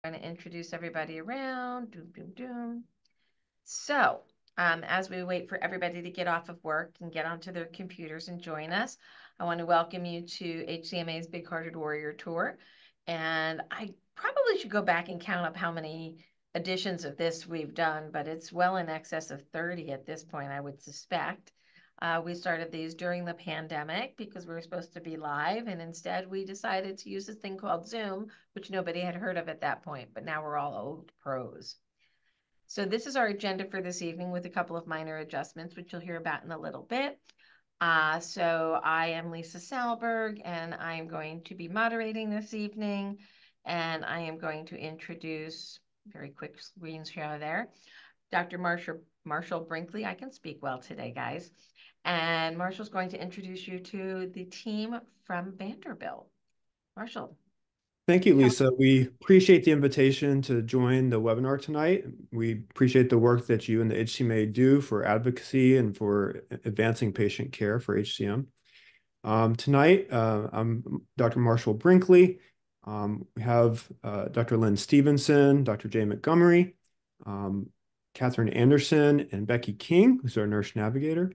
I'm going to introduce everybody around. Doom, doom, doom. So, as we wait for everybody to get off of work and get onto their computers and join us, I want to welcome you to HCMA's Big Hearted Warrior Tour. And I probably should go back and count up how many editions of this we've done, but it's well in excess of 30 at this point, I would suspect. We started these during the pandemic because we were supposed to be live, and instead we decided to use this thing called Zoom, which nobody had heard of at that point, but now we're all old pros. So this is our agenda for this evening with a couple of minor adjustments, which you'll hear about in a little bit. So I am Lisa Salberg, and I am going to be moderating this evening, and I am going to introduce, very quick screen share there, Dr. Marshall Brinkley. I can speak well today, guys. And Marshall's going to introduce you to the team from Vanderbilt. Marshall. Thank you, Lisa. We appreciate the invitation to join the webinar tonight. We appreciate the work that you and the HCMA do for advocacy and for advancing patient care for HCM. Tonight, I'm Dr. Marshall Brinkley. We have Dr. Lynn Stevenson, Dr. Jay Montgomery, Catherine Anderson, and Becky King, who's our nurse navigator.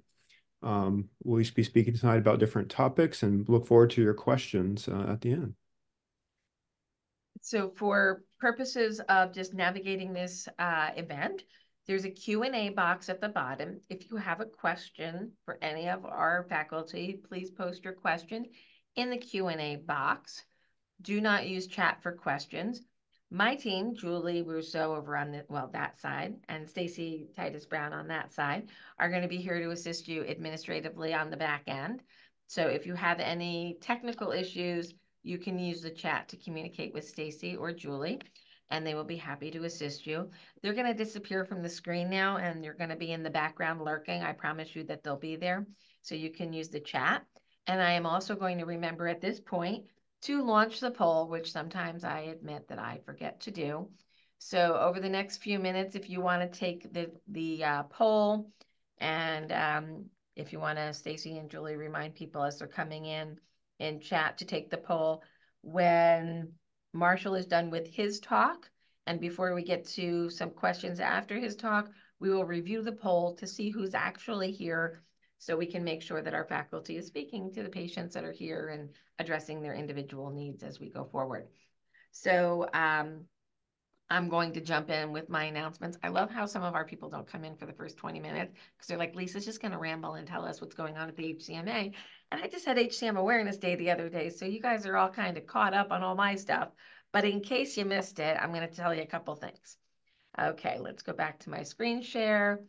We'll be speaking tonight about different topics and look forward to your questions at the end. So for purposes of just navigating this event, there's a Q&A box at the bottom. If you have a question for any of our faculty, please post your question in the Q&A box. Do not use chat for questions. My team, Julie Rousseau over on that side, and Stacy Titus Brown on that side, are going to be here to assist you administratively on the back end. So if you have any technical issues, you can use the chat to communicate with Stacy or Julie, and they will be happy to assist you. They're going to disappear from the screen now, and they're going to be in the background lurking. I promise you that they'll be there, so you can use the chat. And I am also going to remember at this point to launch the poll, which sometimes I admit that I forget to do. So over the next few minutes, if you want to take the poll, and if you want to, Stacy and Julie, remind people as they're coming in chat to take the poll when Marshall is done with his talk. And before we get to some questions after his talk, we will review the poll to see who's actually here so we can make sure that our faculty is speaking to the patients that are here and addressing their individual needs as we go forward. So I'm going to jump in with my announcements. I love how some of our people don't come in for the first 20 minutes because they're like, Lisa's just going to ramble and tell us what's going on at the HCMA. And I just had HCM Awareness Day the other day, so you guys are all kind of caught up on all my stuff. But in case you missed it, I'm going to tell you a couple things. Okay, let's go back to my screen share,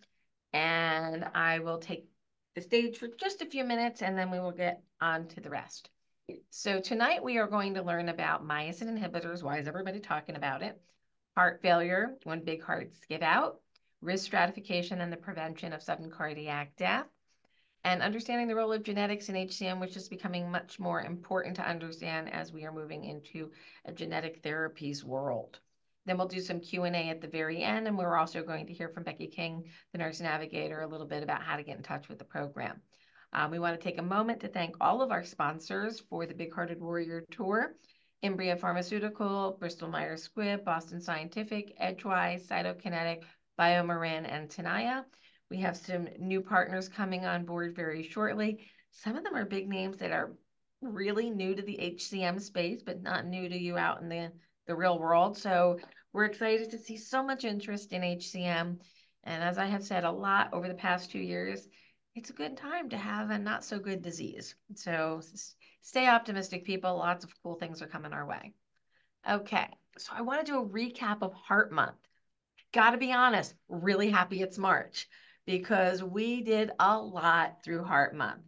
and I will take the stage for just a few minutes, and then we will get on to the rest. So tonight we are going to learn about myosin inhibitors. Why is everybody talking about it? Heart failure, when big hearts give out, risk stratification and the prevention of sudden cardiac death, and understanding the role of genetics in HCM, which is becoming much more important to understand as we are moving into a genetic therapies world. Then we'll do some Q&A at the very end, and we're also going to hear from Becky King, the nurse navigator, a little bit about how to get in touch with the program. We want to take a moment to thank all of our sponsors for the Big Hearted Warrior Tour. Imbria Pharmaceutical, Bristol Myers Squibb, Boston Scientific, Edgewise, Cytokinetic, BioMarin, and Tenaya. We have some new partners coming on board very shortly. Some of them are big names that are really new to the HCM space, but not new to you out in the real world. So we're excited to see so much interest in HCM. And as I have said a lot over the past 2 years, it's a good time to have a not so good disease. So stay optimistic, people. Lots of cool things are coming our way. Okay, so I want to do a recap of Heart Month. Got to be honest, really happy it's March because we did a lot through Heart Month.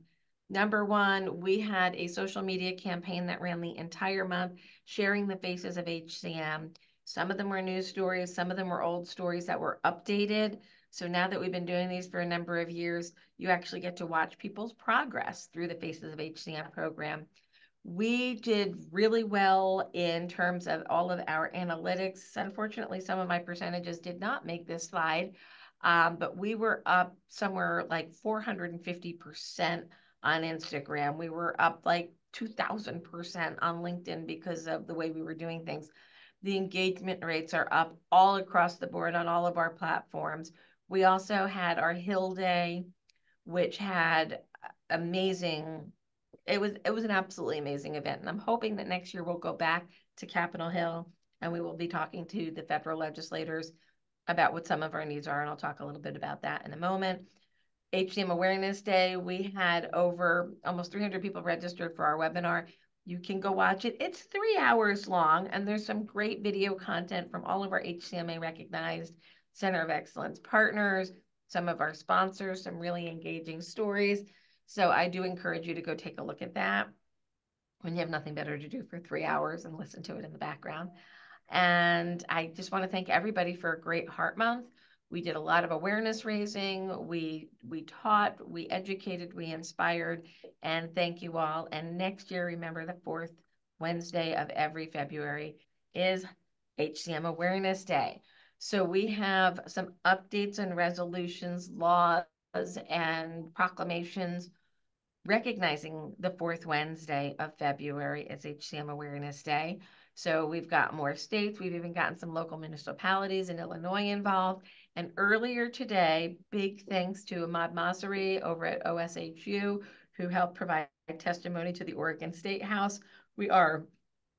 Number one, we had a social media campaign that ran the entire month, sharing the faces of HCM. Some of them were news stories, some of them were old stories that were updated. So now that we've been doing these for a number of years, you actually get to watch people's progress through the Faces of HCM program. We did really well in terms of all of our analytics. Unfortunately, some of my percentages did not make this slide, but we were up somewhere like 450% on Instagram. We were up like 2,000% on LinkedIn because of the way we were doing things. The engagement rates are up all across the board on all of our platforms. We also had our Hill Day, which had amazing, it was an absolutely amazing event. And I'm hoping that next year we'll go back to Capitol Hill and we will be talking to the federal legislators about what some of our needs are. And I'll talk a little bit about that in a moment. HCM Awareness Day, we had over almost 300 people registered for our webinar. You can go watch it. It's 3 hours long, and there's some great video content from all of our HCMA recognized Center of Excellence partners, some of our sponsors, some really engaging stories. So I do encourage you to go take a look at that when you have nothing better to do for 3 hours and listen to it in the background. And I just want to thank everybody for a great Heart Month. We did a lot of awareness raising. We taught, we educated, we inspired, and thank you all. And next year, remember the fourth Wednesday of every February is HCM Awareness Day. So we have some updates and resolutions, laws, and proclamations recognizing the fourth Wednesday of February as HCM Awareness Day. So we've got more states. We've even gotten some local municipalities in Illinois involved. And earlier today, big thanks to Ahmad Masri over at OSHU, who helped provide testimony to the Oregon State House. We are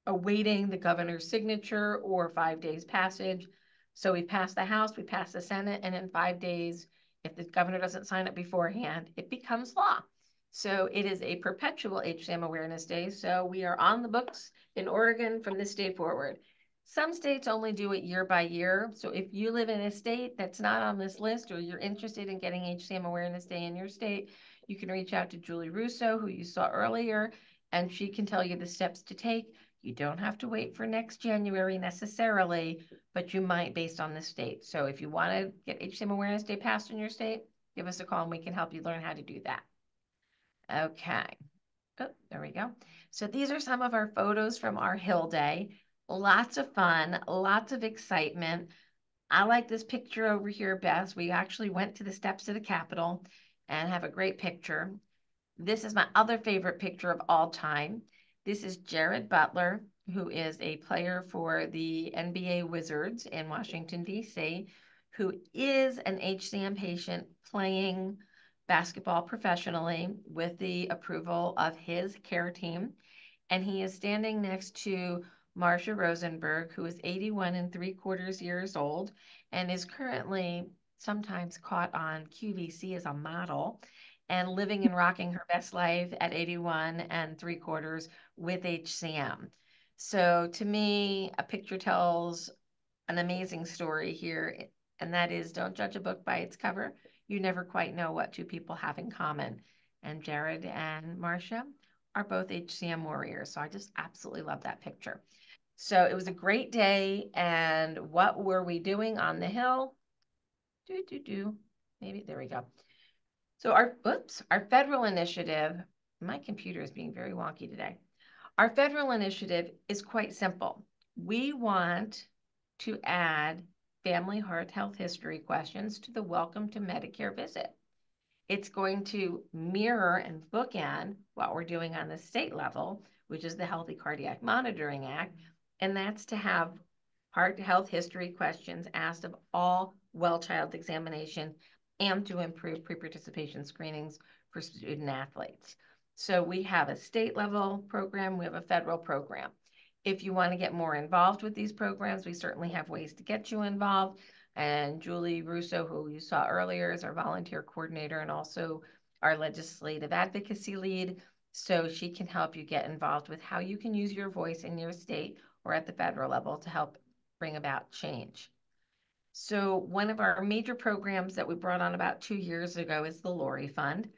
awaiting the governor's signature or 5 days passage. So we passed the House, we passed the Senate, and in 5 days, if the governor doesn't sign it beforehand, it becomes law. So it is a perpetual HCM Awareness Day. So we are on the books in Oregon from this day forward. Some states only do it year by year. So if you live in a state that's not on this list or you're interested in getting HCM Awareness Day in your state, you can reach out to Julie Russo, who you saw earlier, and she can tell you the steps to take. You don't have to wait for next January necessarily, but you might based on the state. So if you want to get HCM Awareness Day passed in your state, give us a call and we can help you learn how to do that. Okay. Oh, there we go. So these are some of our photos from our Hill Day. Lots of fun, lots of excitement. I like this picture over here best. We actually went to the steps of the Capitol and have a great picture. This is my other favorite picture of all time. This is Jared Butler, who is a player for the NBA Wizards in Washington, D.C., who is an HCM patient playing basketball professionally with the approval of his care team. And he is standing next to Marcia Rosenberg, who is 81 3/4 years old and is currently sometimes caught on QVC as a model and living and rocking her best life at 81 3/4 with HCM. So to me, a picture tells an amazing story here, and that is don't judge a book by its cover. You never quite know what two people have in common. And Jared and Marcia are both HCM warriors. So I just absolutely love that picture. So it was a great day. And what were we doing on the Hill? Maybe there we go. So our federal initiative, my computer is being very wonky today. Our federal initiative is quite simple. We want to add family heart health history questions to the Welcome to Medicare visit. It's going to mirror and bookend what we're doing on the state level, which is the Healthy Cardiac Monitoring Act, and that's to have heart health history questions asked of all well child examination and to improve pre-participation screenings for student athletes. So we have a state level program, we have a federal program. If you want to get more involved with these programs, we certainly have ways to get you involved. And Julie Russo, who you saw earlier, is our volunteer coordinator and also our legislative advocacy lead. So she can help you get involved with how you can use your voice in your state or at the federal level to help bring about change. So one of our major programs that we brought on about 2 years ago is the Lori Fund.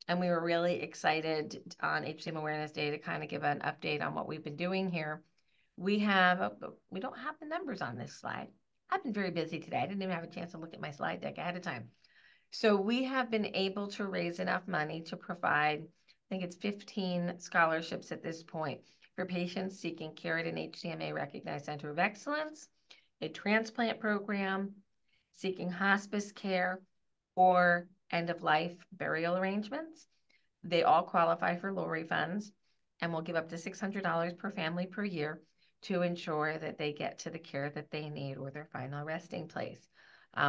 And we were really excited on HCM Awareness Day to kind of give an update on what we've been doing here. We don't have the numbers on this slide. I've been very busy today. I didn't even have a chance to look at my slide deck ahead of time. So we have been able to raise enough money to provide, I think it's 15 scholarships at this point for patients seeking care at an HCMA recognized center of excellence, a transplant program, seeking hospice care, or end-of-life burial arrangements. They all qualify for Lori funds and will give up to $600 per family per year to ensure that they get to the care that they need or their final resting place.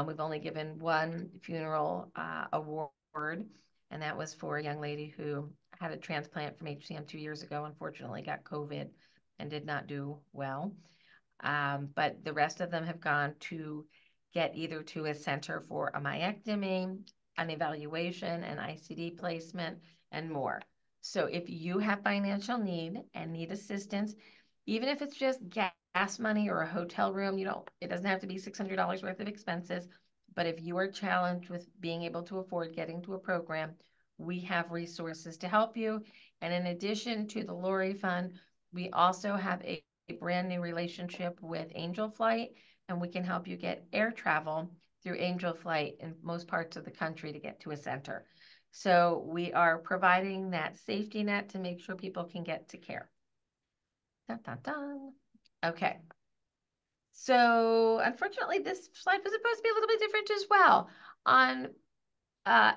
We've only given one funeral award, and that was for a young lady who had a transplant from HCM 2 years ago, unfortunately got COVID and did not do well. But the rest of them have gone to get either to a center for a myectomy, an evaluation, an ICD placement, and more. So if you have financial need and need assistance, even if it's just gas money or a hotel room, it doesn't have to be $600 worth of expenses. But if you are challenged with being able to afford getting to a program, we have resources to help you. And in addition to the Lori Fund, we also have a brand new relationship with Angel Flight, and we can help you get air travel through Angel Flight in most parts of the country to get to a center. So we are providing that safety net to make sure people can get to care. Dun, dun, dun. Okay. So unfortunately, this slide was supposed to be a little bit different as well. On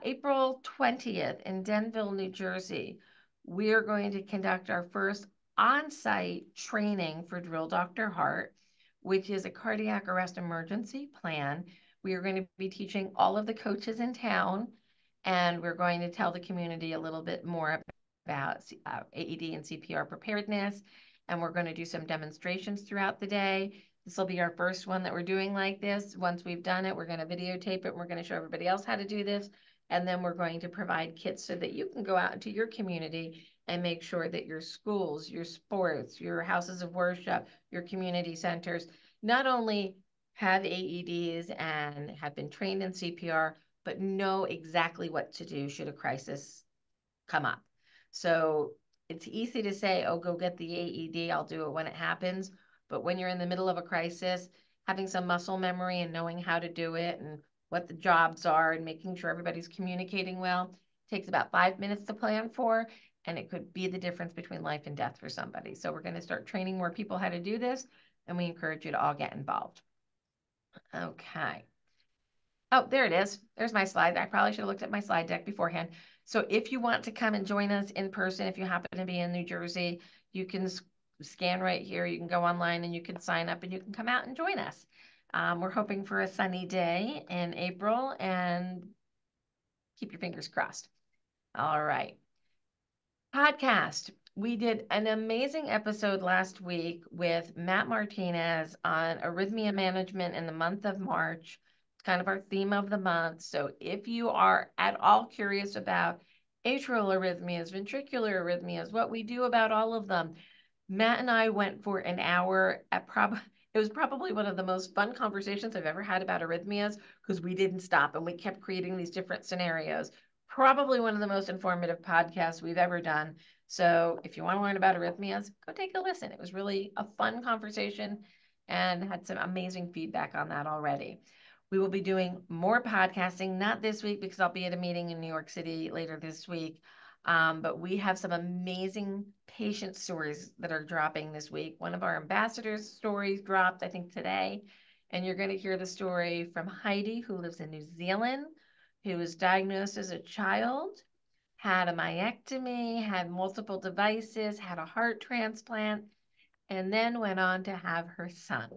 April 20th in Denville, New Jersey, we are going to conduct our first on-site training for Drill Dr. Heart, which is a cardiac arrest emergency plan. We are going to be teaching all of the coaches in town, and we're going to tell the community a little bit more about AED and CPR preparedness, and we're going to do some demonstrations throughout the day. This will be our first one that we're doing like this. Once we've done it, we're going to videotape it. And we're going to show everybody else how to do this. And then we're going to provide kits so that you can go out into your community and make sure that your schools, your sports, your houses of worship, your community centers, not only have AEDs and have been trained in CPR, but know exactly what to do should a crisis come up. So it's easy to say, oh, go get the AED, I'll do it when it happens. But when you're in the middle of a crisis, having some muscle memory and knowing how to do it and what the jobs are and making sure everybody's communicating well takes about 5 minutes to plan for, and it could be the difference between life and death for somebody. So we're going to start training more people how to do this, and we encourage you to all get involved. Okay. Oh, there it is. There's my slide. I probably should have looked at my slide deck beforehand. So if you want to come and join us in person, if you happen to be in New Jersey, you can scan right here. You can go online and you can sign up and you can come out and join us. We're hoping for a sunny day in April, and keep your fingers crossed. All right. Podcast. We did an amazing episode last week with Matt Martinez on arrhythmia management in the month of March. It's kind of our theme of the month. So if you are at all curious about atrial arrhythmias, ventricular arrhythmias, what we do about all of them, Matt and I went for an hour at it was probably one of the most fun conversations I've ever had about arrhythmias, because we didn't stop and we kept creating these different scenarios. Probably one of the most informative podcasts we've ever done. So if you want to learn about arrhythmias, go take a listen. It was really a fun conversation and had some amazing feedback on that already. We will be doing more podcasting, not this week because I'll be at a meeting in New York City later this week. But we have some amazing patient stories that are dropping this week. One of our ambassadors' stories dropped, I think, today. And you're going to hear the story from Heidi, who lives in New Zealand, who was diagnosed as a child, had a myectomy, had multiple devices, had a heart transplant, and then went on to have her son.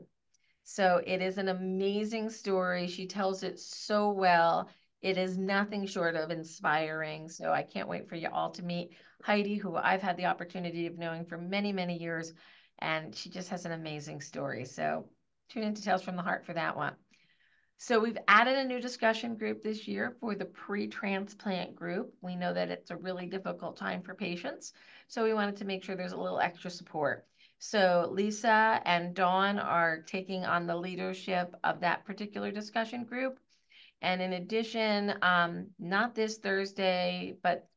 So it is an amazing story. She tells it so well. It is nothing short of inspiring. So I can't wait for you all to meet Heidi, who I've had the opportunity of knowing for many, many years. And she just has an amazing story. So tune into Tales from the Heart for that one. So we've added a new discussion group this year for the pre-transplant group. We know that it's a really difficult time for patients. So we wanted to make sure there's a little extra support. So Lisa and Dawn are taking on the leadership of that particular discussion group. And in addition, not this Thursday, but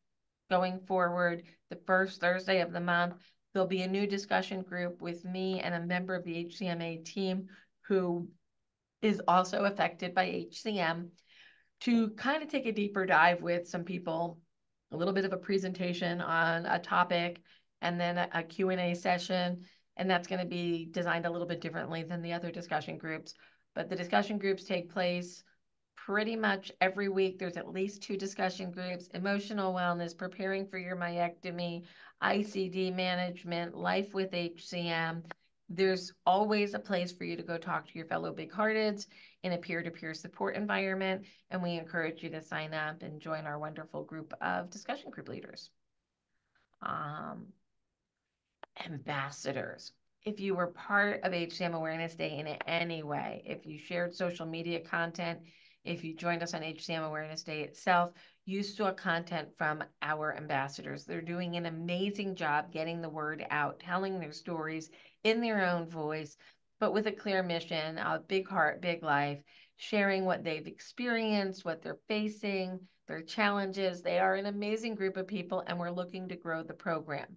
going forward, the first Thursday of the month, there'll be a new discussion group with me and a member of the HCMA team who is also affected by HCM, to kind of take a deeper dive with some people, a little bit of a presentation on a topic, and then a Q&A session. And that's going to be designed a little bit differently than the other discussion groups. But the discussion groups take place pretty much every week. There's at least 2 discussion groups: emotional wellness, preparing for your myectomy, ICD management, life with HCM. There's always a place for you to go talk to your fellow big-hearteds in a peer-to-peer support environment, and we encourage you to sign up and join our wonderful group of discussion group leaders. Um, Ambassadors. If you were part of HCM Awareness Day in any way, if you shared social media content, if you joined us on HCM Awareness Day itself, you saw content from our ambassadors. They're doing an amazing job getting the word out, telling their stories in their own voice, but with a clear mission, a big heart, big life, sharing what they've experienced, what they're facing, their challenges. They are an amazing group of people, and we're looking to grow the program.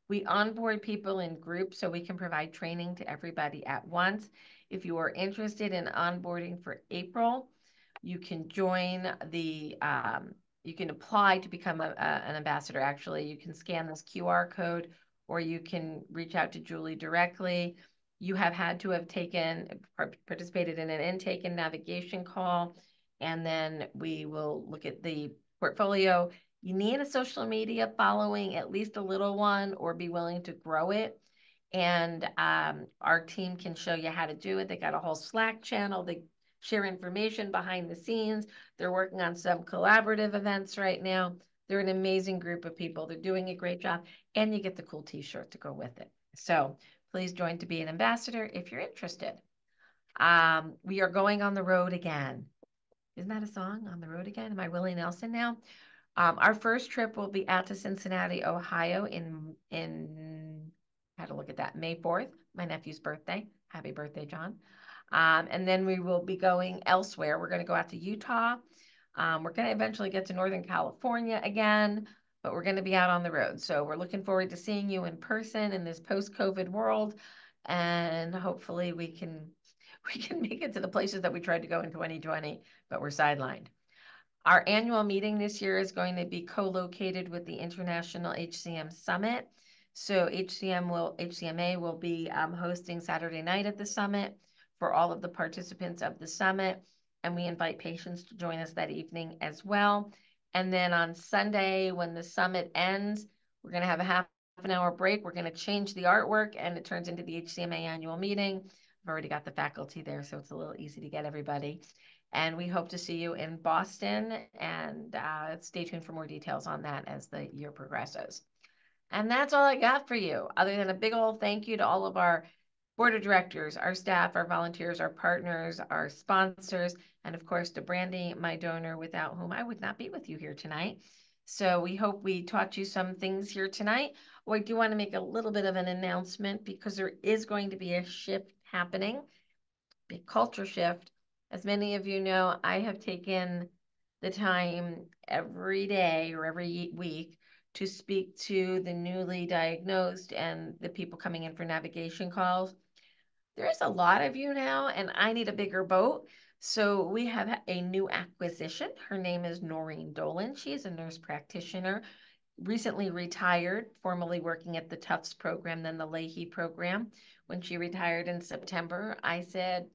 We onboard people in groups so we can provide training to everybody at once. If you are interested in onboarding for April, you can join you can apply to become an ambassador. Actually, you can scan this QR code or you can reach out to Julie directly. You have had to have participated in an intake and navigation call, and then we will look at the portfolio. You need a social media following, at least a little one, or be willing to grow it. And our team can show you how to do it. They got a whole Slack channel. They share information behind the scenes. They're working on some collaborative events right now. They're an amazing group of people. They're doing a great job. And you get the cool t-shirt to go with it. So please join to be an ambassador if you're interested. We are going on the road again. Isn't that a song? On the road again? Am I Willie Nelson now? Our first trip will be out to Cincinnati, Ohio in had to look at that, May 4th, my nephew's birthday. Happy birthday, John. And then we will be going elsewhere. We're going to go out to Utah. We're going to eventually get to Northern California again, but we're going to be out on the road. So we're looking forward to seeing you in person in this post-COVID world. And hopefully we can make it to the places that we tried to go in 2020, but we're sidelined. Our annual meeting this year is going to be co-located with the International HCM Summit. So HCMA will be hosting Saturday night at the summit for all of the participants of the summit. And we invite patients to join us that evening as well. And then on Sunday, when the summit ends, we're going to have a half an hour break. We're going to change the artwork and it turns into the HCMA annual meeting. I've already got the faculty there, so it's a little easy to get everybody. And we hope to see you in Boston, and stay tuned for more details on that as the year progresses. And that's all I got for you, other than a big old thank you to all of our board of directors, our staff, our volunteers, our partners, our sponsors, and of course to Brandy, my donor, without whom I would not be with you here tonight. So we hope we taught you some things here tonight. I do want to make a little bit of an announcement because there is going to be a shift happening, big culture shift. As many of you know, I have taken the time every day or every week to speak to the newly diagnosed and the people coming in for navigation calls. There's a lot of you now, and I need a bigger boat. So we have a new acquisition. Her name is Noreen Dolan. She is a nurse practitioner, recently retired, formerly working at the Tufts program, then the Leahy program. When she retired in September, I said,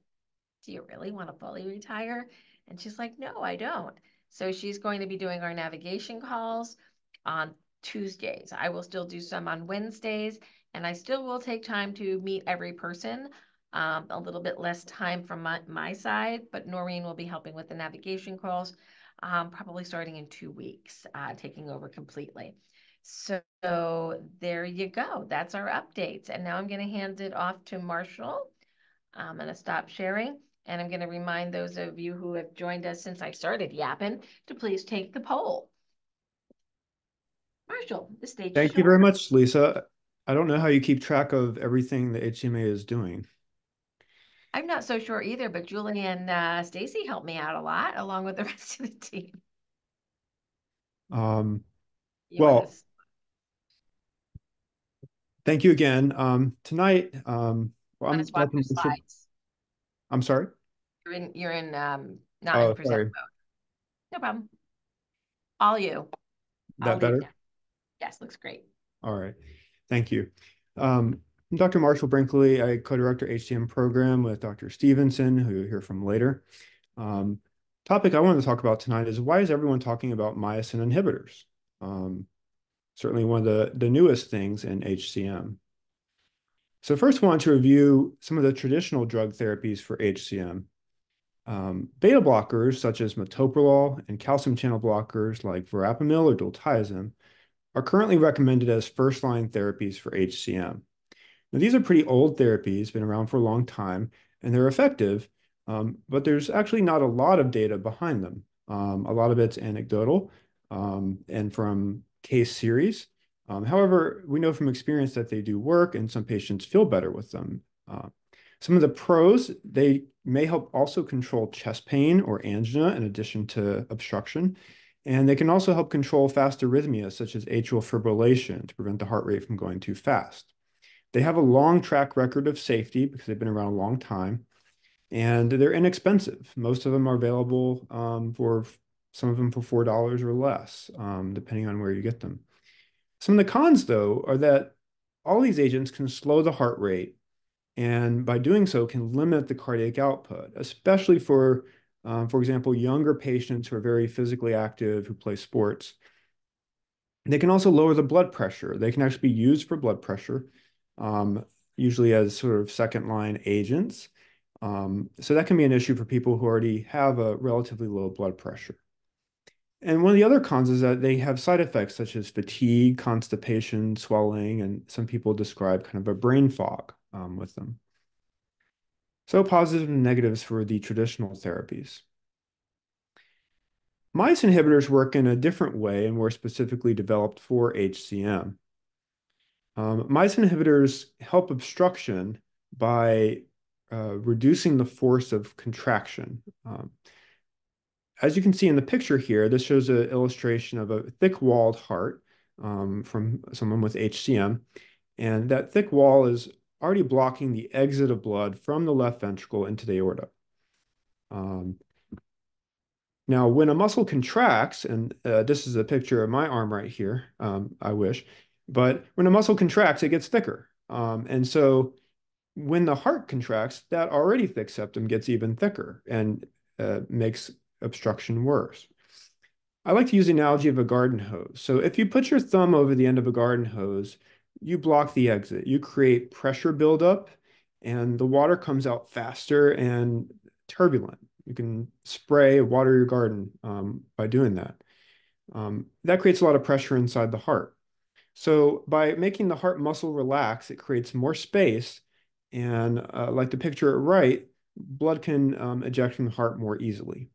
do you really want to fully retire? And she's like, no, I don't. So she's going to be doing our navigation calls on Tuesdays. I will still do some on Wednesdays, and I still will take time to meet every person. A little bit less time from my side, but Noreen will be helping with the navigation calls, probably starting in 2 weeks, taking over completely. So there you go. That's our updates. And now I'm going to hand it off to Marshall. I'm going to stop sharing. And I'm going to remind those of you who have joined us since I started yapping to please take the poll. Marshall, the stage is Thank you yours. very much, Lisa. I don't know how you keep track of everything the HCMA is doing. I'm not so sure either, but Julie and Stacy helped me out a lot, along with the rest of the team. Um, You want well, to thank you again. Tonight, well, want to I'm swap Dr. your Marshall. slides? I'm sorry. You're in not in Oh, present sorry. mode. No problem. All you. I'll That leave better? now. Yes, looks great. All right. Thank you. I'm Dr. Marshall Brinkley. I co-director HCM program with Dr. Stevenson, who you'll hear from later. Um, Topic I wanted to talk about tonight is why is everyone talking about myosin inhibitors? Certainly one of the newest things in HCM. So first, I want to review some of the traditional drug therapies for HCM. Beta blockers, such as metoprolol, and calcium channel blockers like verapamil or diltiazem, are currently recommended as first-line therapies for HCM. Now, these are pretty old therapies, been around for a long time, and they're effective, but there's actually not a lot of data behind them. A lot of it's anecdotal and from case series. However, we know from experience that they do work, and some patients feel better with them. Some of the pros, they may help also control chest pain or angina in addition to obstruction. And they can also help control fast arrhythmias, such as atrial fibrillation, to prevent the heart rate from going too fast. They have a long track record of safety because they've been around a long time, and they're inexpensive. Most of them are available for some of them for $4 or less, depending on where you get them. Some of the cons, though, are that all these agents can slow the heart rate, and by doing so, can limit the cardiac output, especially for example, younger patients who are very physically active, who play sports. They can also lower the blood pressure. They can actually be used for blood pressure, um, usually as sort of second line agents. So that can be an issue for people who already have a relatively low blood pressure. And one of the other cons is that they have side effects such as fatigue, constipation, swelling, and some people describe kind of a brain fog with them. So positives and negatives for the traditional therapies. MICE inhibitors work in a different way and were specifically developed for HCM. MICE inhibitors help obstruction by reducing the force of contraction. As you can see in the picture here, this shows an illustration of a thick-walled heart from someone with HCM. And that thick wall is already blocking the exit of blood from the left ventricle into the aorta. Now, when a muscle contracts, and this is a picture of my arm right here, I wish, but when a muscle contracts, it gets thicker. And so when the heart contracts, that already thick septum gets even thicker and makes obstruction worse. I like to use the analogy of a garden hose. So if you put your thumb over the end of a garden hose, you block the exit. You create pressure buildup, and the water comes out faster and turbulent. You can spray, water your garden by doing that. That creates a lot of pressure inside the heart. So by making the heart muscle relax, it creates more space. And like the picture right, blood can eject from the heart more easily.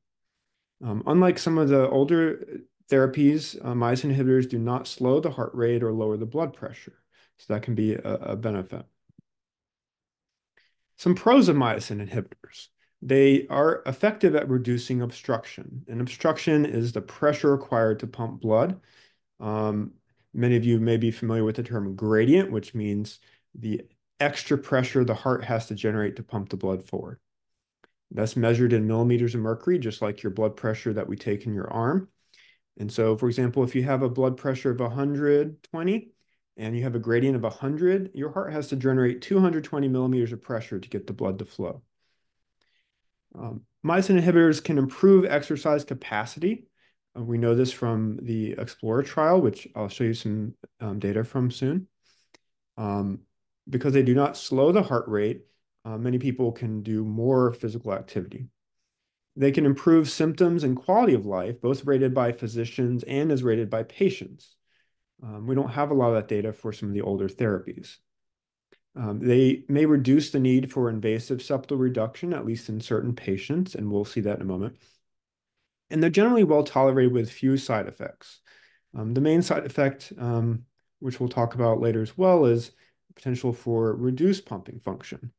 Unlike some of the older therapies, myosin inhibitors do not slow the heart rate or lower the blood pressure. So that can be a benefit. Some pros of myosin inhibitors. They are effective at reducing obstruction. And obstruction is the pressure required to pump blood. Many of you may be familiar with the term gradient, which means the extra pressure the heart has to generate to pump the blood forward. That's measured in millimeters of mercury, just like your blood pressure that we take in your arm. And so, for example, if you have a blood pressure of 120 and you have a gradient of 100, your heart has to generate 220 millimeters of pressure to get the blood to flow. Myosin inhibitors can improve exercise capacity. We know this from the Explorer trial, which I'll show you some data from soon. Because they do not slow the heart rate, many people can do more physical activity. They can improve symptoms and quality of life, both rated by physicians and as rated by patients. We don't have a lot of that data for some of the older therapies. They may reduce the need for invasive septal reduction, at least in certain patients, and we'll see that in a moment. And they're generally well tolerated with few side effects. The main side effect, which we'll talk about later as well, is potential for reduced pumping function.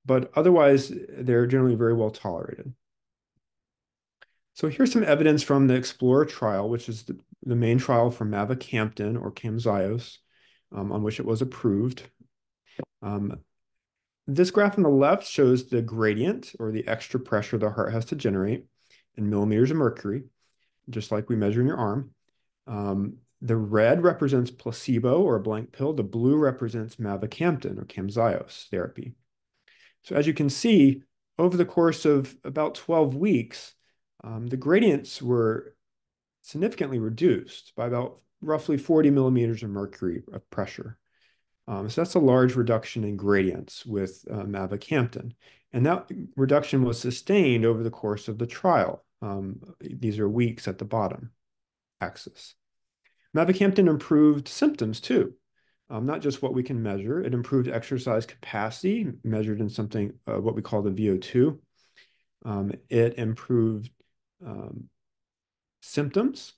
But otherwise, they're generally very well tolerated. So here's some evidence from the Explorer trial, which is the main trial for mavacamten or Camzyos, on which it was approved. This graph on the left shows the gradient, or the extra pressure the heart has to generate in millimeters of mercury, just like we measure in your arm. The red represents placebo or a blank pill. The blue represents mavacamten or Camzyos therapy. So as you can see, over the course of about 12 weeks, the gradients were significantly reduced by about roughly 40 millimeters of mercury of pressure. So that's a large reduction in gradients with mavacamten. And that reduction was sustained over the course of the trial. These are weeks at the bottom axis. Mavacamten improved symptoms too, not just what we can measure. It improved exercise capacity, measured in something, what we call the VO2. It improved um, symptoms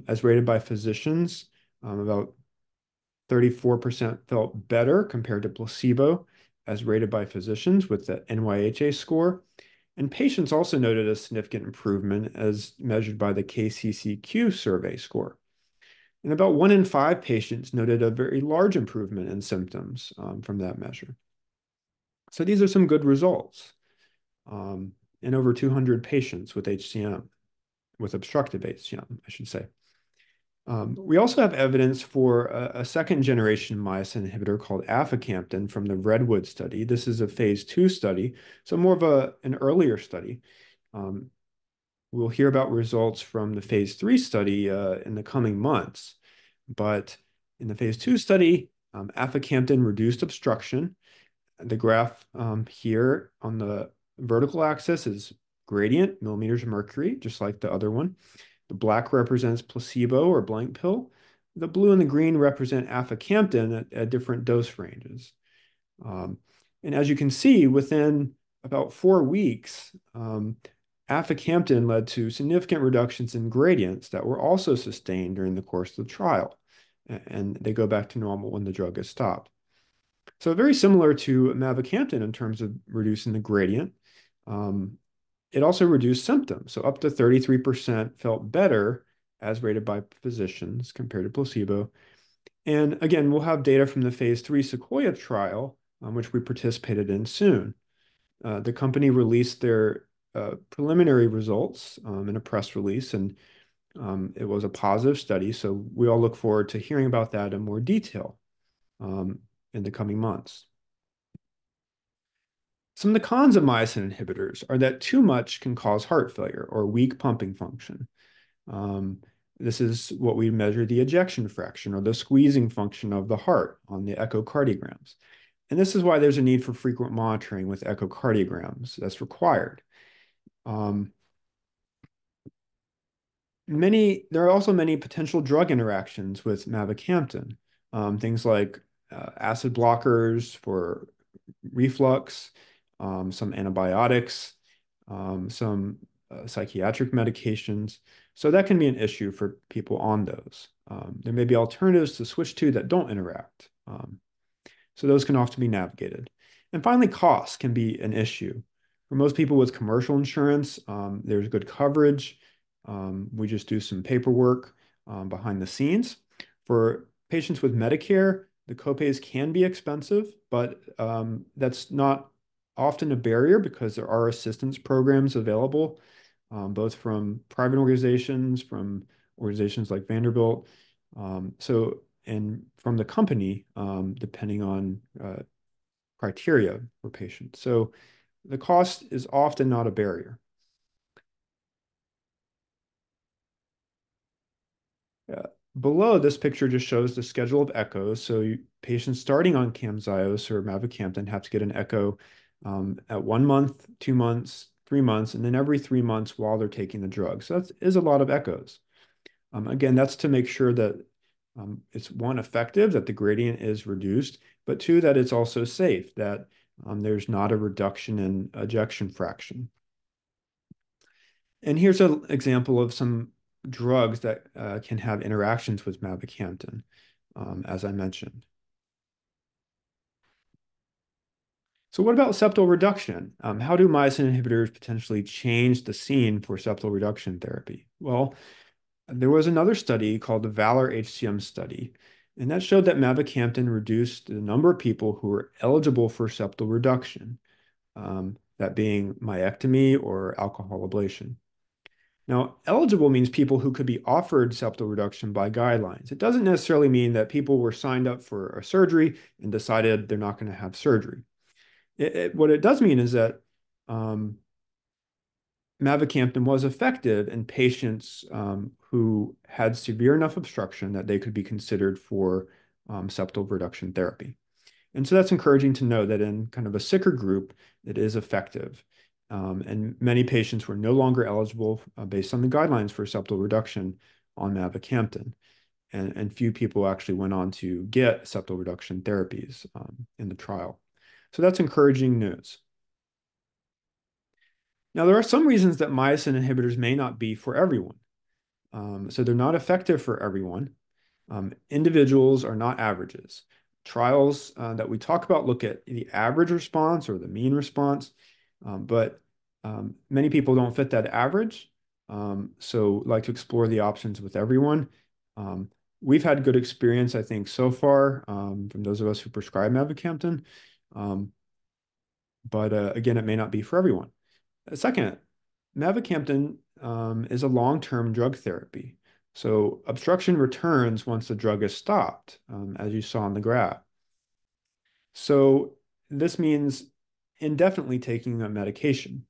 as rated by physicians. About 34% felt better compared to placebo as rated by physicians with the NYHA score. And patients also noted a significant improvement as measured by the KCCQ survey score. And about 1 in 5 patients noted a very large improvement in symptoms from that measure. So these are some good results in over 200 patients with HCM, with obstructive HCM, I should say. We also have evidence for a second generation myosin inhibitor called aficamten from the Redwood study. This is a phase 2 study, so more of an earlier study. We'll hear about results from the phase 3 study in the coming months. But in the phase 2 study, aficamten reduced obstruction. The graph here on the vertical axis is gradient, millimeters of mercury, just like the other one. The black represents placebo or blank pill. The blue and the green represent aficamten at different dose ranges. And as you can see, within about 4 weeks, aficamten led to significant reductions in gradients that were also sustained during the course of the trial. And they go back to normal when the drug is stopped. So very similar to mavacamten in terms of reducing the gradient. It also reduced symptoms. So up to 33% felt better as rated by physicians compared to placebo. And again, we'll have data from the phase 3 Sequoia trial, which we participated in soon. The company released their preliminary results in a press release, and it was a positive study. So we all look forward to hearing about that in more detail in the coming months. Some of the cons of myosin inhibitors are that too much can cause heart failure or weak pumping function. This is what we measure the ejection fraction or the squeezing function of the heart on the echocardiograms. And this is why there's a need for frequent monitoring with echocardiograms that's required. There are also many potential drug interactions with mavacamten. Things like acid blockers for reflux, some antibiotics, some psychiatric medications. So that can be an issue for people on those. There may be alternatives to switch to that don't interact. So those can often be navigated. And finally, cost can be an issue. For most people with commercial insurance, there's good coverage. We just do some paperwork behind the scenes. For patients with Medicare, the copays can be expensive, but that's not often a barrier because there are assistance programs available, both from private organizations, from organizations like Vanderbilt, and from the company, depending on criteria for patients. So the cost is often not a barrier. Below, this picture just shows the schedule of echoes. So patients starting on Camzyos or mavacamten have to get an echo at 1 month, 2 months, 3 months, and then every 3 months while they're taking the drug. So that is a lot of echoes. Again, that's to make sure that it's one, effective, that the gradient is reduced, but two, that it's also safe, that there's not a reduction in ejection fraction. And here's an example of some drugs that can have interactions with mavacamten, as I mentioned. So what about septal reduction? How do myosin inhibitors potentially change the scene for septal reduction therapy? Well, there was another study called the Valor HCM study, and that showed that mavacamten reduced the number of people who were eligible for septal reduction, that being myectomy or alcohol ablation. Now, eligible means people who could be offered septal reduction by guidelines. It doesn't necessarily mean that people were signed up for a surgery and decided they're not going to have surgery. What it does mean is that mavacamten was effective in patients who had severe enough obstruction that they could be considered for septal reduction therapy. And so that's encouraging to know that in kind of a sicker group, it is effective. And many patients were no longer eligible based on the guidelines for septal reduction on mavacamten. And few people actually went on to get septal reduction therapies in the trial. So that's encouraging news. Now, there are some reasons that myosin inhibitors may not be for everyone. So they're not effective for everyone. Individuals are not averages. Trials that we talk about look at the average response or the mean response, but many people don't fit that average. So like to explore the options with everyone. We've had good experience, I think, so far from those of us who prescribe mavacamten. Um, but again, it may not be for everyone. Second, mavacamten is a long-term drug therapy. So obstruction returns once the drug is stopped, as you saw in the graph. So this means indefinitely taking a medication.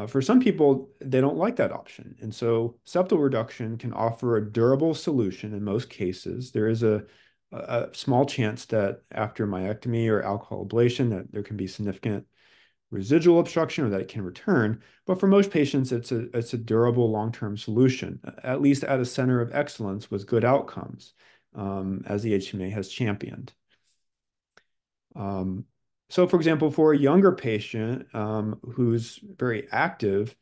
For some people, they don't like that option. And so septal reduction can offer a durable solution in most cases. There is a small chance that after myectomy or alcohol ablation that there can be significant residual obstruction or that it can return. But for most patients, it's a durable long-term solution, at least at a center of excellence with good outcomes, as the HMA has championed. Um, so, for example, for a younger patient who's very active,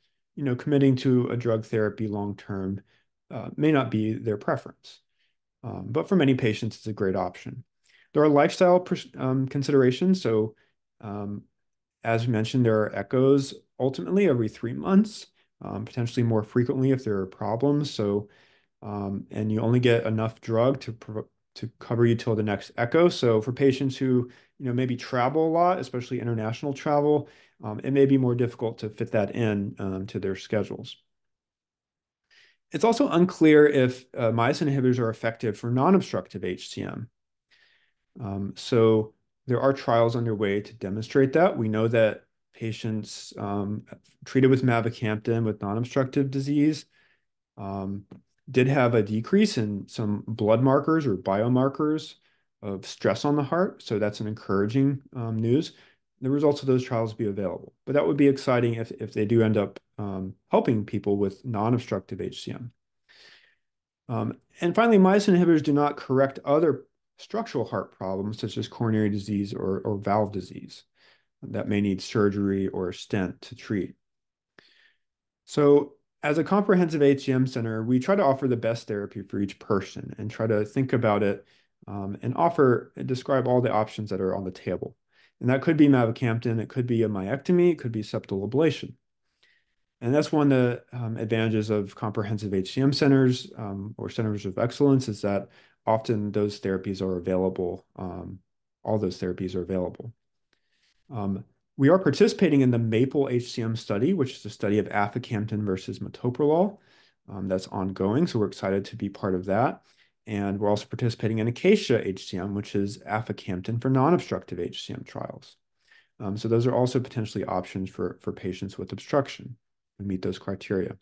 committing to a drug therapy long-term may not be their preference. But for many patients, it's a great option. There are lifestyle considerations. So, as we mentioned, there are echoes ultimately every 3 months, potentially more frequently if there are problems. So, and you only get enough drug to cover you till the next echo. So for patients who, maybe travel a lot, especially international travel, it may be more difficult to fit that in to their schedules. It's also unclear if myosin inhibitors are effective for non-obstructive HCM. So there are trials underway to demonstrate that. We know that patients treated with mavacamten with non-obstructive disease um, did have a decrease in some blood markers or biomarkers of stress on the heart. So that's an encouraging news. The results of those trials will be available. But that would be exciting if they do end up helping people with non-obstructive HCM. And finally, myosin inhibitors do not correct other structural heart problems such as coronary disease or valve disease that may need surgery or a stent to treat. So as a comprehensive HCM center, we try to offer the best therapy for each person and try to think about it and offer and describe all the options that are on the table. And that could be mavacamten, it could be a myectomy, it could be septal ablation. And that's one of the advantages of comprehensive HCM centers or centers of excellence is that often those therapies are available. All those therapies are available. We are participating in the MAPLE HCM study, which is a study of aficamten versus metoprolol. That's ongoing, so we're excited to be part of that. And we're also participating in Acacia HCM, which is aficamten for non-obstructive HCM trials. So those are also potentially options for patients with obstruction who meet those criteria.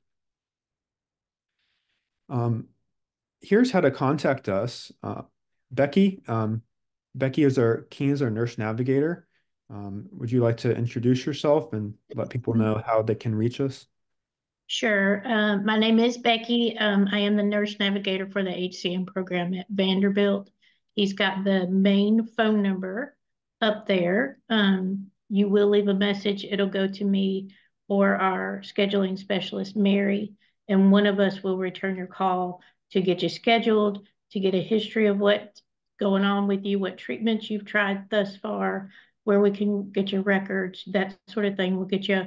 Here's how to contact us. Becky, Becky is Keen is our nurse navigator. Would you like to introduce yourself and let people know how they can reach us? Sure. My name is Becky. I am the nurse navigator for the HCM program at Vanderbilt. He's got the main phone number up there. You will leave a message. It'll go to me or our scheduling specialist, Mary, and one of us will return your call to get you scheduled, to get a history of what's going on with you, what treatments you've tried thus far, where we can get your records, that sort of thing. We'll get you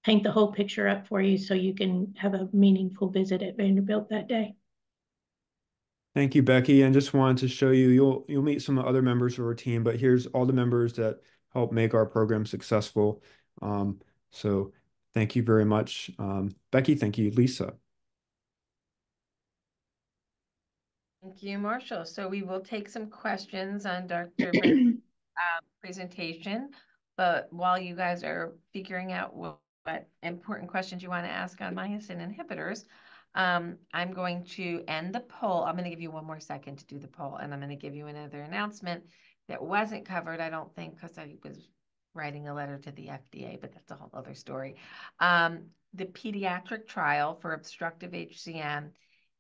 paint the whole picture up for you so you can have a meaningful visit at Vanderbilt that day. Thank you, Becky. And just wanted to show you, you'll meet some other members of our team, but here's all the members that help make our program successful. So thank you very much, Becky. Thank you, Lisa. Thank you, Marshall. So we will take some questions on Dr. Brent's presentation, but while you guys are figuring out what important questions you want to ask on myosin inhibitors, I'm going to end the poll. I'm going to give you one more second to do the poll, and I'm going to give you another announcement that wasn't covered, I don't think, because I was writing a letter to the FDA, but that's a whole other story. The pediatric trial for obstructive HCM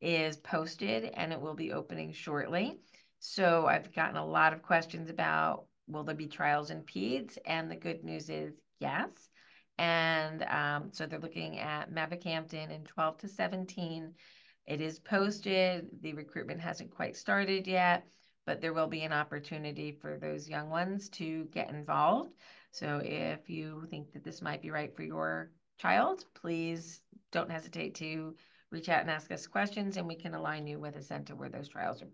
is posted, and it will be opening shortly. So I've gotten a lot of questions about, will there be trials in peds? And the good news is yes. And so they're looking at mavacamten in 12 to 17. It is posted. The recruitment hasn't quite started yet, but there will be an opportunity for those young ones to get involved. So if you think that this might be right for your child, please don't hesitate to reach out and ask us questions, and we can align you with a center where those trials are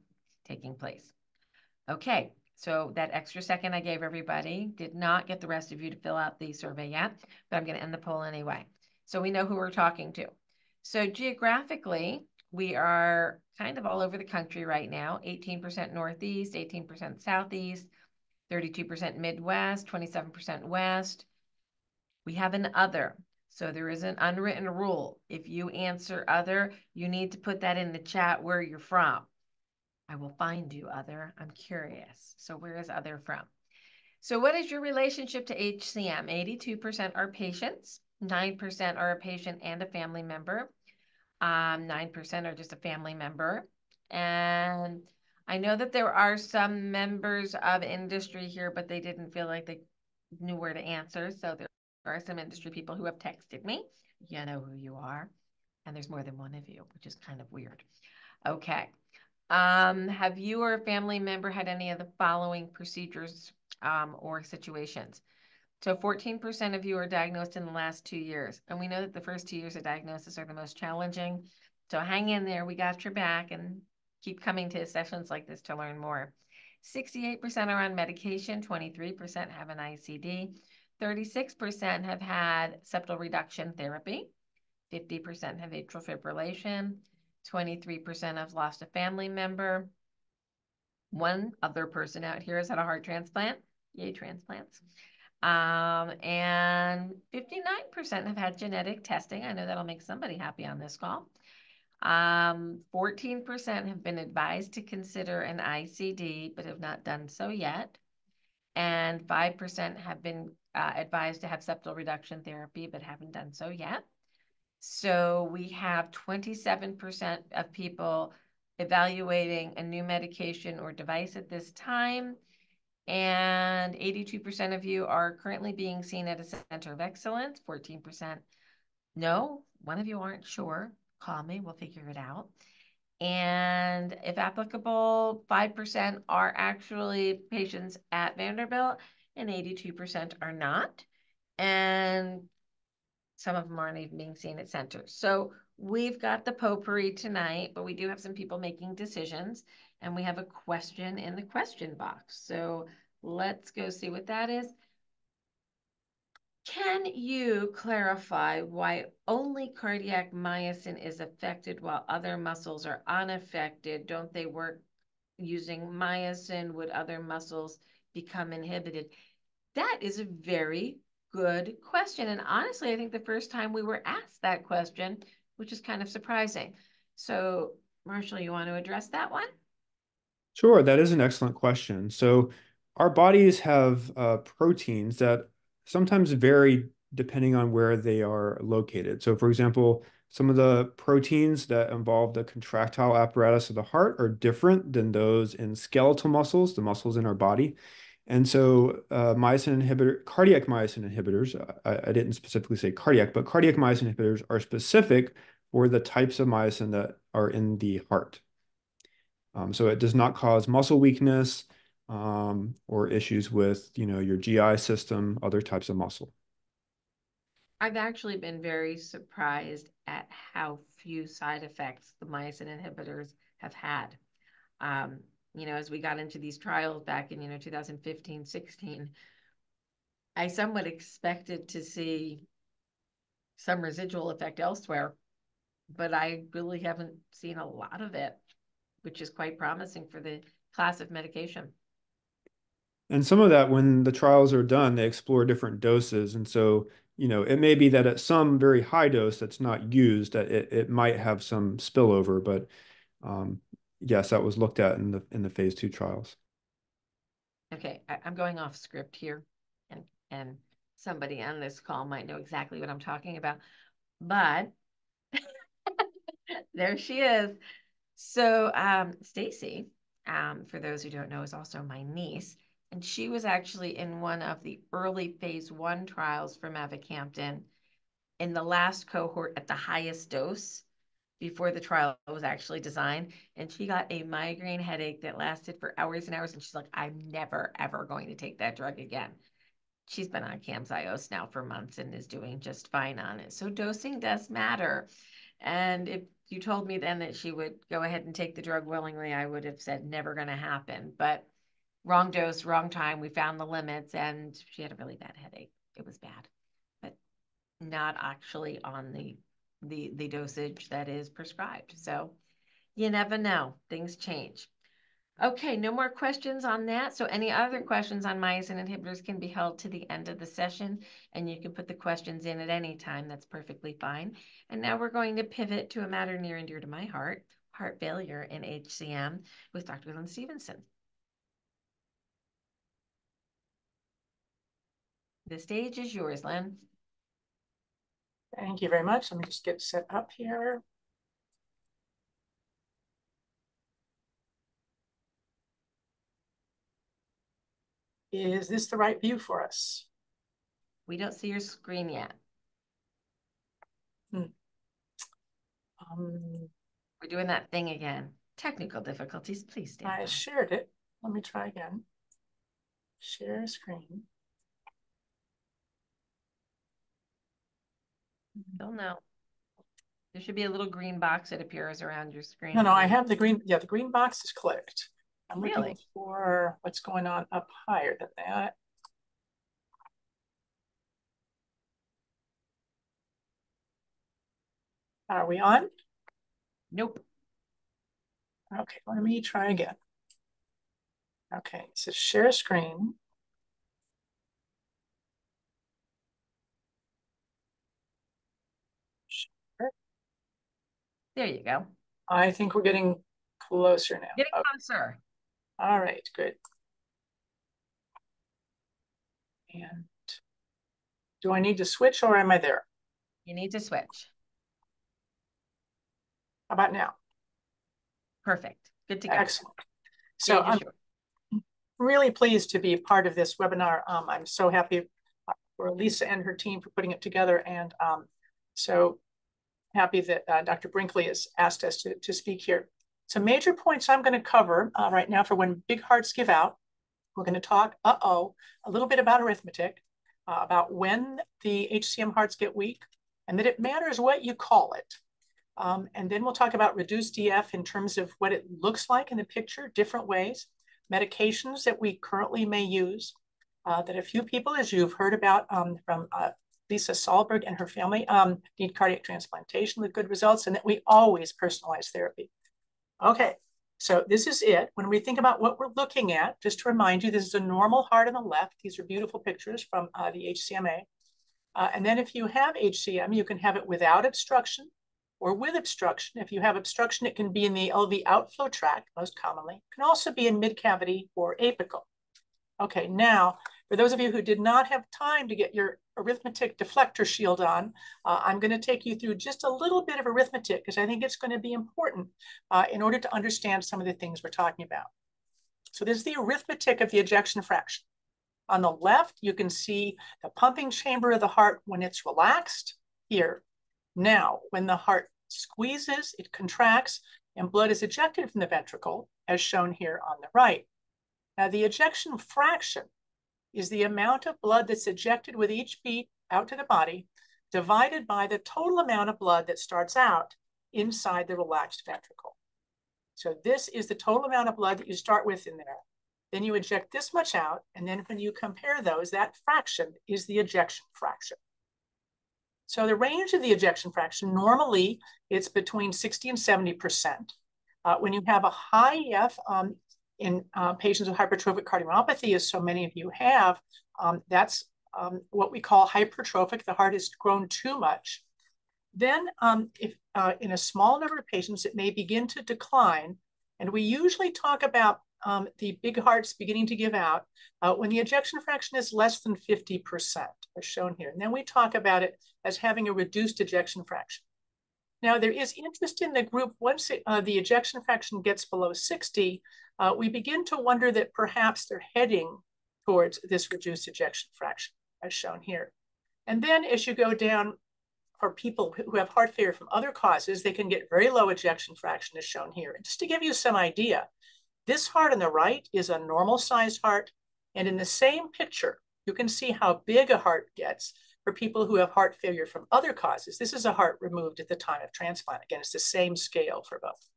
taking place. Okay, so that extra second I gave everybody did not get the rest of you to fill out the survey yet, but I'm going to end the poll anyway. So we know who we're talking to. So geographically, we are kind of all over the country right now. 18% Northeast, 18% Southeast, 32% Midwest, 27% West. We have an other. So there is an unwritten rule. If you answer other, you need to put that in the chat where you're from. I will find you, other. I'm curious. So where is other from? So what is your relationship to HCM? 82% are patients. 9% are a patient and a family member. 9% are just a family member. And I know that there are some members of industry here, but they didn't feel like they knew where to answer. So there are some industry people who have texted me. You know who you are. And there's more than one of you, which is kind of weird. Okay. Have you or a family member had any of the following procedures or situations? So 14% of you are diagnosed in the last 2 years. And we know that the first 2 years of diagnosis are the most challenging. So hang in there. We got your back, and keep coming to sessions like this to learn more. 68% are on medication. 23% have an ICD. 36% have had septal reduction therapy. 50% have atrial fibrillation. 23% have lost a family member. One other person out here has had a heart transplant. Yay, transplants. And 59% have had genetic testing. I know that'll make somebody happy on this call. 14% have been advised to consider an ICD, but have not done so yet. And 5% have been advised to have septal reduction therapy, but haven't done so yet. So we have 27% of people evaluating a new medication or device at this time. And 82% of you are currently being seen at a center of excellence. 14% no. One of you aren't sure. Call me. We'll figure it out. And if applicable, 5% are actually patients at Vanderbilt and 82% are not. And some of them aren't even being seen at centers. So we've got the potpourri tonight, but we do have some people making decisions, and we have a question in the question box. So let's go see what that is. Can you clarify why only cardiac myosin is affected while other muscles are unaffected? Don't they work using myosin? Would other muscles become inhibited? That is a very good question. And honestly, I think the first time we were asked that question, which is kind of surprising. So, Marshall, you want to address that one? Sure, that is an excellent question. So our bodies have proteins that sometimes vary depending on where they are located. So for example, some of the proteins that involve the contractile apparatus of the heart are different than those in skeletal muscles, the muscles in our body. And so cardiac myosin inhibitors, I didn't specifically say cardiac, but cardiac myosin inhibitors are specific for the types of myosin that are in the heart. So it does not cause muscle weakness or issues with, your GI system, other types of muscle. I've actually been very surprised at how few side effects the myosin inhibitors have had. As we got into these trials back in, 2015, 16, I somewhat expected to see some residual effect elsewhere, but I really haven't seen a lot of it, which is quite promising for the class of medication. And some of that, when the trials are done, they explore different doses. And so, it may be that at some very high dose that's not used, that it might have some spillover, but yes, that was looked at in the phase 2 trials. Okay, I'm going off script here, and somebody on this call might know exactly what I'm talking about, but there she is. So Stacy, for those who don't know, is also my niece, and she was actually in one of the early phase 1 trials for mavacamten in the last cohort at the highest dose before the trial was actually designed. And she got a migraine headache that lasted for hours and hours. And she's like, I'm never, ever going to take that drug again. She's been on Camzyos now for months and is doing just fine on it. So dosing does matter. And if you told me then that she would go ahead and take the drug willingly, I would have said never going to happen. But wrong dose, wrong time. We found the limits, and she had a really bad headache. It was bad, but not actually on the dosage that is prescribed. So you never know. Things change. Okay, no more questions on that. So any other questions on myosin inhibitors can be held to the end of the session, and you can put the questions in at any time. That's perfectly fine. And now we're going to pivot to a matter near and dear to my heart, heart failure in HCM with Dr. Lynn Stevenson. The stage is yours, Lynn. Thank you very much. Let me just get set up here. Is this the right view for us? We don't see your screen yet. We're doing that thing again. Technical difficulties, please stand by. I shared it. Let me try again. Share screen. Still no. There should be a little green box that appears around your screen. No, I have the green. Yeah, the green box is clicked. I'm looking for what's going on up higher than that. Are we on? Nope. Okay, let me try again. Okay, it says share screen. Share. There you go. I think we're getting closer now. Getting closer. All right, good. And do I need to switch or am I there? You need to switch. How about now? Perfect. Good to go. Excellent. So I'm really pleased to be a part of this webinar. I'm so happy for Lisa and her team for putting it together, and so happy that Dr. Brinkley has asked us to speak here. Some major points I'm going to cover right now for when big hearts give out. We're going to talk, a little bit about arithmetic, about when the HCM hearts get weak, and that it matters what you call it. And then we'll talk about reduced DF in terms of what it looks like in the picture, different ways, medications that we currently may use, that a few people, as you've heard about from Lisa Sahlberg and her family, need cardiac transplantation with good results, and that we always personalize therapy. Okay, so this is it. When we think about what we're looking at, just to remind you, this is a normal heart on the left. These are beautiful pictures from the HCMA. And then if you have HCM, you can have it without obstruction or with obstruction. If you have obstruction, it can be in the LV outflow tract, most commonly. It can also be in mid-cavity or apical. Okay, now, for those of you who did not have time to get your arithmetic deflector shield on, I'm going to take you through just a little bit of arithmetic because I think it's going to be important in order to understand some of the things we're talking about. So this is the arithmetic of the ejection fraction. On the left, you can see the pumping chamber of the heart when it's relaxed here. Now, when the heart squeezes, it contracts, and blood is ejected from the ventricle, as shown here on the right. Now, the ejection fraction is the amount of blood that's ejected with each beat out to the body, divided by the total amount of blood that starts out inside the relaxed ventricle. So this is the total amount of blood that you start with in there. Then you eject this much out, and then when you compare those, that fraction is the ejection fraction. So the range of the ejection fraction, normally it's between 60 and 70%. When you have a high EF, in patients with hypertrophic cardiomyopathy, as so many of you have, that's what we call hypertrophic. The heart has grown too much. Then if in a small number of patients, it may begin to decline. And we usually talk about the big hearts beginning to give out when the ejection fraction is less than 50%, as shown here. And then we talk about it as having a reduced ejection fraction. Now, there is interest in the group once the ejection fraction gets below 60, we begin to wonder that perhaps they're heading towards this reduced ejection fraction, as shown here. And then as you go down, for people who have heart failure from other causes, they can get very low ejection fraction, as shown here. And just to give you some idea, this heart on the right is a normal sized heart. And in the same picture, you can see how big a heart gets for people who have heart failure from other causes. This is a heart removed at the time of transplant. Again, it's the same scale for both.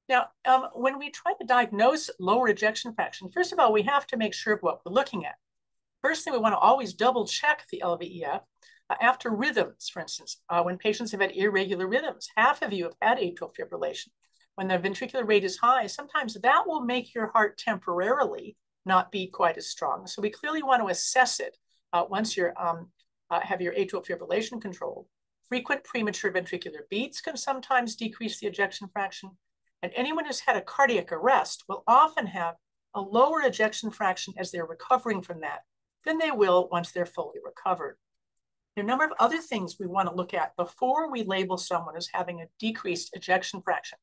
Now, when we try to diagnose lower ejection fraction, first of all, we have to make sure of what we're looking at. First thing, we want to always double check the LVEF after rhythms, for instance. When patients have had irregular rhythms, half of you have had atrial fibrillation. When the ventricular rate is high, sometimes that will make your heart temporarily not beat quite as strong. So we clearly want to assess it once you have your atrial fibrillation controlled. Frequent premature ventricular beats can sometimes decrease the ejection fraction. And anyone who's had a cardiac arrest will often have a lower ejection fraction as they're recovering from that than they will once they're fully recovered. There are a number of other things we want to look at before we label someone as having a decreased ejection fraction.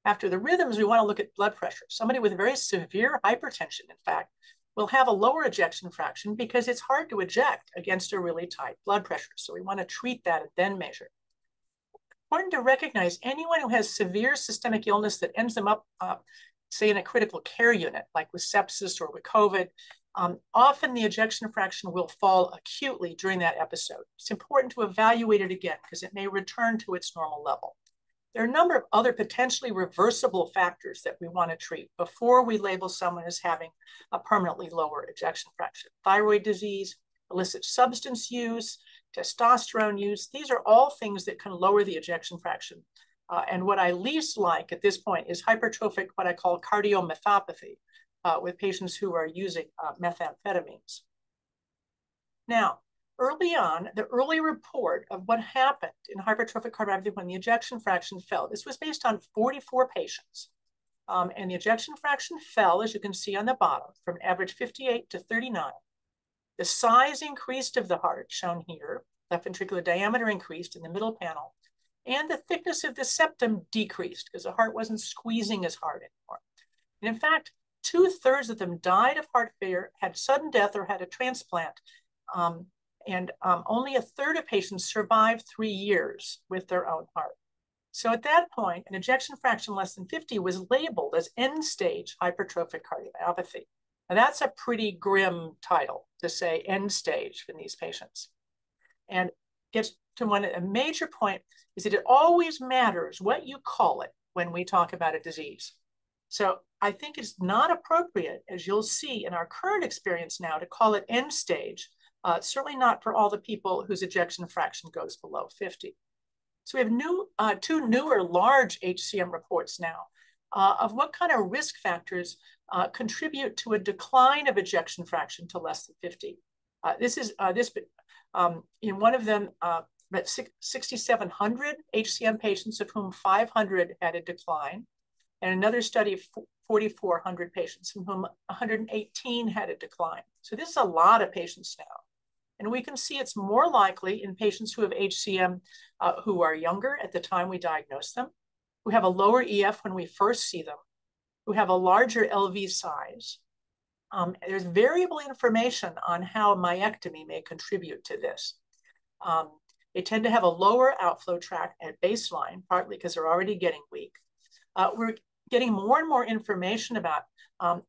After the rhythms, we want to look at blood pressure. Somebody with very severe hypertension, in fact, will have a lower ejection fraction because it's hard to eject against a really tight blood pressure. So we want to treat that and then measure. Important to recognize anyone who has severe systemic illness that ends them up, say, in a critical care unit, like with sepsis or with COVID, often the ejection fraction will fall acutely during that episode. It's important to evaluate it again because it may return to its normal level. There are a number of other potentially reversible factors that we want to treat before we label someone as having a permanently lower ejection fraction. Thyroid disease, illicit substance use, testosterone use, these are all things that can lower the ejection fraction. And what I least like at this point is hypertrophic, what I call cardiomyopathy, with patients who are using methamphetamines. Now, early on, the early report of what happened in hypertrophic cardiomyopathy when the ejection fraction fell, this was based on 44 patients. And the ejection fraction fell, as you can see on the bottom, from average 58 to 39. The size increased of the heart, shown here, left ventricular diameter increased in the middle panel, and the thickness of the septum decreased because the heart wasn't squeezing as hard anymore. And in fact, 2/3 of them died of heart failure, had sudden death, or had a transplant. And only 1/3 of patients survived 3 years with their own heart. So at that point, an ejection fraction less than 50 was labeled as end-stage hypertrophic cardiomyopathy. Now that's a pretty grim title to say end stage in these patients. And gets to a major point is that it always matters what you call it when we talk about a disease. So I think it's not appropriate, as you'll see in our current experience now, to call it end stage. Certainly not for all the people whose ejection fraction goes below 50. So we have two newer large HCM reports now of what kind of risk factors contribute to a decline of ejection fraction to less than 50. In one of them, about 6,700 HCM patients, of whom 500 had a decline, and another study of 4,400 patients, from whom 118 had a decline. So this is a lot of patients now. And we can see it's more likely in patients who have HCM who are younger at the time we diagnose them, who have a lower EF when we first see them, who have a larger LV size. There's variable information on how myectomy may contribute to this. They tend to have a lower outflow tract at baseline, partly because they're already getting weak. We're getting more and more information about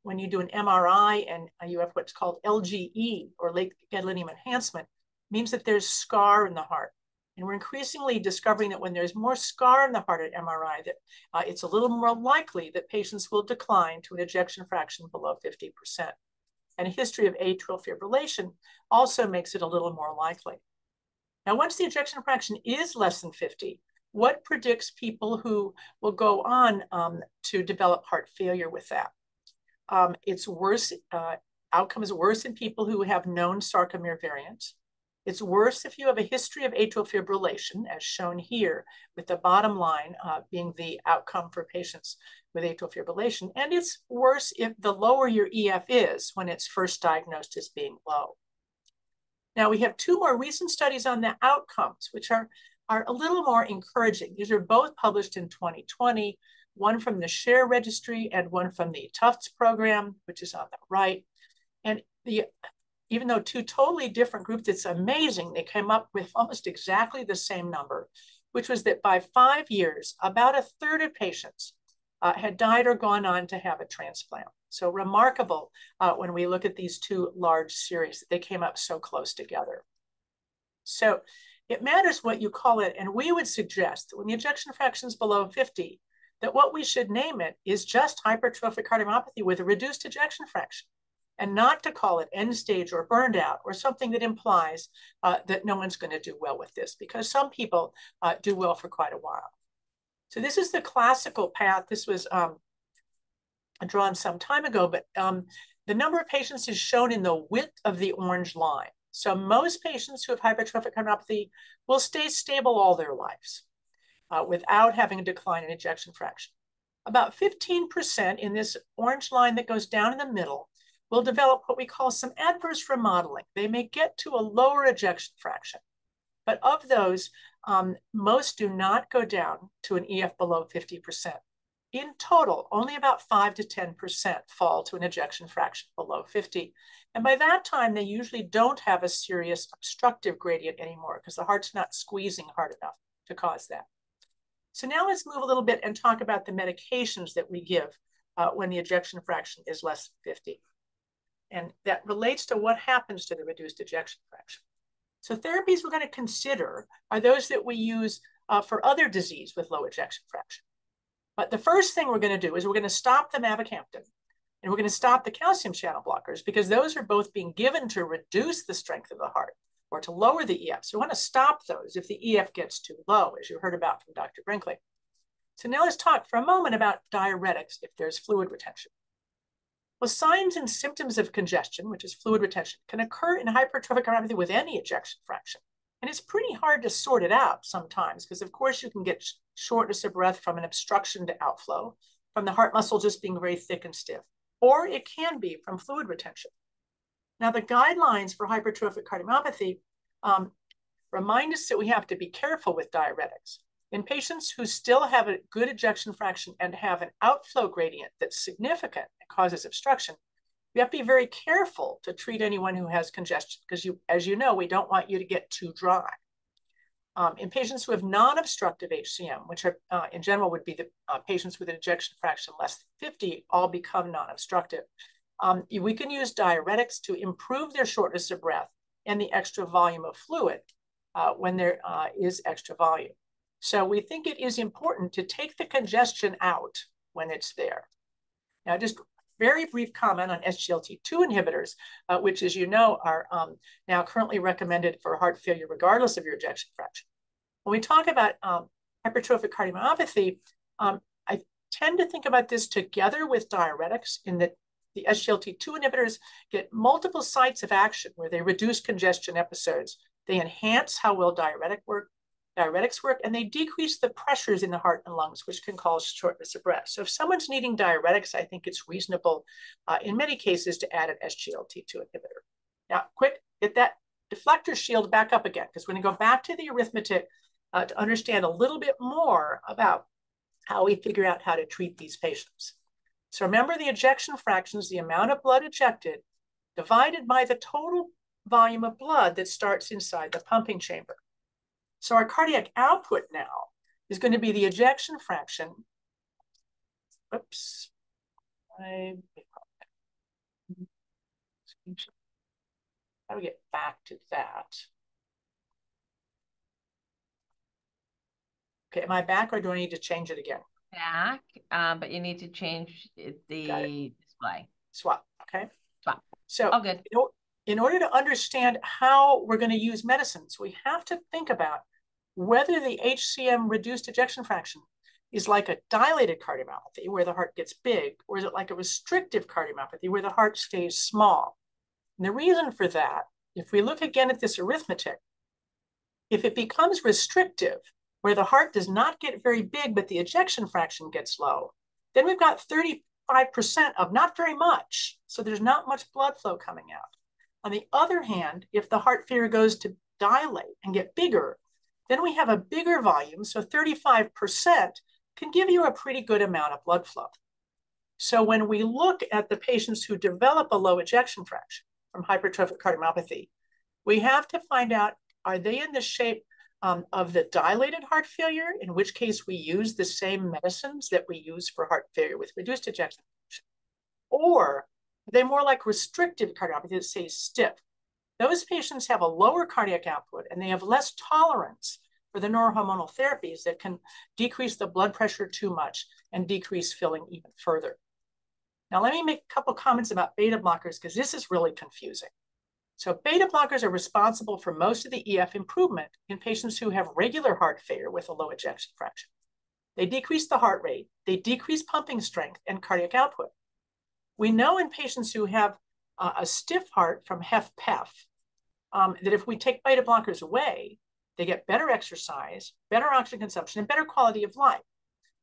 when you do an MRI and you have what's called LGE, or late gadolinium enhancement, means that there's scar in the heart. And we're increasingly discovering that when there's more scar in the heart at MRI, that it's a little more likely that patients will decline to an ejection fraction below 50%. And a history of atrial fibrillation also makes it a little more likely. Now, once the ejection fraction is less than 50, what predicts people who will go on to develop heart failure with that? it's worse, outcome is worse in people who have known sarcomere variants. It's worse if you have a history of atrial fibrillation, as shown here, with the bottom line being the outcome for patients with atrial fibrillation. And it's worse if the lower your EF is when it's first diagnosed as being low. Now, we have two more recent studies on the outcomes, which are a little more encouraging. These are both published in 2020, one from the SHARE registry and one from the Tufts program, which is on the right. And even though two totally different groups, it's amazing. They came up with almost exactly the same number, which was that by 5 years, about a third of patients had died or gone on to have a transplant. So remarkable when we look at these two large series, that they came up so close together. So it matters what you call it. And we would suggest that when the ejection fraction is below 50, that what we should name it is just hypertrophic cardiomyopathy with a reduced ejection fraction, and not to call it end stage or burned out or something that implies that no one's going to do well with this, because some people do well for quite a while. So this is the classical path. This was drawn some time ago, but the number of patients is shown in the width of the orange line. So most patients who have hypertrophic cardiomyopathy will stay stable all their lives without having a decline in ejection fraction. About 15% in this orange line that goes down in the middle will develop what we call some adverse remodeling. They may get to a lower ejection fraction, but of those, most do not go down to an EF below 50%. In total, only about 5 to 10% fall to an ejection fraction below 50. And by that time, they usually don't have a serious obstructive gradient anymore because the heart's not squeezing hard enough to cause that. So now let's move a little bit and talk about the medications that we give when the ejection fraction is less than 50. And that relates to what happens to the reduced ejection fraction. So therapies we're going to consider are those that we use for other disease with low ejection fraction. But the first thing we're going to do is we're going to stop the mavacamten, and we're going to stop the calcium channel blockers, because those are both being given to reduce the strength of the heart or to lower the EF. So we want to stop those if the EF gets too low, as you heard about from Dr. Brinkley. So now let's talk for a moment about diuretics if there's fluid retention. Well, signs and symptoms of congestion, which is fluid retention, can occur in hypertrophic cardiomyopathy with any ejection fraction. And it's pretty hard to sort it out sometimes, because of course you can get shortness of breath from an obstruction to outflow, from the heart muscle just being very thick and stiff, or it can be from fluid retention. Now, the guidelines for hypertrophic cardiomyopathy remind us that we have to be careful with diuretics. In patients who still have a good ejection fraction and have an outflow gradient that's significant and causes obstruction, we have to be very careful to treat anyone who has congestion, because as you know, we don't want you to get too dry. In patients who have non-obstructive HCM, which are in general would be the patients with an ejection fraction less than 50, all become non-obstructive. We can use diuretics to improve their shortness of breath and the extra volume of fluid when there is extra volume. So we think it is important to take the congestion out when it's there. Now, just very brief comment on SGLT2 inhibitors, which, as you know, are now currently recommended for heart failure, regardless of your ejection fraction. When we talk about hypertrophic cardiomyopathy, I tend to think about this together with diuretics, in that the SGLT2 inhibitors get multiple sites of action where they reduce congestion episodes. They enhance how well diuretics work, and they decrease the pressures in the heart and lungs, which can cause shortness of breath. So if someone's needing diuretics, I think it's reasonable in many cases to add an SGLT2 inhibitor. Now, quick, get that deflector shield back up again, because we're going to go back to the arithmetic to understand a little bit more about how we figure out how to treat these patients. So remember, the ejection fraction is the amount of blood ejected divided by the total volume of blood that starts inside the pumping chamber. So our cardiac output now is going to be the ejection fraction. Oops. How do we get back to that? Okay, am I back, or do I need to change it again? Back, but you need to change the display. Swap, okay? Swap. So all good. In order to understand how we're going to use medicines, we have to think about whether the HCM reduced ejection fraction is like a dilated cardiomyopathy where the heart gets big, or is it like a restrictive cardiomyopathy where the heart stays small? And the reason for that, if we look again at this arithmetic, if it becomes restrictive, where the heart does not get very big, but the ejection fraction gets low, then we've got 35% of not very much. So there's not much blood flow coming out. On the other hand, if the heart failure goes to dilate and get bigger, then we have a bigger volume. So 35% can give you a pretty good amount of blood flow. So when we look at the patients who develop a low ejection fraction from hypertrophic cardiomyopathy, we have to find out, are they in the shape of the dilated heart failure, in which case we use the same medicines that we use for heart failure with reduced ejection fraction, or are they more like restrictive cardiomyopathy that stays stiff? Those patients have a lower cardiac output and they have less tolerance for the neurohormonal therapies that can decrease the blood pressure too much and decrease filling even further. Now, let me make a couple comments about beta blockers because this is really confusing. So beta blockers are responsible for most of the EF improvement in patients who have regular heart failure with a low ejection fraction. They decrease the heart rate, they decrease pumping strength and cardiac output. We know in patients who have a stiff heart from HFpEF that if we take beta blockers away, they get better exercise, better oxygen consumption, and better quality of life.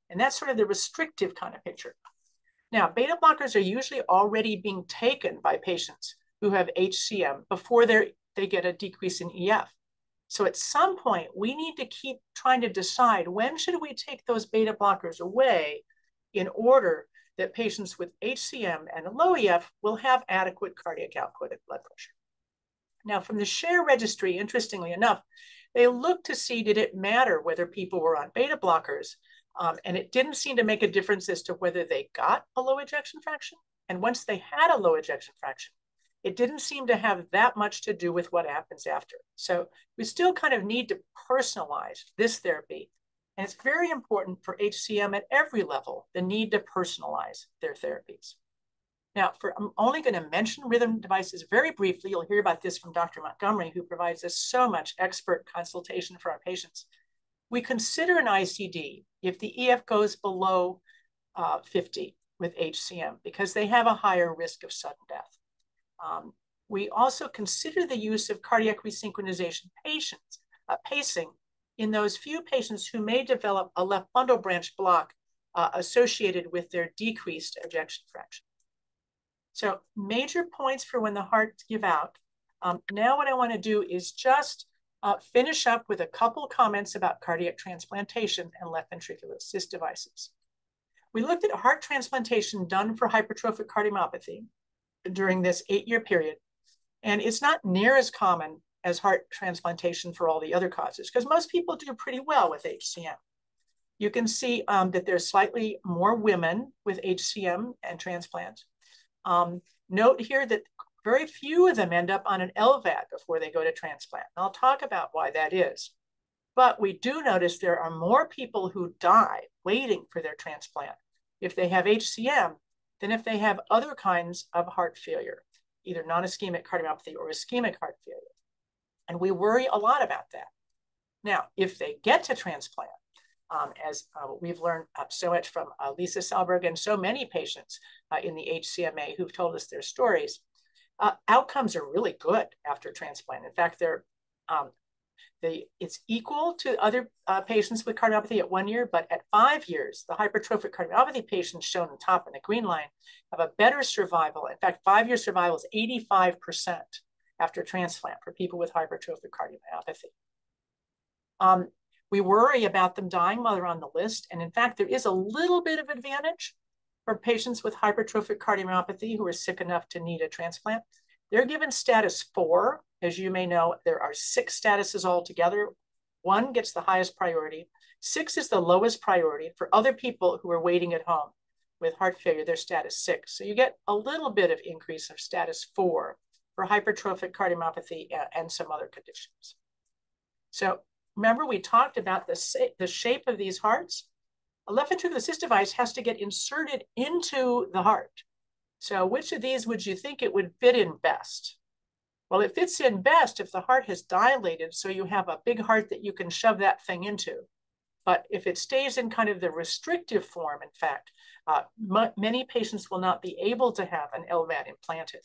And that's sort of the restrictive kind of picture. Now, beta blockers are usually already being taken by patients who have HCM before they get a decrease in EF. So at some point, we need to keep trying to decide when should we take those beta blockers away in order that patients with HCM and low EF will have adequate cardiac output and blood pressure. Now, from the SHARE registry, interestingly enough, they looked to see, did it matter whether people were on beta blockers? And it didn't seem to make a difference as to whether they got a low ejection fraction. And once they had a low ejection fraction, it didn't seem to have that much to do with what happens after. So we still kind of need to personalize this therapy. And it's very important for HCM at every level, the need to personalize their therapies. Now, I'm only going to mention rhythm devices very briefly. You'll hear about this from Dr. Montgomery, who provides us so much expert consultation for our patients. We consider an ICD if the EF goes below 50 with HCM because they have a higher risk of sudden death. We also consider the use of cardiac resynchronization pacing in those few patients who may develop a left bundle branch block associated with their decreased ejection fraction. So major points for when the hearts give out. Now what I want to do is just finish up with a couple comments about cardiac transplantation and left ventricular assist devices. We looked at heart transplantation done for hypertrophic cardiomyopathy during this 8-year period, and it's not near as common as heart transplantation for all the other causes because most people do pretty well with HCM. You can see that there's slightly more women with HCM and transplants. Note here that very few of them end up on an LVAD before they go to transplant. And I'll talk about why that is. But we do notice there are more people who die waiting for their transplant if they have HCM than if they have other kinds of heart failure, either non-ischemic cardiomyopathy or ischemic heart failure. And we worry a lot about that. Now, if they get to transplant, as we've learned so much from Lisa Salberg and so many patients in the HCMA who've told us their stories, outcomes are really good after transplant. In fact, it's equal to other patients with cardiomyopathy at 1 year, but at 5 years, the hypertrophic cardiomyopathy patients shown on top in the green line have a better survival. In fact, 5-year survival is 85% after transplant for people with hypertrophic cardiomyopathy. We worry about them dying while they're on the list. And in fact, there is a little bit of advantage for patients with hypertrophic cardiomyopathy who are sick enough to need a transplant. They're given status 4. As you may know, there are 6 statuses altogether. 1 gets the highest priority. 6 is the lowest priority. For other people who are waiting at home with heart failure, they're status 6. So you get a little bit of increase of status 4 for hypertrophic cardiomyopathy and some other conditions. So remember, we talked about the shape of these hearts. A left ventricular assist device has to get inserted into the heart. So which of these would you think it would fit in best? Well, it fits in best if the heart has dilated, so you have a big heart that you can shove that thing into. But if it stays in kind of the restrictive form, in fact, many patients will not be able to have an LVAD implanted.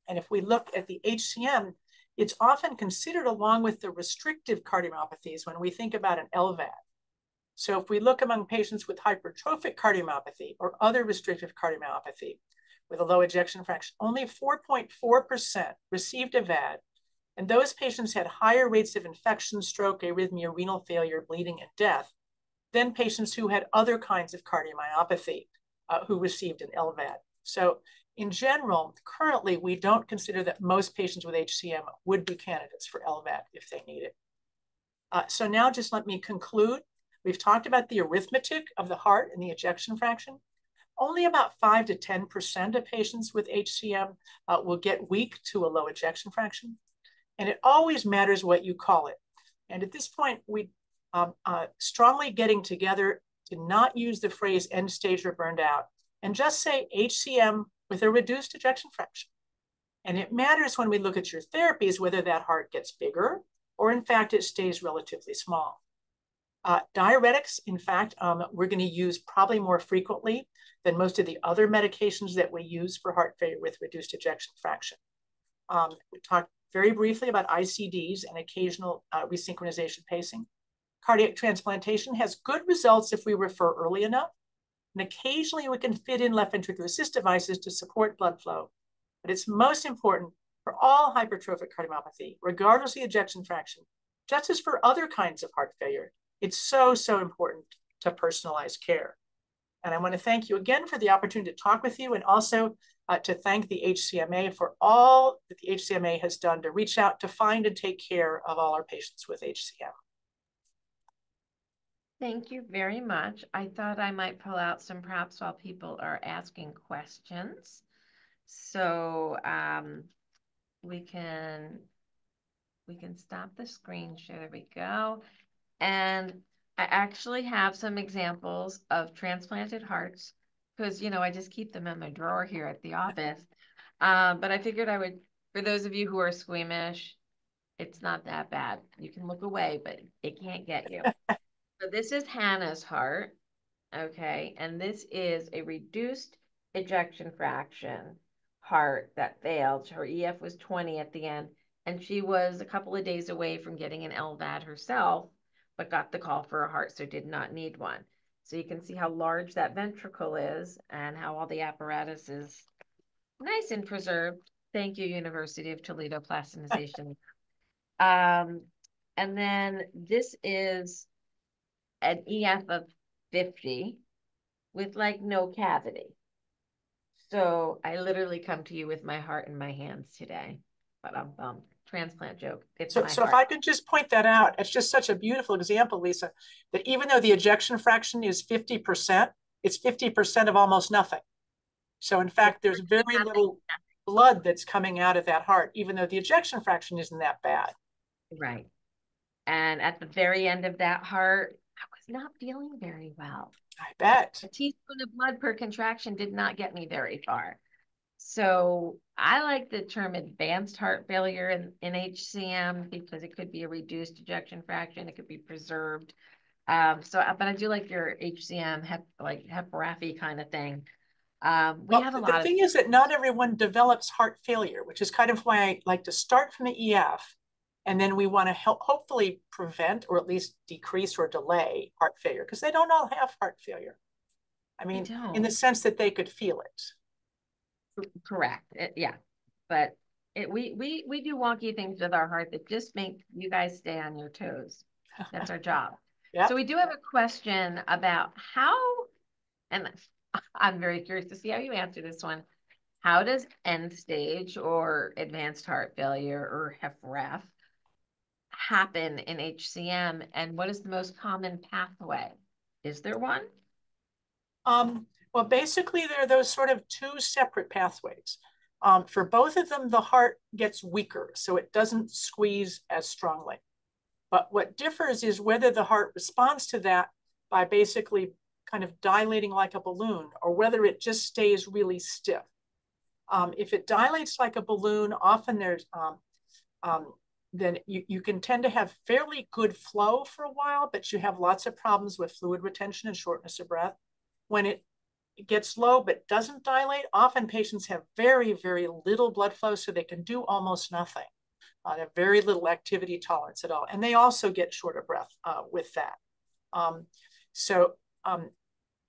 And if we look at the HCM, it's often considered along with the restrictive cardiomyopathies when we think about an LVAD. So if we look among patients with hypertrophic cardiomyopathy or other restrictive cardiomyopathy with a low ejection fraction, only 4.4% received a VAD. And those patients had higher rates of infection, stroke, arrhythmia, renal failure, bleeding, and death than patients who had other kinds of cardiomyopathy who received an LVAD. So in general, currently, we don't consider that most patients with HCM would be candidates for LVAD if they need it. So now just let me conclude. We've talked about the arithmetic of the heart and the ejection fraction. Only about 5 to 10% of patients with HCM will get weak to a low ejection fraction. And it always matters what you call it. And at this point, we strongly getting together to not use the phrase end stage or burned out and just say HCM with a reduced ejection fraction. And it matters when we look at your therapies, whether that heart gets bigger or in fact, it stays relatively small. Diuretics, in fact, we're going to use probably more frequently than most of the other medications that we use for heart failure with reduced ejection fraction. We talked very briefly about ICDs and occasional resynchronization pacing. Cardiac transplantation has good results if we refer early enough. And occasionally we can fit in left ventricular assist devices to support blood flow. But it's most important for all hypertrophic cardiomyopathy, regardless of the ejection fraction, just as for other kinds of heart failure. It's so, so important to personalize care. And I want to thank you again for the opportunity to talk with you and also to thank the HCMA for all that the HCMA has done to reach out to find and take care of all our patients with HCM. Thank you very much. I thought I might pull out some props while people are asking questions. So we can stop the screen share. There we go. And I actually have some examples of transplanted hearts because, you know, I just keep them in my drawer here at the office. But I figured I would, for those of you who are squeamish, it's not that bad. You can look away, but it can't get you. So this is Hannah's heart, okay? And this is a reduced ejection fraction heart that failed. Her EF was 20 at the end, and she was a couple of days away from getting an LVAD herself, but got the call for a heart, so did not need one. So you can see how large that ventricle is and how all the apparatus is nice and preserved. Thank you, University of Toledo plastinization. And then this is an EF of 50 with like no cavity. So I literally come to you with my heart in my hands today, but transplant joke. It's so my heart. If I could just point that out, it's just such a beautiful example, Lisa, that even though the ejection fraction is 50%, it's 50% of almost nothing. So in fact, there's very little blood that's coming out of that heart, even though the ejection fraction isn't that bad. Right. And at the very end of that heart, I was not feeling very well. I bet. A teaspoon of blood per contraction did not get me very far. So I like the term advanced heart failure in HCM because it could be a reduced ejection fraction. It could be preserved. But I do like your HCM, like HEPRAFI kind of thing. We have a lot. The thing is that not everyone develops heart failure, which is kind of why I like to start from the EF. And then we want to help hopefully prevent or at least decrease or delay heart failure because they don't all have heart failure. I mean, in the sense that they could feel it. Correct. Yeah. But we do wonky things with our heart that just make you guys stay on your toes. That's our job. Yep. So we do have a question about how, and I'm very curious to see how you answer this one. How does end stage or advanced heart failure or HFrEF happen in HCM, and what is the most common pathway? Is there one? Well, basically, there are those sort of two separate pathways. For both of them, the heart gets weaker, so it doesn't squeeze as strongly. But what differs is whether the heart responds to that by basically kind of dilating like a balloon, or whether it just stays really stiff. If it dilates like a balloon, often there's then you can tend to have fairly good flow for a while, but you have lots of problems with fluid retention and shortness of breath. When it gets low but doesn't dilate, often patients have very, very little blood flow, so they can do almost nothing. They have very little activity tolerance at all. And they also get short of breath with that.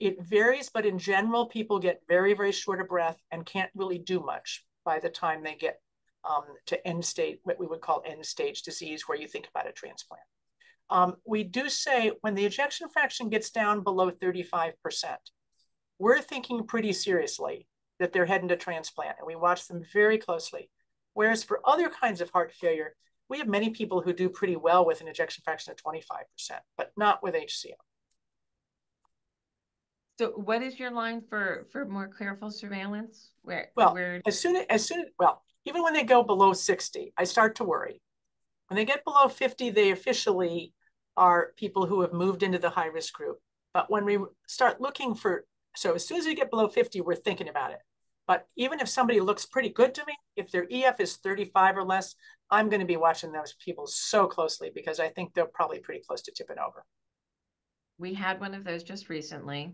It varies, but in general, people get very, very short of breath and can't really do much by the time they get to end stage, what we would call end stage disease, where you think about a transplant. We do say when the ejection fraction gets down below 35%, we're thinking pretty seriously that they're heading to transplant, and we watch them very closely. Whereas for other kinds of heart failure, we have many people who do pretty well with an ejection fraction of 25%, but not with HCM. So what is your line for more careful surveillance? Even when they go below 60, I start to worry. When they get below 50, they officially are people who have moved into the high-risk group. But when we start looking so as soon as you get below 50, we're thinking about it. But even if somebody looks pretty good to me, if their EF is 35 or less, I'm going to be watching those people so closely because I think they're probably pretty close to tipping over. We had one of those just recently,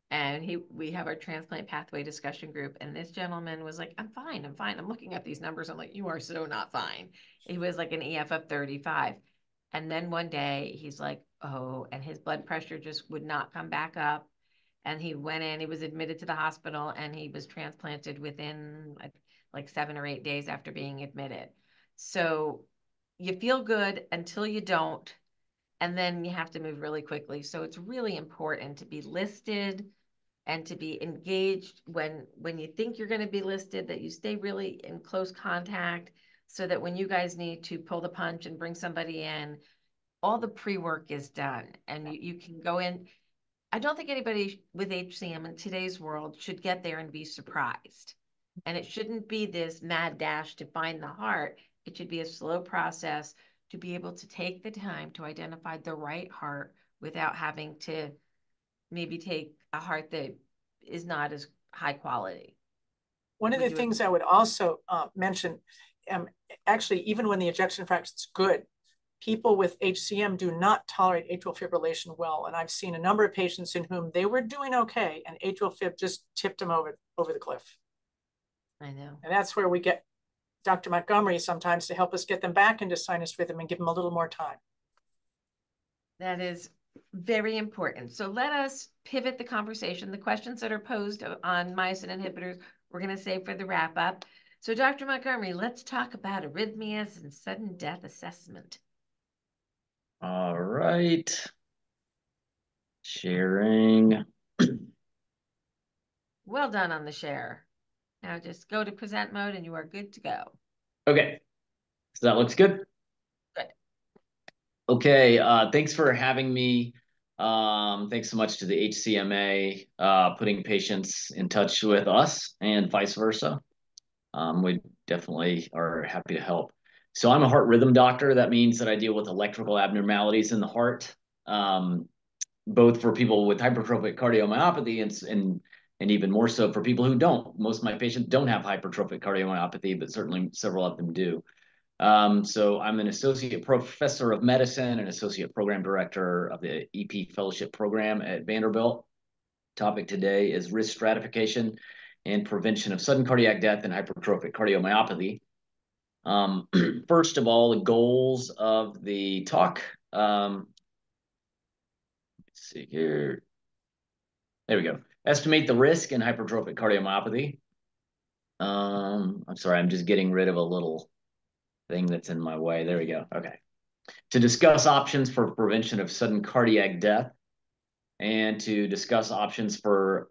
and we have our transplant pathway discussion group, and this gentleman was like, I'm fine. I'm looking at these numbers. I'm like, you are so not fine. He was like an EF of 35. And then one day he's like, oh, and his blood pressure just would not come back up. And he went in, he was admitted to the hospital, and he was transplanted within like 7 or 8 days after being admitted. So you feel good until you don't, and then you have to move really quickly. So it's really important to be listed and to be engaged when you think you're going to be listed, that you stay really in close contact so that when you guys need to pull the punch and bring somebody in, all the pre-work is done and you can go in. I don't think anybody with HCM in today's world should get there and be surprised. And it shouldn't be this mad dash to find the heart. It should be a slow process to be able to take the time to identify the right heart without having to maybe take a heart that is not as high quality. One of the things I would also mention, actually, even when the ejection fraction is good, people with HCM do not tolerate atrial fibrillation well. And I've seen a number of patients in whom they were doing okay, and atrial fib just tipped them over the cliff. I know. And that's where we get Dr. Montgomery sometimes to help us get them back into sinus rhythm and give them a little more time. That is very important. So let us pivot the conversation. The questions that are posed on myosin inhibitors, we're going to save for the wrap up. So Dr. Montgomery, let's talk about arrhythmias and sudden death assessment. All right. Sharing. Well done on the share. Now just go to present mode and you are good to go. Okay. So that looks good. Good. Okay. Thanks for having me. Thanks so much to the HCMA putting patients in touch with us and vice versa. We definitely are happy to help. So I'm a heart rhythm doctor. That means that I deal with electrical abnormalities in the heart, both for people with hypertrophic cardiomyopathy and even more so for people who don't. Most of my patients don't have hypertrophic cardiomyopathy, but certainly several of them do. So I'm an associate professor of medicine and associate program director of the EP fellowship program at Vanderbilt. Topic today is risk stratification and prevention of sudden cardiac death and hypertrophic cardiomyopathy. First of all, the goals of the talk. Let's see here. There we go. Estimate the risk in hypertrophic cardiomyopathy. I'm sorry, I'm just getting rid of a little thing that's in my way. There we go. Okay. To discuss options for prevention of sudden cardiac death and to discuss options for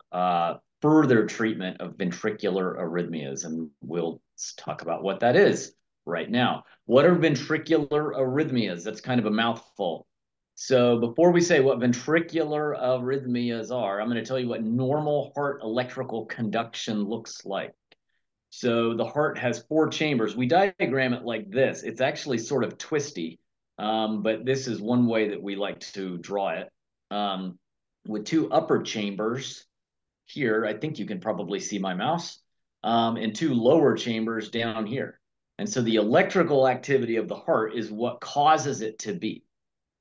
further treatment of ventricular arrhythmias. And we'll talk about what that is right now. What are ventricular arrhythmias? That's kind of a mouthful. So before we say what ventricular arrhythmias are, I'm going to tell you what normal heart electrical conduction looks like. So the heart has 4 chambers. We diagram it like this. It's actually sort of twisty, but this is one way that we like to draw it. With 2 upper chambers here, I think you can probably see my mouse, and 2 lower chambers down here. And so the electrical activity of the heart is what causes it to beat.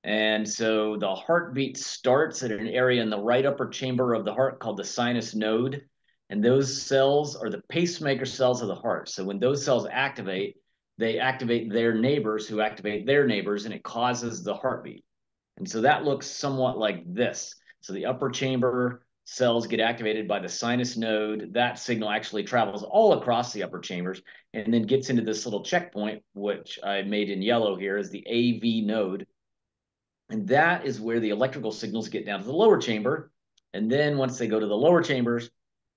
And so the heartbeat starts at an area in the right upper chamber of the heart called the sinus node. And those cells are the pacemaker cells of the heart. So when those cells activate, they activate their neighbors who activate their neighbors, and it causes the heartbeat. And so that looks somewhat like this. So the upper chamber cells get activated by the sinus node. That signal actually travels all across the upper chambers and then gets into this little checkpoint, which I made in yellow here is the AV node. And that is where the electrical signals get down to the lower chamber. And then once they go to the lower chambers,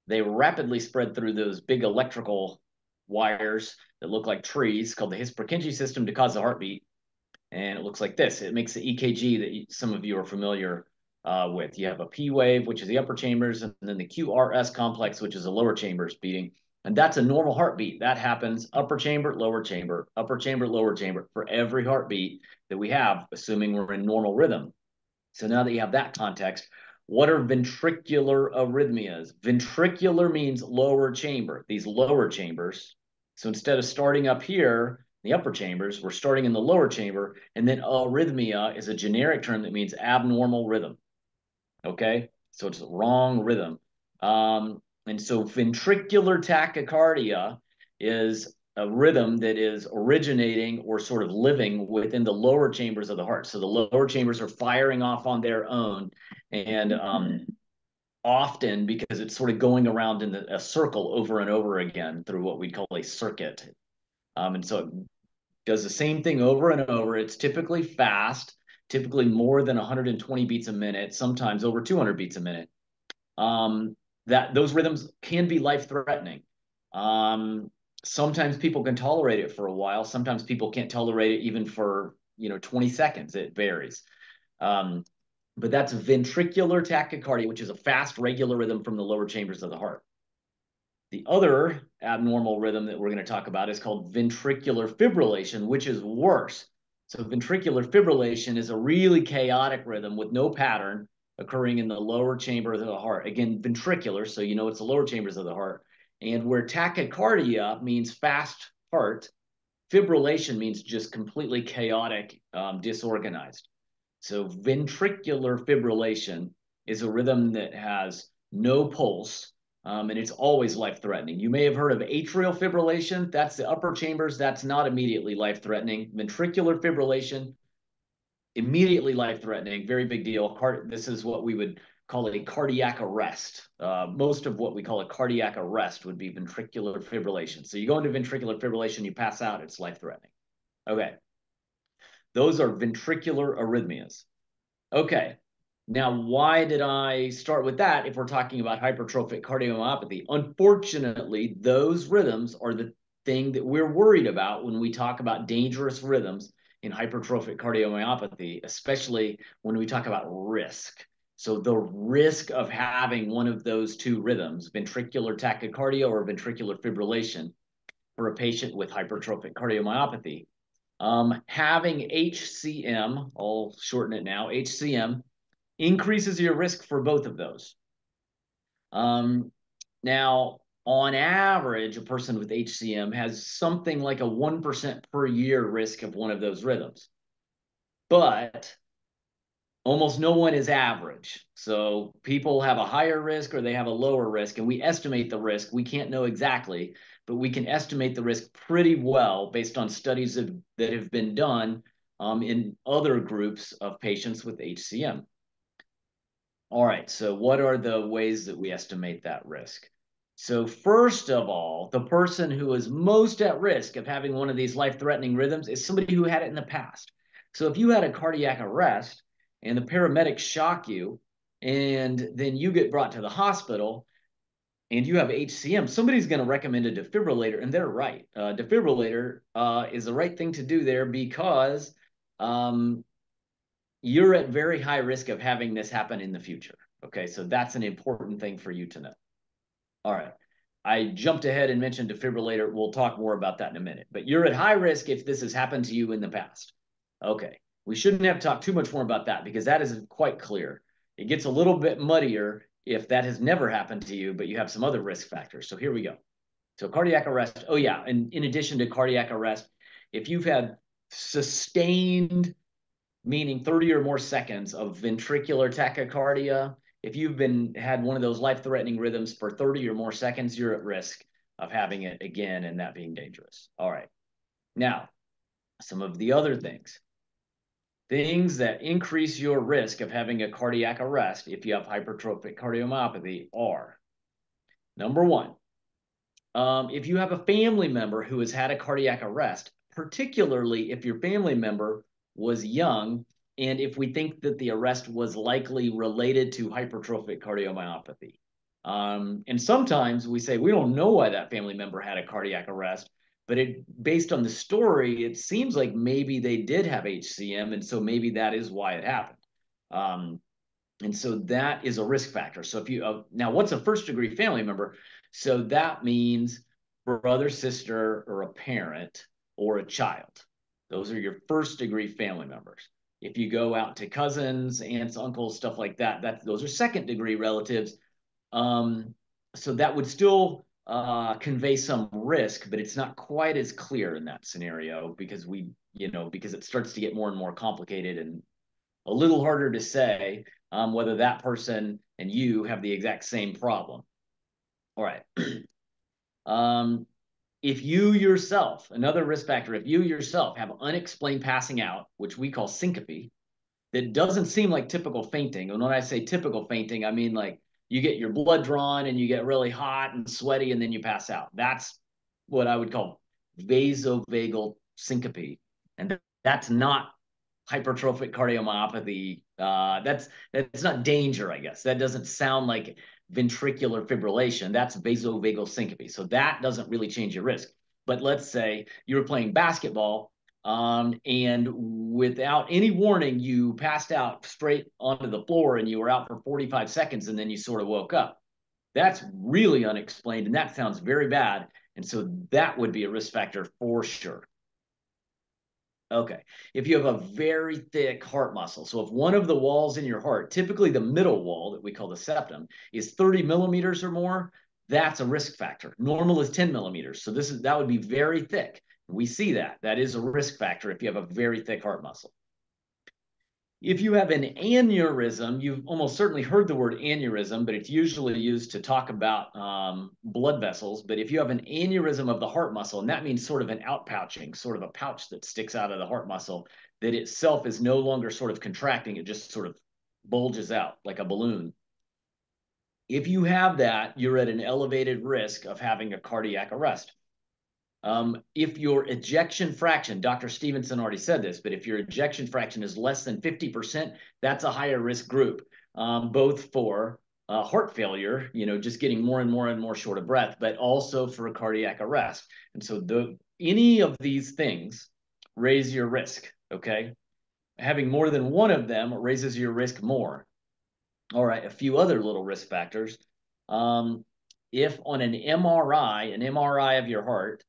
they rapidly spread through those big electrical wires that look like trees called the His-Purkinje system to cause the heartbeat. And it looks like this. It makes the EKG that some of you are familiar with. You have a P wave, which is the upper chambers, and then the QRS complex, which is the lower chambers beating. And that's a normal heartbeat. That happens upper chamber, lower chamber, upper chamber, lower chamber for every heartbeat that we have, assuming we're in normal rhythm. So now that you have that context, what are ventricular arrhythmias? Ventricular means lower chamber, these lower chambers. So instead of starting up here, the upper chambers, we're starting in the lower chamber, and then arrhythmia is a generic term that means abnormal rhythm. Okay, so it's wrong rhythm. And so ventricular tachycardia is a rhythm that is originating or sort of living within the lower chambers of the heart. So the lower chambers are firing off on their own, and often because it's sort of going around in a circle over and over again through what we call a circuit. And so it does the same thing over and over. It's typically fast, typically more than 120 beats a minute, sometimes over 200 beats a minute. That those rhythms can be life-threatening. Sometimes people can tolerate it for a while. Sometimes people can't tolerate it even for 20 seconds. It varies. But that's ventricular tachycardia, which is a fast, regular rhythm from the lower chambers of the heart. The other abnormal rhythm that we're going to talk about is called ventricular fibrillation, which is worse. So ventricular fibrillation is a really chaotic rhythm with no pattern occurring in the lower chamber of the heart. Again, ventricular, so you know it's the lower chambers of the heart. And where tachycardia means fast heart, fibrillation means just completely chaotic, disorganized. So ventricular fibrillation is a rhythm that has no pulse, and it's always life-threatening. You may have heard of atrial fibrillation. That's the upper chambers. That's not immediately life-threatening. Ventricular fibrillation, immediately life-threatening, very big deal. This is what we would call a cardiac arrest. Most of what we call a cardiac arrest would be ventricular fibrillation. So you go into ventricular fibrillation, you pass out, it's life-threatening. Okay. Those are ventricular arrhythmias. Okay, now why did I start with that if we're talking about hypertrophic cardiomyopathy? Unfortunately, those rhythms are the thing that we're worried about when we talk about dangerous rhythms in hypertrophic cardiomyopathy, especially when we talk about risk. So the risk of having one of those two rhythms, ventricular tachycardia or ventricular fibrillation, for a patient with hypertrophic cardiomyopathy, having HCM, I'll shorten it now, HCM, increases your risk for both of those. Now, on average, a person with HCM has something like a 1% per year risk of one of those rhythms. But almost no one is average. So people have a higher risk or they have a lower risk, and we estimate the risk. We can't know exactly, but we can estimate the risk pretty well based on studies that have been done in other groups of patients with HCM. All right, so what are the ways that we estimate that risk? So first of all, the person who is most at risk of having one of these life-threatening rhythms is somebody who had it in the past. So if you had a cardiac arrest and the paramedics shock you, and then you get brought to the hospital and you have HCM, somebody's going to recommend a defibrillator, and they're right. Defibrillator is the right thing to do there because you're at very high risk of having this happen in the future. Okay, so that's an important thing for you to know. All right. I jumped ahead and mentioned defibrillator. We'll talk more about that in a minute. But you're at high risk if this has happened to you in the past. Okay. We shouldn't have talked too much more about that because that is quite clear. It gets a little bit muddier if that has never happened to you, but you have some other risk factors. So here we go. So cardiac arrest, oh yeah, and in addition to cardiac arrest, if you've had sustained, meaning 30 or more seconds of ventricular tachycardia, if you've had one of those life-threatening rhythms for 30 or more seconds, you're at risk of having it again and that being dangerous. All right. Now, some of the other things that increase your risk of having a cardiac arrest if you have hypertrophic cardiomyopathy are, number one, if you have a family member who has had a cardiac arrest, particularly if your family member was young, and if we think that the arrest was likely related to hypertrophic cardiomyopathy. And sometimes we say, we don't know why that family member had a cardiac arrest, but based on the story, it seems like maybe they did have HCM, and so maybe that is why it happened. And so that is a risk factor. So if you, now what's a first degree family member? So that means brother, sister, or a parent, or a child. Those are your first degree family members. If you go out to cousins, aunts, uncles, stuff like that, those are second degree relatives. So that would still convey some risk, but it's not quite as clear in that scenario because because it starts to get more and more complicated and a little harder to say whether that person and you have the exact same problem. All right. If you yourself, another risk factor, if you yourself have unexplained passing out, which we call syncope, that doesn't seem like typical fainting. And when I say typical fainting, I mean like you get your blood drawn and you get really hot and sweaty and then you pass out. That's what I would call vasovagal syncope. And that's not hypertrophic cardiomyopathy. That's not danger, I guess. That doesn't sound like ventricular fibrillation. That's vasovagal syncope. So that doesn't really change your risk. But let's say you were playing basketball and without any warning, you passed out straight onto the floor and you were out for 45 seconds and then you sort of woke up. That's really unexplained and that sounds very bad. And so that would be a risk factor for sure. Okay, if you have a very thick heart muscle, so if one of the walls in your heart, typically the middle wall that we call the septum, is 30 millimeters or more, that's a risk factor. Normal is 10 millimeters, so that would be very thick. We see that. That is a risk factor if you have a very thick heart muscle. If you have an aneurysm, you've almost certainly heard the word aneurysm, but it's usually used to talk about blood vessels. But if you have an aneurysm of the heart muscle, and that means sort of an outpouching, sort of a pouch that sticks out of the heart muscle, that itself is no longer sort of contracting, it just sort of bulges out like a balloon. If you have that, you're at an elevated risk of having a cardiac arrest. If your ejection fraction, Dr. Stevenson already said this, but if your ejection fraction is less than 50%, that's a higher risk group, both for heart failure, just getting more and more and more short of breath, but also for a cardiac arrest. And so any of these things raise your risk, okay? Having more than one of them raises your risk more. All right, a few other little risk factors. If on an MRI of your heart,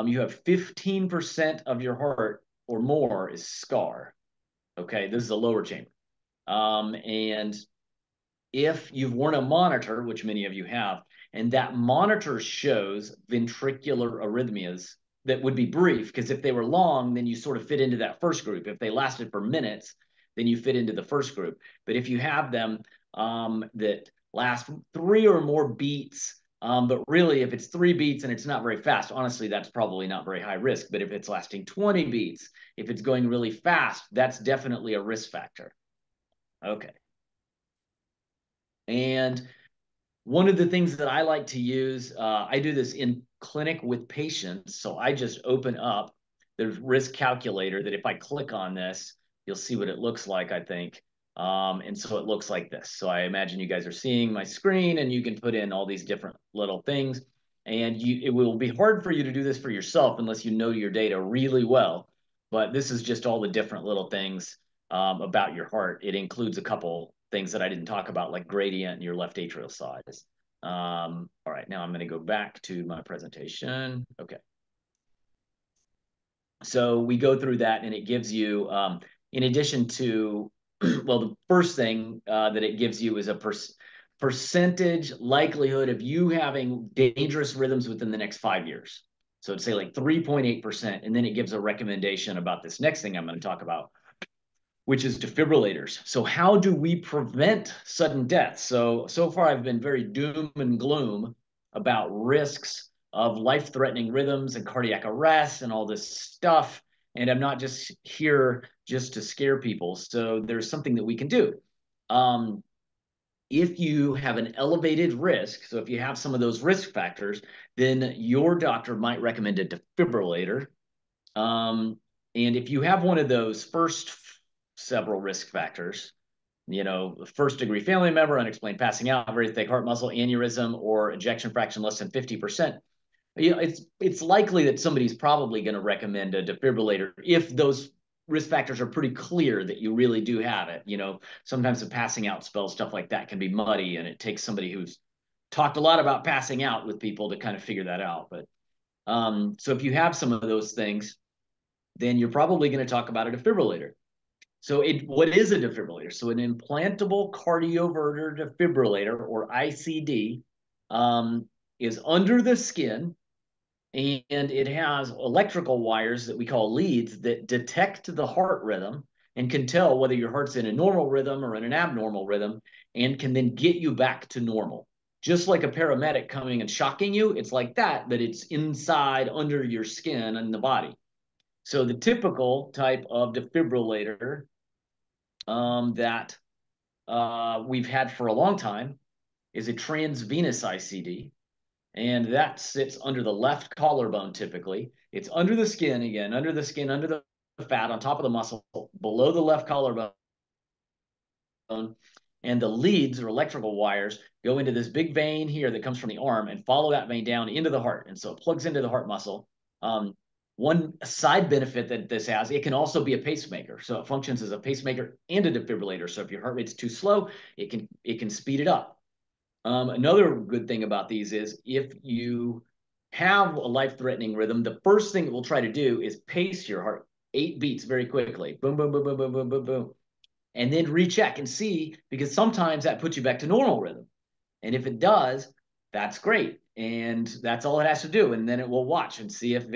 you have 15% of your heart or more is scar. Okay, this is a lower chamber. And if you've worn a monitor, which many of you have, and that monitor shows ventricular arrhythmias that would be brief, because if they were long, then you sort of fit into that first group. If they lasted for minutes, then you fit into the first group. But if you have them that last 3 or more beats, but really, if it's 3 beats and it's not very fast, honestly, that's probably not very high risk. But if it's lasting 20 beats, if it's going really fast, that's definitely a risk factor. Okay. And one of the things that I like to use, I do this in clinic with patients. So I just open up the risk calculator that if I click on this, you'll see what it looks like, I think. And so it looks like this. So I imagine you guys are seeing my screen and you can put in all these different little things. And it will be hard for you to do this for yourself unless you know your data really well. But this is just all the different little things about your heart. It includes a couple things that I didn't talk about, like gradient and your left atrial size. All right, now I'm going to go back to my presentation. Okay. So we go through that and it gives you, in addition to, well, the first thing that it gives you is percentage likelihood of you having dangerous rhythms within the next 5 years. So it'd say like 3.8%. And then it gives a recommendation about this next thing I'm going to talk about, which is defibrillators. So how do we prevent sudden death? So far I've been very doom and gloom about risks of life-threatening rhythms and cardiac arrest and all this stuff. And I'm not just here just to scare people. So there's something that we can do. If you have an elevated risk, so if you have some of those risk factors, then your doctor might recommend a defibrillator. And if you have one of those first several risk factors, first degree family member, unexplained passing out, very thick heart muscle, aneurysm, or ejection fraction less than 50%, it's likely that somebody's probably going to recommend a defibrillator if those risk factors are pretty clear that you really do have it. Sometimes the passing out spell, stuff like that can be muddy, and it takes somebody who's talked a lot about passing out with people to kind of figure that out. But so if you have some of those things, then you're probably going to talk about a defibrillator. So what is a defibrillator? So an implantable cardioverter defibrillator, or ICD, is under the skin, and it has electrical wires that we call leads that detect the heart rhythm and can tell whether your heart's in a normal rhythm or in an abnormal rhythm, and can then get you back to normal. Just like a paramedic coming and shocking you, it's like that, but it's inside under your skin and the body. So the typical type of defibrillator that we've had for a long time is a transvenous ICD. And that sits under the left collarbone typically. It's under the skin, again, under the skin, under the fat, on top of the muscle, below the left collarbone. And the leads, or electrical wires, go into this big vein here that comes from the arm and follow that vein down into the heart. And so it plugs into the heart muscle. One side benefit that this has, it can also be a pacemaker. So it functions as a pacemaker and a defibrillator. So if your heart rate's too slow, it can speed it up. Another good thing about these is if you have a life-threatening rhythm, the first thing that we'll try to do is pace your heart 8 beats very quickly. Boom, boom, boom, boom, boom, boom, boom, boom. And then recheck and see, because sometimes that puts you back to normal rhythm. And if it does, that's great. And that's all it has to do. And then it will watch and see if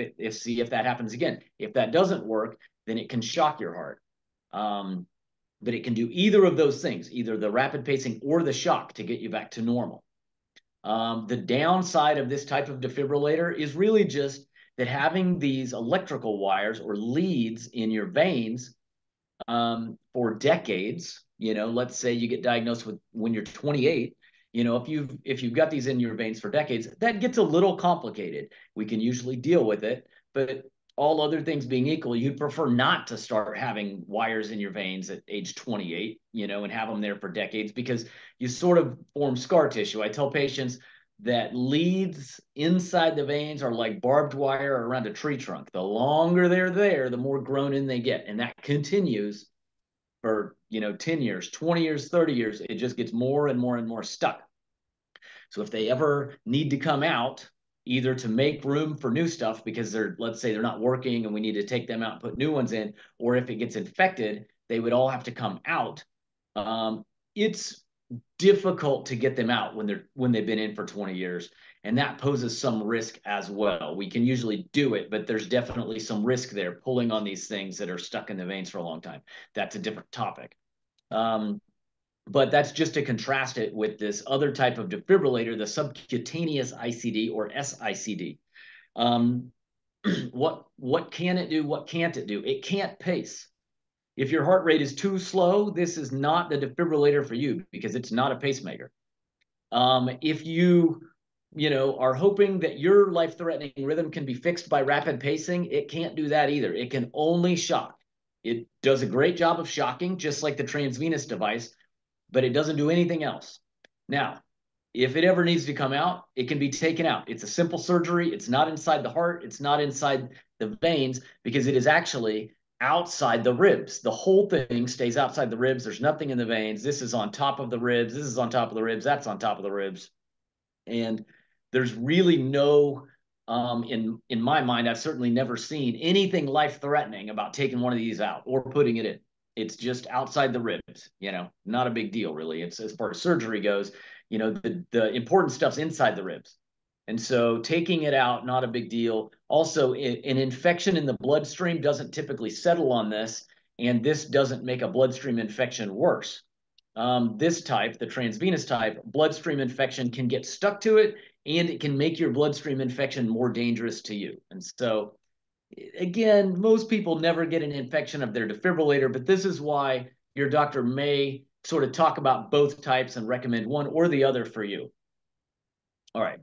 that happens again. If that doesn't work, then it can shock your heart. But it can do either of those things, either the rapid pacing or the shock, to get you back to normal. The downside of this type of defibrillator is really just that having these electrical wires or leads in your veins for decades, let's say you get diagnosed with when you're 28, if you've got these in your veins for decades, that gets a little complicated. We can usually deal with it, but all other things being equal, you'd prefer not to start having wires in your veins at age 28, and have them there for decades, because you sort of form scar tissue. I tell patients that leads inside the veins are like barbed wire around a tree trunk. The longer they're there, the more grown in they get. And that continues for, 10 years, 20 years, 30 years. It just gets more and more and more stuck. So if they ever need to come out, either to make room for new stuff because let's say they're not working and we need to take them out and put new ones in, or if it gets infected, they would all have to come out. It's difficult to get them out when they've been in for 20 years. And that poses some risk as well. We can usually do it, but there's definitely some risk there pulling on these things that are stuck in the veins for a long time. That's a different topic. But that's just to contrast it with this other type of defibrillator, the subcutaneous ICD, or SICD. What can it do? What can't it do? It can't pace. If your heart rate is too slow, this is not the defibrillator for you, because it's not a pacemaker. If you are hoping that your life-threatening rhythm can be fixed by rapid pacing, it can't do that either. It can only shock. It does a great job of shocking, just like the transvenous device, but it doesn't do anything else. Now, if it ever needs to come out, it can be taken out. It's a simple surgery. It's not inside the heart. It's not inside the veins, because it is actually outside the ribs. The whole thing stays outside the ribs. There's nothing in the veins. This is on top of the ribs. This is on top of the ribs. That's on top of the ribs. And there's really no, in my mind, I've certainly never seen anything life-threatening about taking one of these out or putting it in. It's just outside the ribs, not a big deal, really. It's as far as surgery goes, the important stuff's inside the ribs. And so taking it out, not a big deal. Also, an infection in the bloodstream doesn't typically settle on this, and this doesn't make a bloodstream infection worse. This type, the transvenous type, bloodstream infection can get stuck to it, and it can make your bloodstream infection more dangerous to you. And so, again, most people never get an infection of their defibrillator, but this is why your doctor may sort of talk about both types and recommend one or the other for you. All right.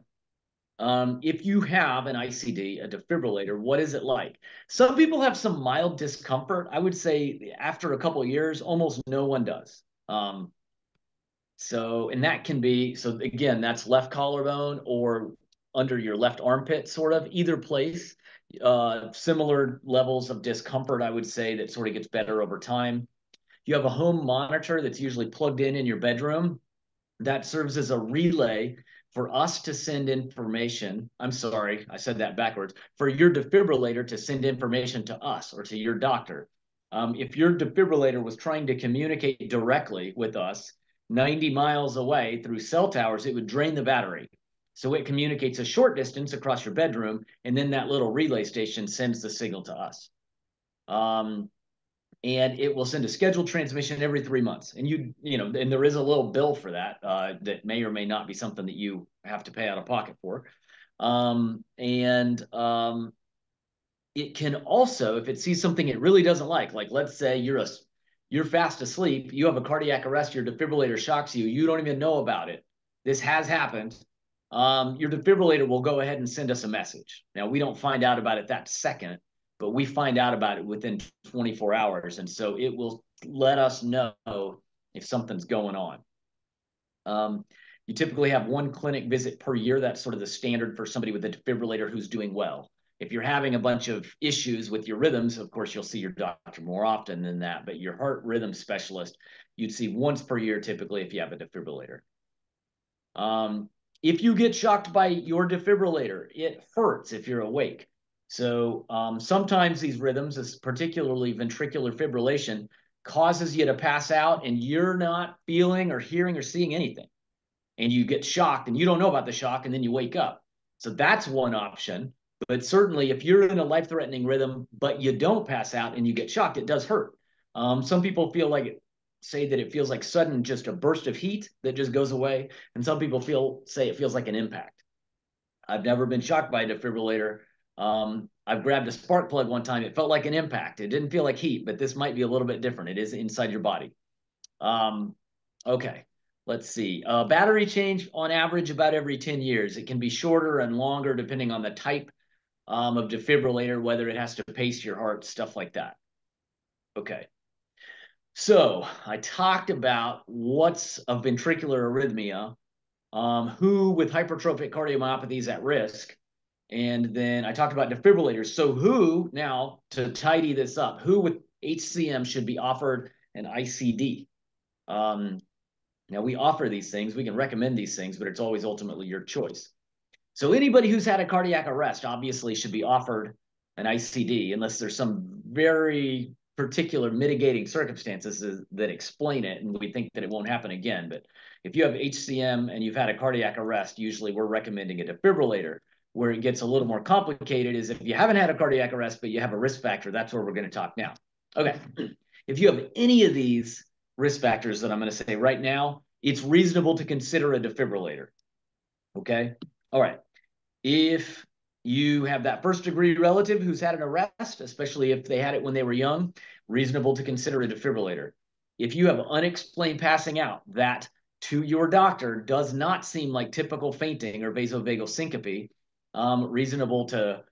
If you have an ICD, a defibrillator, what is it like? Some people have some mild discomfort. I would say after a couple of years, almost no one does. And that can be, so again, that's left collarbone or under your left armpit, sort of, either place. Similar levels of discomfort, I would say, that sort of gets better over time. You have a home monitor that's usually plugged in your bedroom. That serves as a relay for us to send information. I'm sorry, I said that backwards. For your defibrillator to send information to us or to your doctor. If your defibrillator was trying to communicate directly with us 90 miles away through cell towers, it would drain the battery. So it communicates a short distance across your bedroom, and then that little relay station sends the signal to us. And it will send a scheduled transmission every 3 months. And and there is a little bill for that that may or may not be something that you have to pay out of pocket for. It can also, if it sees something it really doesn't like let's say you're fast asleep, you have a cardiac arrest, your defibrillator shocks you, you don't even know about it. This has happened. Your defibrillator will go ahead and send us a message. Now, we don't find out about it that second, but we find out about it within 24 hours. And so it will let us know if something's going on. You typically have one clinic visit per year. That's sort of the standard for somebody with a defibrillator who's doing well. If you're having a bunch of issues with your rhythms, of course, you'll see your doctor more often than that. But your heart rhythm specialist, you'd see once per year, typically, if you have a defibrillator. If you get shocked by your defibrillator, it hurts if you're awake. So sometimes these rhythms, particularly ventricular fibrillation, causes you to pass out and you're not feeling or hearing or seeing anything. And you get shocked and you don't know about the shock and then you wake up. So that's one option. But certainly if you're in a life-threatening rhythm, but you don't pass out and you get shocked, it does hurt. Some people say that it feels like sudden, just a burst of heat that just goes away. And some people say it feels like an impact. I've never been shocked by a defibrillator. I've grabbed a spark plug one time. It felt like an impact. It didn't feel like heat, but this might be a little bit different. It is inside your body. Okay, let's see. Battery change on average about every 10 years. It can be shorter and longer depending on the type of defibrillator, whether it has to pace your heart, stuff like that. Okay. So I talked about what's a ventricular arrhythmia, who with hypertrophic cardiomyopathy is at risk, and then I talked about defibrillators. So who, now to tidy this up, who with HCM should be offered an ICD? Now we offer these things, we can recommend these things, but it's always ultimately your choice. So anybody who's had a cardiac arrest obviously should be offered an ICD unless there's some very particular mitigating circumstances that explain it, and we think that it won't happen again. But if you have HCM and you've had a cardiac arrest, usually we're recommending a defibrillator. Where it gets a little more complicated is if you haven't had a cardiac arrest, but you have a risk factor. That's where we're going to talk now. Okay. If you have any of these risk factors that I'm going to say right now, it's reasonable to consider a defibrillator. Okay. All right. If you have that first-degree relative who's had an arrest, especially if they had it when they were young, reasonable to consider a defibrillator. If you have unexplained passing out, that to your doctor does not seem like typical fainting or vasovagal syncope, reasonable to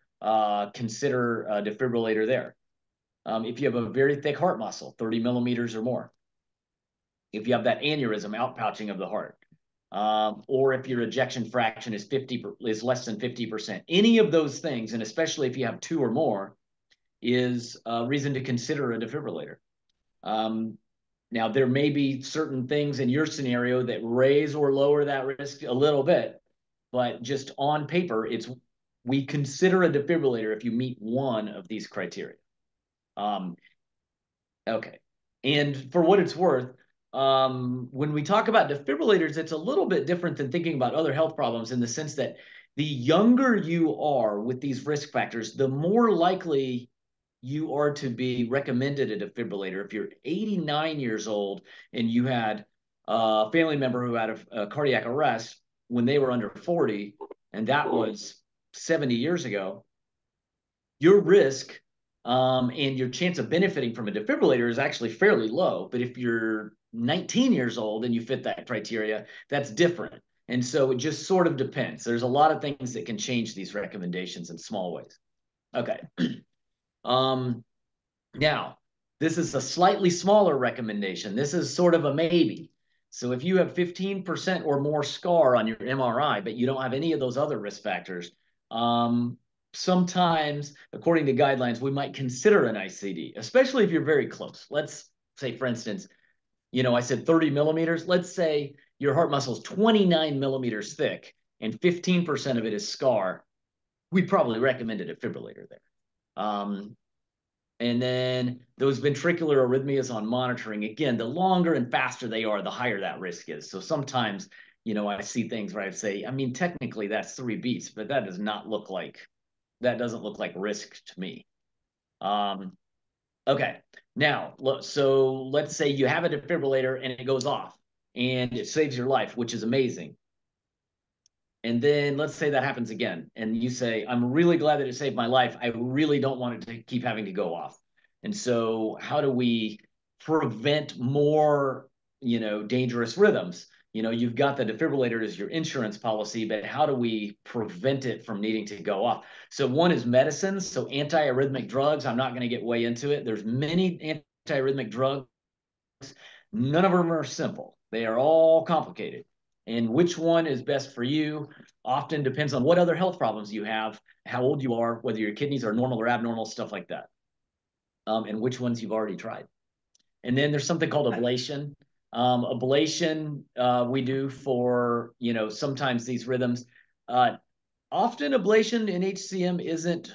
consider a defibrillator there. If you have a very thick heart muscle, 30 millimeters or more. If you have that aneurysm, outpouching of the heart. Or if your ejection fraction is less than 50%. Any of those things, and especially if you have two or more, is a reason to consider a defibrillator. Now, there may be certain things in your scenario that raise or lower that risk a little bit, but just on paper, we consider a defibrillator if you meet one of these criteria. Okay. And for what it's worth, when we talk about defibrillators, it's a little bit different than thinking about other health problems in the sense that the younger you are with these risk factors, the more likely you are to be recommended a defibrillator. If you're 89 years old and you had a family member who had a cardiac arrest when they were under 40, and that was 70 years ago, your risk and your chance of benefiting from a defibrillator is actually fairly low. But if you're 19 years old and you fit that criteria, that's different. And so it just sort of depends. There's a lot of things that can change these recommendations in small ways. Okay. Now, this is a slightly smaller recommendation. This is sort of a maybe. So if you have 15% or more scar on your MRI, but you don't have any of those other risk factors, sometimes, according to guidelines, we might consider an ICD, especially if you're very close. Let's say, for instance, I said 30 millimeters. Let's say your heart muscle is 29 millimeters thick and 15% of it is scar. We'd probably recommend a defibrillator there. And then those ventricular arrhythmias on monitoring, again, the longer and faster they are, the higher that risk is. So sometimes, I see things where I say, I mean, technically that's 3 beats, but that doesn't look like risk to me. Okay, now, so let's say you have a defibrillator and it goes off and it saves your life, which is amazing. And then let's say that happens again. And you say, I'm really glad that it saved my life. I really don't want it to keep having to go off. And so how do we prevent more, dangerous rhythms? You've got the defibrillator as your insurance policy, but how do we prevent it from needing to go off? So one is medicines. So antiarrhythmic drugs, I'm not going to get way into it. There's many antiarrhythmic drugs. None of them are simple. They are all complicated. And which one is best for you often depends on what other health problems you have, how old you are, whether your kidneys are normal or abnormal, stuff like that, and which ones you've already tried. And then there's something called ablation. Ablation we do for, sometimes these rhythms. Often ablation in HCM isn't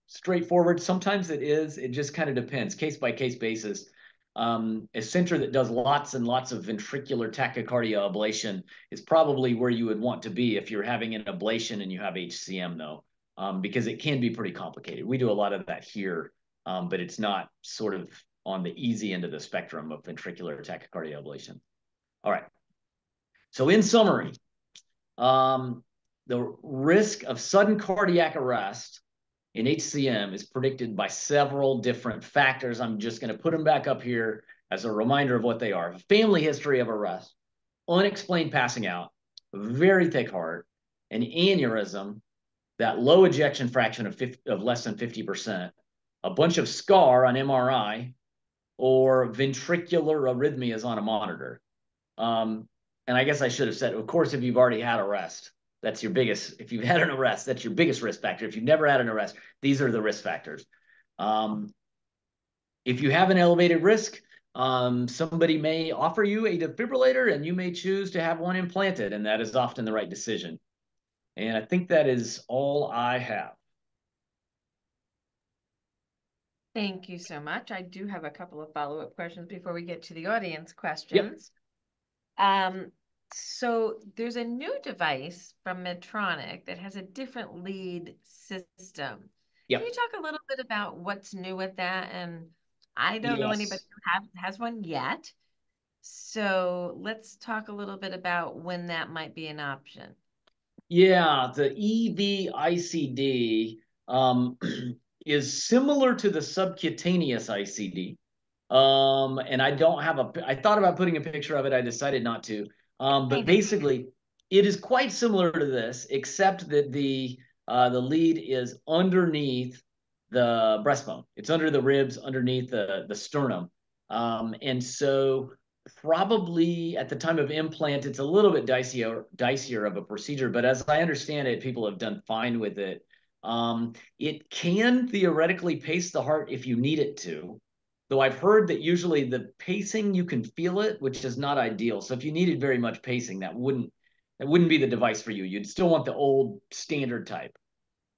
straightforward. Sometimes it is. It just kind of depends, case by case basis. A center that does lots and lots of ventricular tachycardia ablation is probably where you would want to be if you're having an ablation and you have HCM, though, because it can be pretty complicated. We do a lot of that here, but it's not sort of on the easy end of the spectrum of ventricular tachycardia ablation. All right. So in summary, the risk of sudden cardiac arrest in HCM is predicted by several different factors. I'm just going to put them back up here as a reminder of what they are. Family history of arrest, unexplained passing out, very thick heart, an aneurysm, that low ejection fraction of less than 50%, a bunch of scar on MRI, or ventricular arrhythmias on a monitor. And I guess I should have said, of course, if you've already had arrest, that's your biggest, if you've had an arrest, that's your biggest risk factor. If you've never had an arrest, these are the risk factors. If you have an elevated risk, somebody may offer you a defibrillator and you may choose to have one implanted, and that is often the right decision. And I think that is all I have. Thank you so much. I do have a couple of follow-up questions before we get to the audience questions. Yep. So there's a new device from Medtronic that has a different lead system. Yep. Can you talk a little bit about what's new with that? And I don't know anybody who has one yet. So let's talk a little bit about when that might be an option. Yeah, the EV ICD is similar to the subcutaneous ICD. And I thought about putting a picture of it. I decided not to. But basically, it is quite similar to this, except that the lead is underneath the breastbone. It's under the ribs, underneath the sternum. And so probably at the time of implant, it's a little bit dicier of a procedure. But as I understand it, people have done fine with it. It can theoretically pace the heart if you need it to. Though I've heard that usually the pacing, you can feel it, which is not ideal. So if you needed very much pacing, that wouldn't be the device for you. You'd still want the old standard type.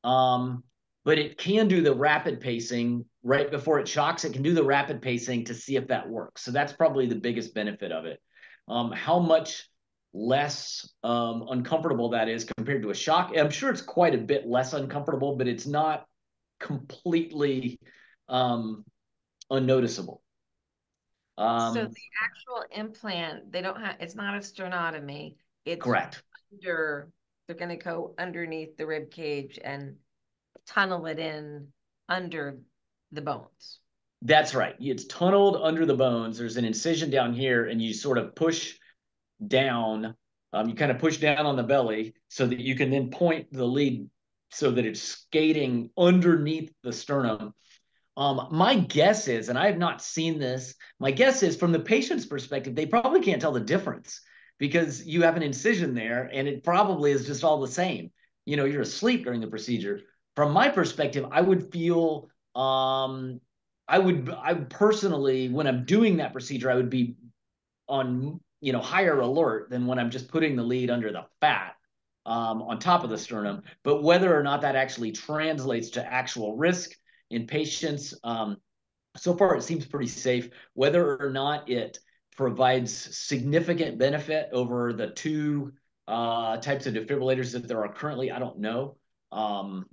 But it can do the rapid pacing right before it shocks. It can do the rapid pacing to see if that works. So that's probably the biggest benefit of it. How much less uncomfortable that is compared to a shock, I'm sure it's quite a bit less uncomfortable, but it's not completely unnoticeable. So the actual implant, they don't have, it's not a sternotomy. It's correct. They're going to go underneath the rib cage and tunnel it in under the bones. That's right. It's tunneled under the bones. There's an incision down here, and you sort of push down. You kind of push down on the belly so that you can then point the lead so that it's skating underneath the sternum. My guess is, and I have not seen this, my guess is from the patient's perspective, they probably can't tell the difference because you have an incision there and it probably is just all the same. You know, you're asleep during the procedure. From my perspective, I would feel, I personally, when I'm doing that procedure, I would be on, you know, higher alert than when I'm just putting the lead under the fat on top of the sternum. But whether or not that actually translates to actual risk in patients, so far it seems pretty safe. Whether or not it provides significant benefit over the two types of defibrillators that there are currently, I don't know.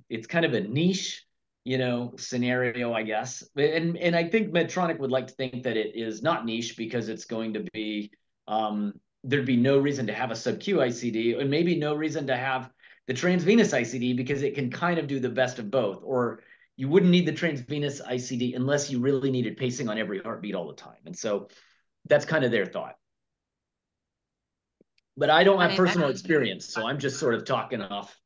It's kind of a niche, you know, scenario, I guess. And I think Medtronic would like to think that it is not niche because it's going to be, there'd be no reason to have a sub-Q ICD and maybe no reason to have the transvenous ICD because it can kind of do the best of both. Or you wouldn't need the transvenous ICD unless you really needed pacing on every heartbeat all the time. And so that's kind of their thought. But I don't have personal experience, so I'm just sort of talking off,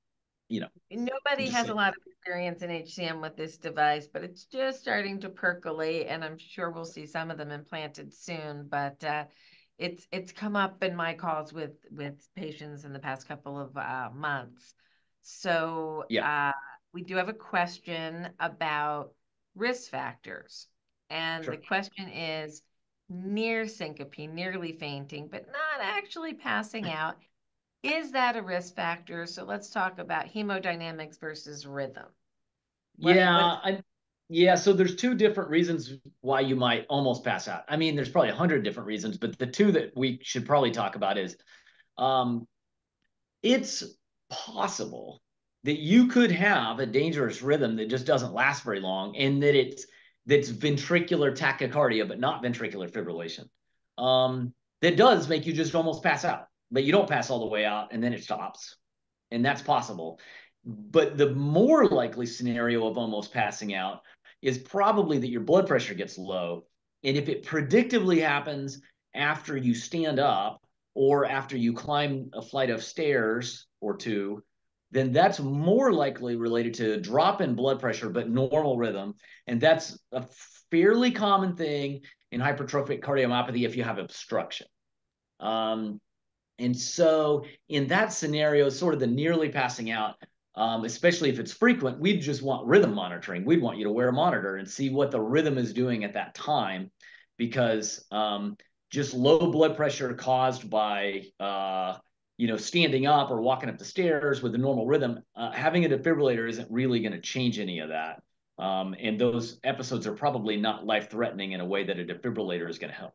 you know. Nobody has a lot of experience in HCM with this device, but it's just starting to percolate, and I'm sure we'll see some of them implanted soon. But it's come up in my calls with patients in the past couple of months. So yeah. We do have a question about risk factors, and Sure. the question is near syncope, nearly fainting, but not actually passing out. Is that a risk factor? So let's talk about hemodynamics versus rhythm. Yeah, so there's two different reasons why you might almost pass out. I mean, there's probably 100 different reasons, but the two that we should probably talk about is it's possible that you could have a dangerous rhythm that just doesn't last very long and that that's ventricular tachycardia, but not ventricular fibrillation. That does make you just almost pass out, but you don't pass all the way out and then it stops. And that's possible. But the more likely scenario of almost passing out is probably that your blood pressure gets low. And if it predictably happens after you stand up or after you climb a flight of stairs or two, then that's more likely related to a drop in blood pressure, but normal rhythm. And that's a fairly common thing in hypertrophic cardiomyopathy if you have obstruction. And so in that scenario, sort of the nearly passing out, especially if it's frequent, we'd just want rhythm monitoring. We'd want you to wear a monitor and see what the rhythm is doing at that time, because just low blood pressure caused by standing up or walking up the stairs with a normal rhythm, having a defibrillator isn't really going to change any of that. And those episodes are probably not life-threatening in a way that a defibrillator is going to help.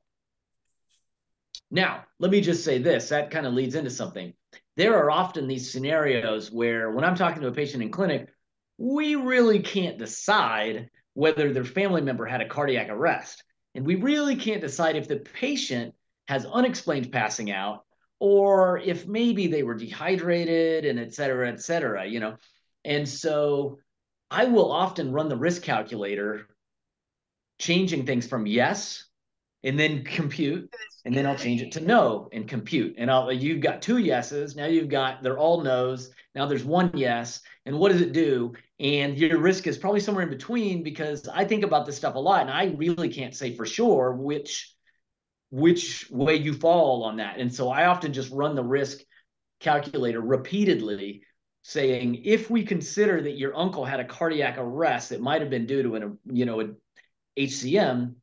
Now, let me just say this, that kind of leads into something. There are often these scenarios where when I'm talking to a patient in clinic, we really can't decide whether their family member had a cardiac arrest. And we really can't decide if the patient has unexplained passing out or if maybe they were dehydrated and et cetera, you know. And so I will often run the risk calculator, changing things from yes and then compute, and then I'll change it to no and compute. And you've got two yeses. Now they're all no's. Now there's one yes. And what does it do? And your risk is probably somewhere in between, because I think about this stuff a lot and I really can't say for sure which way you fall on that. And so I often just run the risk calculator repeatedly, saying, if we consider that your uncle had a cardiac arrest that might have been due to an HCM,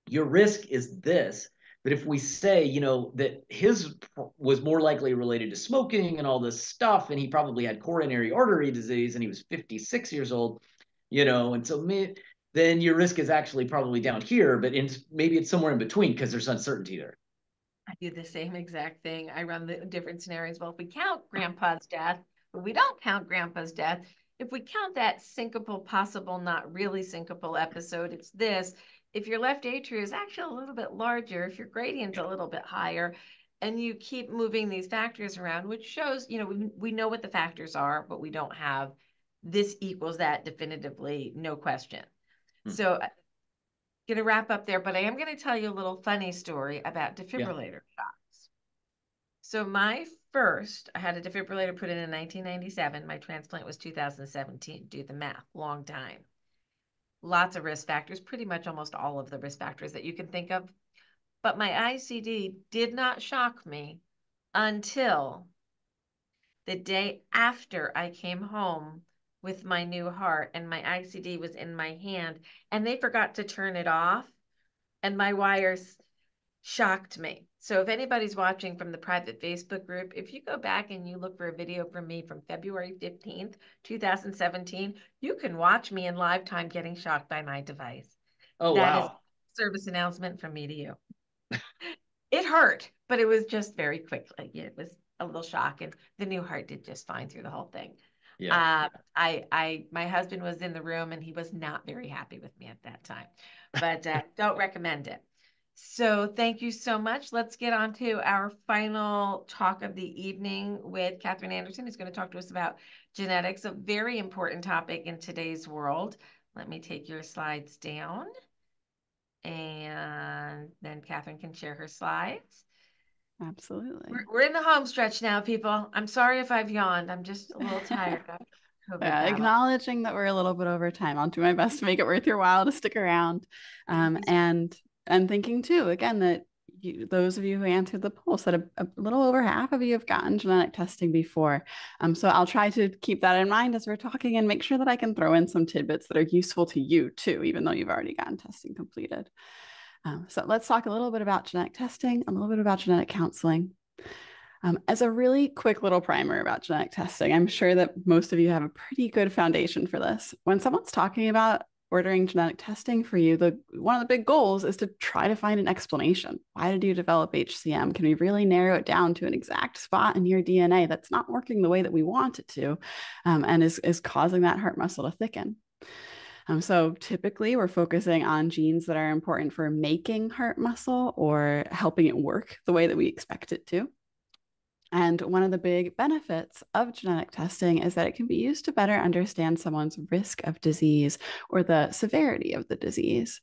your risk is this. But if we say, that his was more likely related to smoking and all this stuff, and he probably had coronary artery disease and he was 56 years old, and so then your risk is actually probably down here, but maybe it's somewhere in between because there's uncertainty there. I do the same exact thing. I run the different scenarios. Well, if we count grandpa's death, but we don't count grandpa's death, if we count that syncopal, possible, not really syncopal episode, it's this. If your left atria is actually a little bit larger, if your gradient's a little bit higher, and you keep moving these factors around, which shows, we know what the factors are, but we don't have this equals that definitively, no question. So going to wrap up there, but I am going to tell you a little funny story about defibrillator shocks. So I had a defibrillator put in 1997. My transplant was 2017. Do the math, long time. Lots of risk factors, pretty much almost all of the risk factors that you can think of. But my ICD did not shock me until the day after I came home with my new heart and my ICD was in my hand and they forgot to turn it off and my wires shocked me. So if anybody's watching from the private Facebook group, if you go back and you look for a video from me from February 15th, 2017, you can watch me in live time getting shocked by my device. Oh, that wow. is a service announcement from me to you. It hurt, but it was just very quickly. It was a little shock, and the new heart did just fine through the whole thing. Yeah. My husband was in the room and he was not very happy with me at that time, but don't recommend it. So thank you so much. Let's get on to our final talk of the evening with Catherine Anderson, who's going to talk to us about genetics, a very important topic in today's world. Let me take your slides down. And then Catherine can share her slides. Absolutely. We're in the home stretch now, people. I'm sorry if I've yawned. I'm just a little tired. Yeah, acknowledging that we're a little bit over time. I'll do my best to make it worth your while to stick around. And thinking too, again, that those of you who answered the poll said a little over half of you have gotten genetic testing before. So I'll try to keep that in mind as we're talking and make sure that I can throw in some tidbits that are useful to you too, even though you've already gotten testing completed. So let's talk a little bit about genetic testing, a little bit about genetic counseling. As a really quick little primer about genetic testing, I'm sure that most of you have a pretty good foundation for this. When someone's talking about ordering genetic testing for you, one of the big goals is to try to find an explanation. Why did you develop HCM? Can we really narrow it down to an exact spot in your DNA that's not working the way that we want it to, and is causing that heart muscle to thicken? So typically we're focusing on genes that are important for making heart muscle or helping it work the way that we expect it to. And one of the big benefits of genetic testing is that it can be used to better understand someone's risk of disease or the severity of the disease.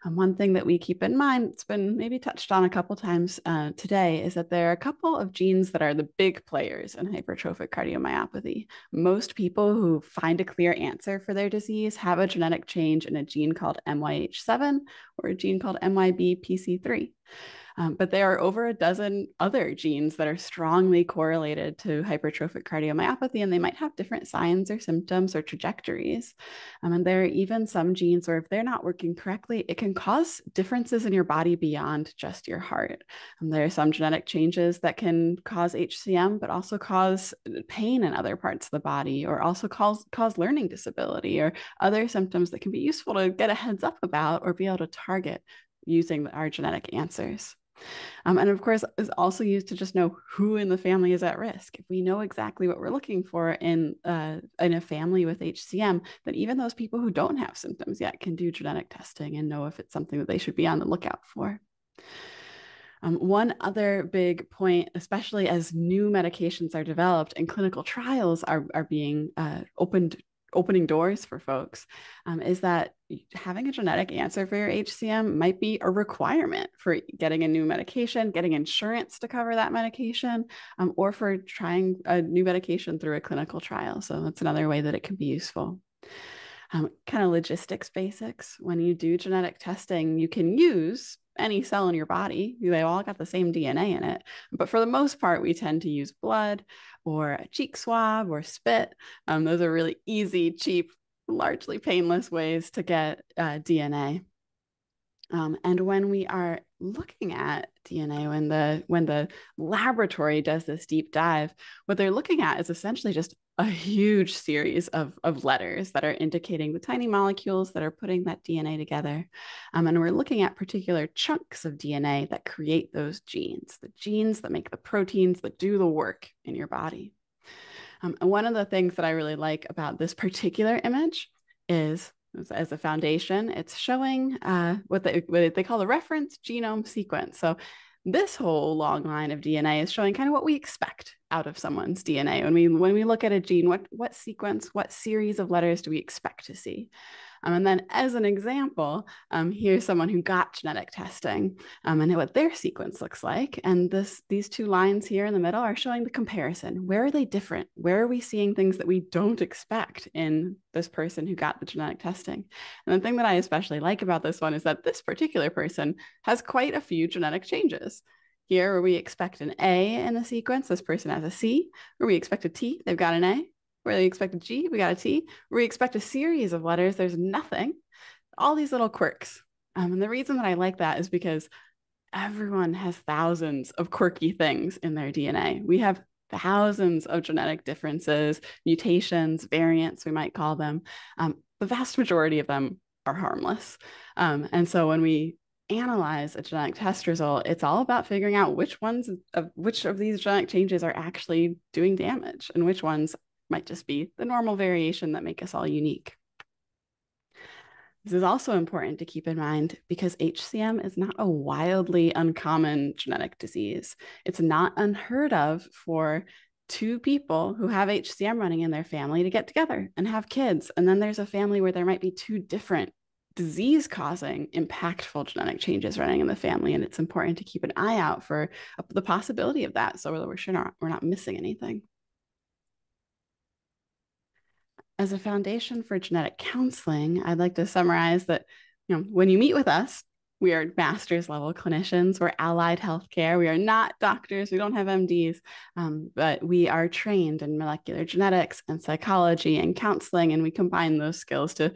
One thing that we keep in mind, it's been maybe touched on a couple times today, is that there are a couple of genes that are the big players in hypertrophic cardiomyopathy. Most people who find a clear answer for their disease have a genetic change in a gene called MYH7 or a gene called MYBPC3. But there are over a dozen other genes that are strongly correlated to hypertrophic cardiomyopathy, and they might have different signs or symptoms or trajectories. And there are even some genes where if they're not working correctly, it can cause differences in your body beyond just your heart. There are some genetic changes that can cause HCM, but also cause pain in other parts of the body, or also cause learning disability or other symptoms that can be useful to get a heads up about or be able to target using our genetic answers. And of course, is also used to just know who in the family is at risk. If we know exactly what we're looking for in a family with HCM, then even those people who don't have symptoms yet can do genetic testing and know if it's something that they should be on the lookout for. One other big point, especially as new medications are developed and clinical trials are being opening doors for folks, is that having a genetic answer for your HCM might be a requirement for getting a new medication, getting insurance to cover that medication, or for trying a new medication through a clinical trial. So that's another way that it can be useful. Kind of logistics basics. When you do genetic testing, you can use any cell in your body. They all got the same DNA in it. But for the most part, we tend to use blood or a cheek swab or spit. Those are really easy, cheap, largely painless ways to get DNA. And when we are looking at DNA, when the laboratory does this deep dive, what they're looking at is essentially just a huge series of letters that are indicating the tiny molecules that are putting that DNA together. And we're looking at particular chunks of DNA that create those genes, the genes that make the proteins that do the work in your body. And one of the things that I really like about this particular image is, as a foundation, it's showing what they call the reference genome sequence. So this whole long line of DNA is showing kind of what we expect out of someone's DNA. When we look at a gene, what sequence, what series of letters do we expect to see? And then as an example, here's someone who got genetic testing and what their sequence looks like. And these two lines here in the middle are showing the comparison. Where are they different? Where are we seeing things that we don't expect in this person who got the genetic testing? And the thing that I especially like about this one is that this particular person has quite a few genetic changes. Here, where we expect an A in the sequence, this person has a C. Where we expect a T, they've got an A. Where they expect a G, we got a T. Where we expect a series of letters, there's nothing. All these little quirks. And the reason that I like that is because everyone has thousands of quirky things in their DNA. We have thousands of genetic differences, mutations, variants, we might call them. The vast majority of them are harmless. And so when we analyze a genetic test result, it's all about figuring out which of these genetic changes are actually doing damage and which ones might just be the normal variation that make us all unique. This is also important to keep in mind because HCM is not a wildly uncommon genetic disease. It's not unheard of for two people who have HCM running in their family to get together and have kids. And then there's a family where there might be two different disease-causing impactful genetic changes running in the family. And it's important to keep an eye out for the possibility of that so that we're sure we're not missing anything. As a foundation for genetic counseling, I'd like to summarize that, when you meet with us, we are master's level clinicians. We're allied healthcare. We are not doctors. We don't have MDs, but we are trained in molecular genetics and psychology and counseling, and we combine those skills to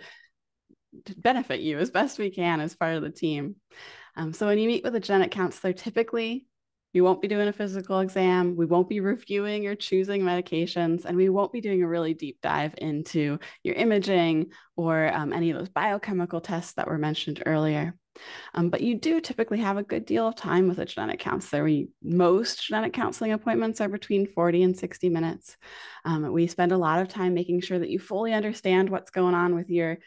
benefit you as best we can as part of the team. So when you meet with a genetic counselor, typically you won't be doing a physical exam. We won't be reviewing or choosing medications, and we won't be doing a really deep dive into your imaging or any of those biochemical tests that were mentioned earlier. But you do typically have a good deal of time with a genetic counselor. Most genetic counseling appointments are between 40 and 60 minutes. We spend a lot of time making sure that you fully understand what's going on with your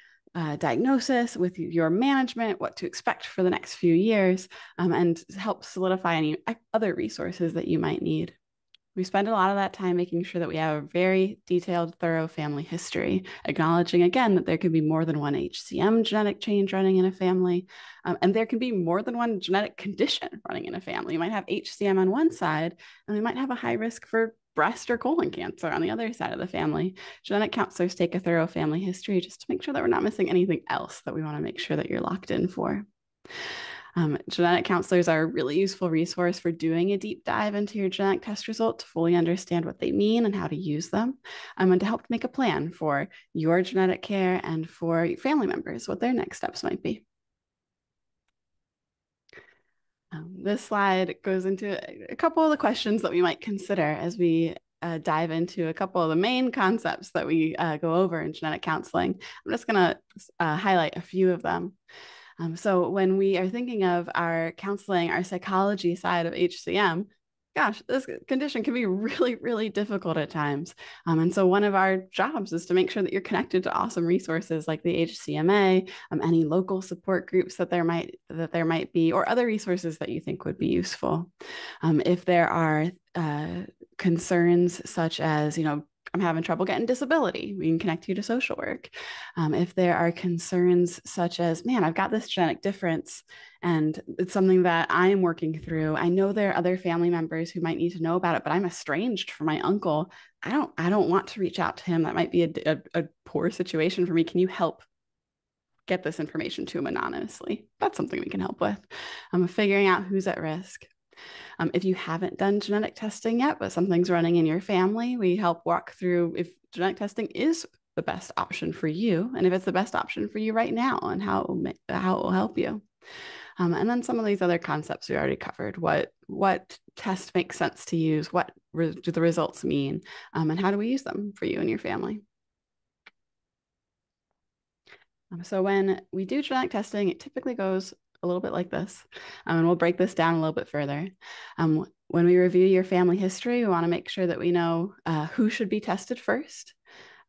diagnosis, with your management, what to expect for the next few years, and help solidify any other resources that you might need. We spend a lot of that time making sure that we have a very detailed, thorough family history, acknowledging again that there can be more than one HCM genetic change running in a family, and there can be more than one genetic condition running in a family. You might have HCM on one side, and we might have a high risk for breast or colon cancer on the other side of the family. Genetic counselors take a thorough family history just to make sure that we're not missing anything else that we want to make sure that you're locked in for. Genetic counselors are a really useful resource for doing a deep dive into your genetic test result to fully understand what they mean and how to use them, and to help make a plan for your genetic care and for your family members, what their next steps might be. This slide goes into a couple of the questions that we might consider as we dive into a couple of the main concepts that we go over in genetic counseling. I'm just going to highlight a few of them. So when we are thinking of our counseling, our psychology side of HCM, gosh, this condition can be really, really difficult at times. And so one of our jobs is to make sure that you're connected to awesome resources like the HCMA, any local support groups that there might be, or other resources that you think would be useful. If there are concerns such as, I'm having trouble getting disability, we can connect you to social work. If there are concerns such as, man, I've got this genetic difference and it's something that I'm working through. I know there are other family members who might need to know about it, but I'm estranged from my uncle. I don't want to reach out to him. That might be a poor situation for me. Can you help get this information to him anonymously? That's something we can help with. Figuring out who's at risk. If you haven't done genetic testing yet, but something's running in your family, we help walk through if genetic testing is the best option for you, and if it's the best option for you right now, and how it will help you. And then some of these other concepts we already covered. What test makes sense to use? What do the results mean? And how do we use them for you and your family? So when we do genetic testing, it typically goes a little bit like this. And we'll break this down a little bit further. When we review your family history, we want to make sure that we know who should be tested first.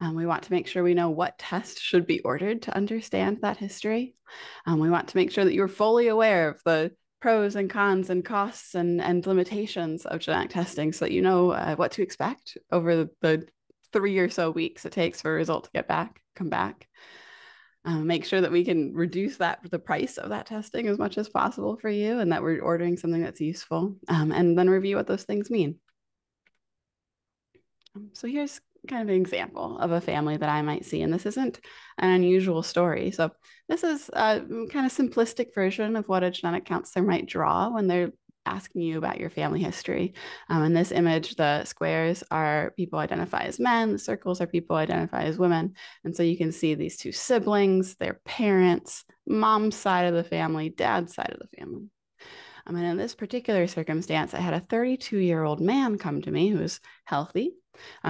We want to make sure we know what test should be ordered to understand that history. We want to make sure that you're fully aware of the pros and cons and costs and limitations of genetic testing so that you know what to expect over the 3 or so weeks it takes for a result to come back. Make sure that we can reduce the price of that testing as much as possible for you, and that we're ordering something that's useful, and then review what those things mean. So here's kind of an example of a family that I might see, and this isn't an unusual story. So this is a kind of simplistic version of what a genetic counselor might draw when they're asking you about your family history. In this image, the squares are people identify as men, the circles are people identify as women. And so you can see these two siblings, their parents, mom's side of the family, dad's side of the family. And in this particular circumstance, I had a 32-year-old man come to me who was healthy.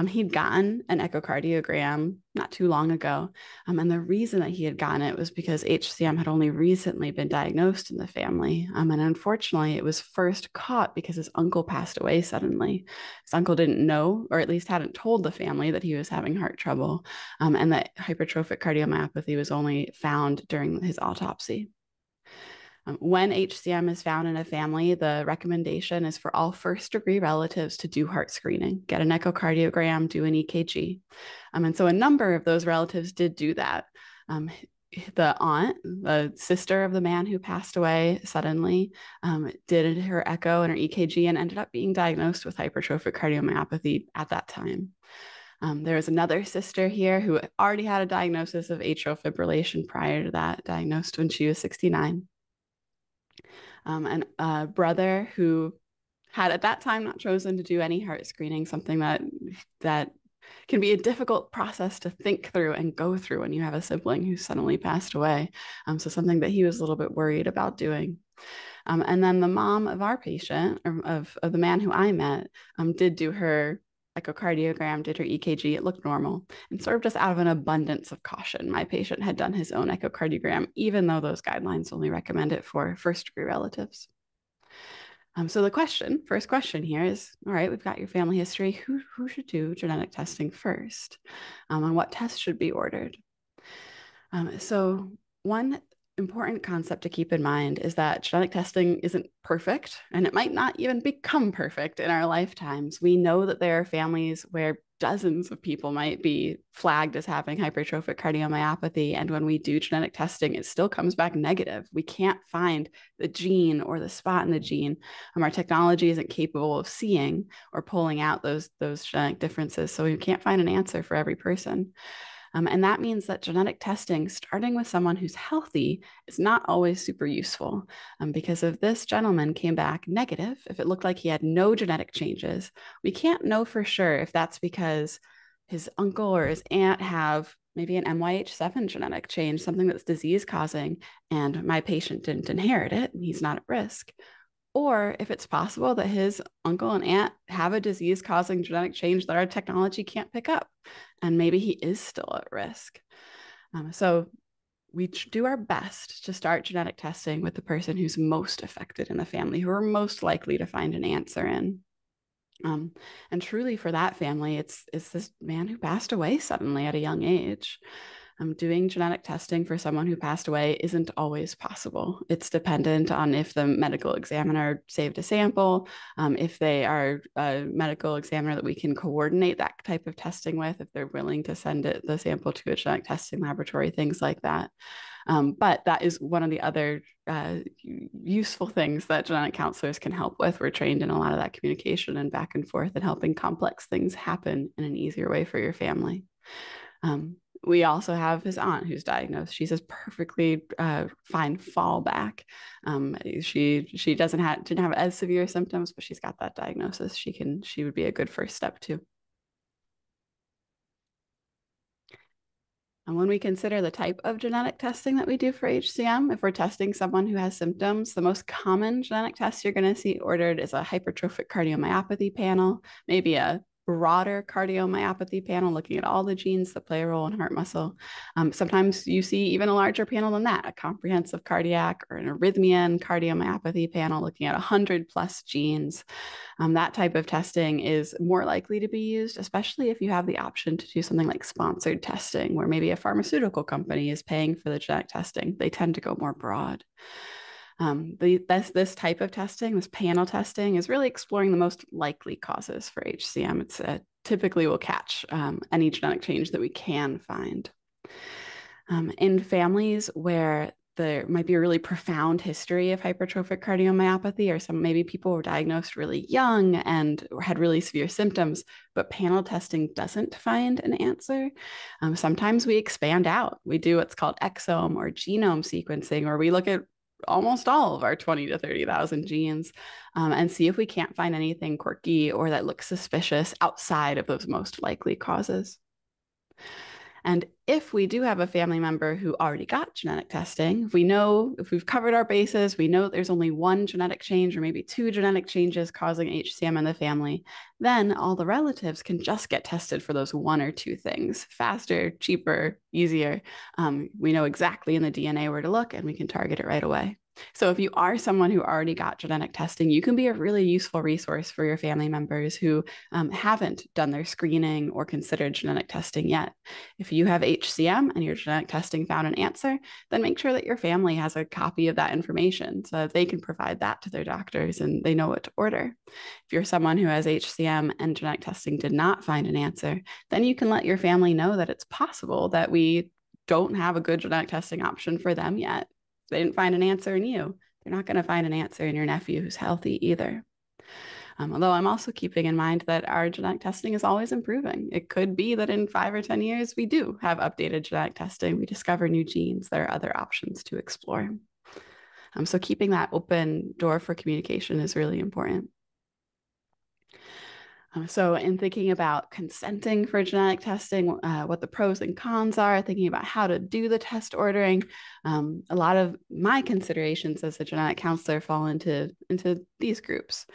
He'd gotten an echocardiogram not too long ago. And the reason that he had gotten it was because HCM had only recently been diagnosed in the family. And unfortunately, it was first caught because his uncle passed away suddenly. His uncle didn't know, or at least hadn't told the family, that he was having heart trouble, and that hypertrophic cardiomyopathy was only found during his autopsy. When HCM is found in a family, the recommendation is for all first-degree relatives to do heart screening, get an echocardiogram, do an EKG. And so a number of those relatives did do that. The aunt, the sister of the man who passed away suddenly, did her echo and her EKG and ended up being diagnosed with hypertrophic cardiomyopathy at that time. There was another sister here who already had a diagnosis of atrial fibrillation prior to that, diagnosed when she was 69. And a brother who had at that time not chosen to do any heart screening, something that can be a difficult process to think through and go through when you have a sibling who suddenly passed away. So something that he was a little bit worried about doing. And then the mom of our patient, of the man who I met, did do her echocardiogram, did her EKG, it looked normal. And sort of just out of an abundance of caution, my patient had done his own echocardiogram, even though those guidelines only recommend it for first-degree relatives. So the first question here is, all right, we've got your family history. Who should do genetic testing first? And what tests should be ordered? So one important concept to keep in mind is that genetic testing isn't perfect, and it might not even become perfect in our lifetimes. We know that there are families where dozens of people might be flagged as having hypertrophic cardiomyopathy, and when we do genetic testing, it still comes back negative. We can't find the gene or the spot in the gene. Our technology isn't capable of seeing or pulling out those genetic differences, so we can't find an answer for every person. And that means that genetic testing, starting with someone who's healthy, is not always super useful. Because if this gentleman came back negative, if it looked like he had no genetic changes, we can't know for sure if that's because his uncle or his aunt have maybe an MYH7 genetic change, something that's disease causing, and my patient didn't inherit it, and he's not at risk. Or if it's possible that his uncle and aunt have a disease-causing genetic change that our technology can't pick up, and maybe he is still at risk. So we do our best to start genetic testing with the person who's most affected in the family, who are most likely to find an answer in. And truly for that family, it's this man who passed away suddenly at a young age. Doing genetic testing for someone who passed away isn't always possible. It's dependent on if the medical examiner saved a sample, if they are a medical examiner that we can coordinate that type of testing with, if they're willing to send the sample to a genetic testing laboratory, things like that. But that is one of the other useful things that genetic counselors can help with. We're trained in a lot of that communication and back and forth and helping complex things happen in an easier way for your family. We also have his aunt who's diagnosed. She's a perfectly fine fallback. She didn't have as severe symptoms, but she's got that diagnosis. She would be a good first step too. And when we consider the type of genetic testing that we do for HCM, if we're testing someone who has symptoms, the most common genetic test you're going to see ordered is a hypertrophic cardiomyopathy panel, maybe a broader cardiomyopathy panel looking at all the genes that play a role in heart muscle. Sometimes you see even a larger panel than that, a comprehensive cardiac or an arrhythmia and cardiomyopathy panel looking at 100+ genes. That type of testing is more likely to be used, especially if you have the option to do something like sponsored testing, where maybe a pharmaceutical company is paying for the genetic testing. They tend to go more broad. This type of testing, this panel testing, is really exploring the most likely causes for HCM. It's typically will catch any genetic change that we can find. In families where there might be a really profound history of hypertrophic cardiomyopathy, or some maybe people were diagnosed really young and had really severe symptoms, but panel testing doesn't find an answer. Sometimes we expand out. We do what's called exome or genome sequencing, where we look at almost all of our 20 to 30,000 genes and see if we can't find anything quirky or that looks suspicious outside of those most likely causes. And if we do have a family member who already got genetic testing, if we've covered our bases, we know there's only one genetic change or maybe 2 genetic changes causing HCM in the family, then all the relatives can just get tested for those 1 or 2 things, faster, cheaper, easier. We know exactly in the DNA where to look, and we can target it right away. So if you are someone who already got genetic testing, you can be a really useful resource for your family members who haven't done their screening or considered genetic testing yet. If you have HCM and your genetic testing found an answer, then make sure that your family has a copy of that information so that they can provide that to their doctors and they know what to order. If you're someone who has HCM and genetic testing did not find an answer, then you can let your family know that it's possible that we don't have a good genetic testing option for them yet. They didn't find an answer in you, they're not going to find an answer in your nephew who's healthy either. Although I'm also keeping in mind that our genetic testing is always improving. It could be that in 5 or 10 years, we do have updated genetic testing. We discover new genes. There are other options to explore. So keeping that open door for communication is really important. So in thinking about consenting for genetic testing, what the pros and cons are, thinking about how to do the test ordering, a lot of my considerations as a genetic counselor fall into these groups.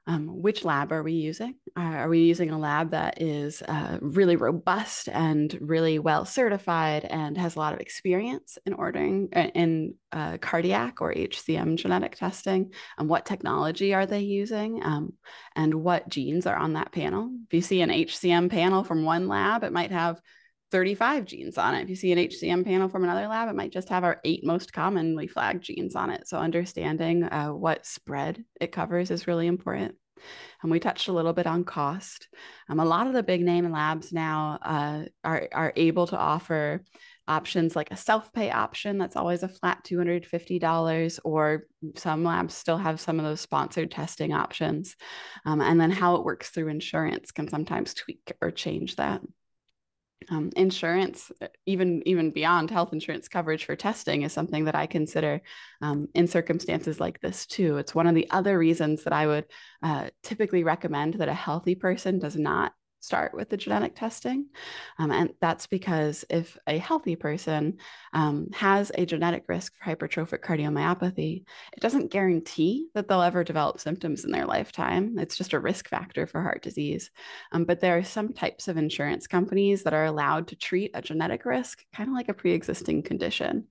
Which lab are we using? Are we using a lab that is really robust and really well certified and has a lot of experience in ordering in cardiac or HCM genetic testing? What technology are they using? And what genes are on that panel? If you see an HCM panel from one lab, it might have 35 genes on it. If you see an HCM panel from another lab, it might just have our 8 most commonly flagged genes on it. So understanding what spread it covers is really important. And we touched a little bit on cost. A lot of the big name labs now are able to offer options like a self-pay option that's always a flat $250, or some labs still have some of those sponsored testing options. And then how it works through insurance can sometimes tweak or change that. Insurance, even beyond health insurance coverage for testing, is something that I consider in circumstances like this too. It's one of the other reasons that I would typically recommend that a healthy person does not start with the genetic testing. And that's because if a healthy person has a genetic risk for hypertrophic cardiomyopathy, it doesn't guarantee that they'll ever develop symptoms in their lifetime. It's just a risk factor for heart disease. But there are some types of insurance companies that are allowed to treat a genetic risk kind of like a pre-existing condition.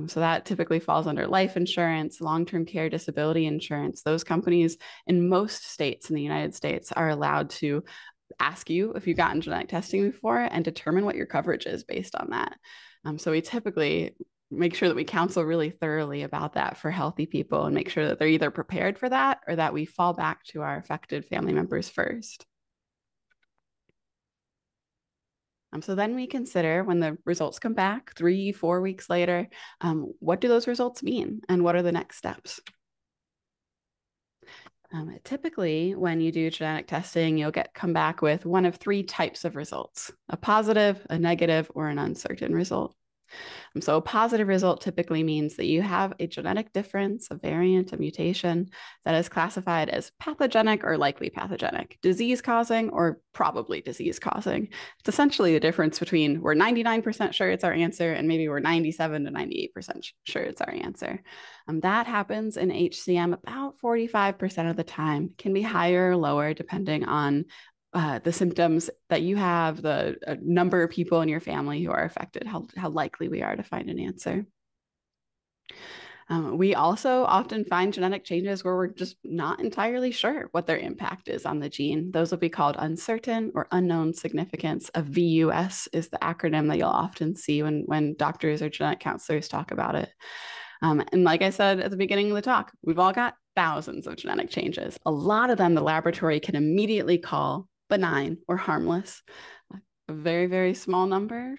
So that typically falls under life insurance, long-term care disability insurance. Those companies in most states in the United States are allowed to ask you if you've gotten genetic testing before and determine what your coverage is based on that. So we typically make sure that we counsel really thoroughly about that for healthy people and make sure that they're either prepared for that or that we fall back to our affected family members first. So then we consider, when the results come back 3-4 weeks later, what do those results mean and what are the next steps? Typically, when you do genetic testing, you'll come back with one of 3 types of results: a positive, a negative, or an uncertain result. So a positive result typically means that you have a genetic difference, a variant, a mutation that is classified as pathogenic or likely pathogenic, disease-causing or probably disease-causing. It's essentially the difference between we're 99% sure it's our answer and maybe we're 97 to 98% sure it's our answer. That happens in HCM about 45% of the time. It can be higher or lower depending on the symptoms that you have, the number of people in your family who are affected, how likely we are to find an answer. We also often find genetic changes where we're just not entirely sure what their impact is on the gene. Those will be called uncertain or unknown significance. A VUS is the acronym that you'll often see when doctors or genetic counselors talk about it. And like I said at the beginning of the talk, we've all got thousands of genetic changes. A lot of them the laboratory can immediately call benign or harmless. A very, very small number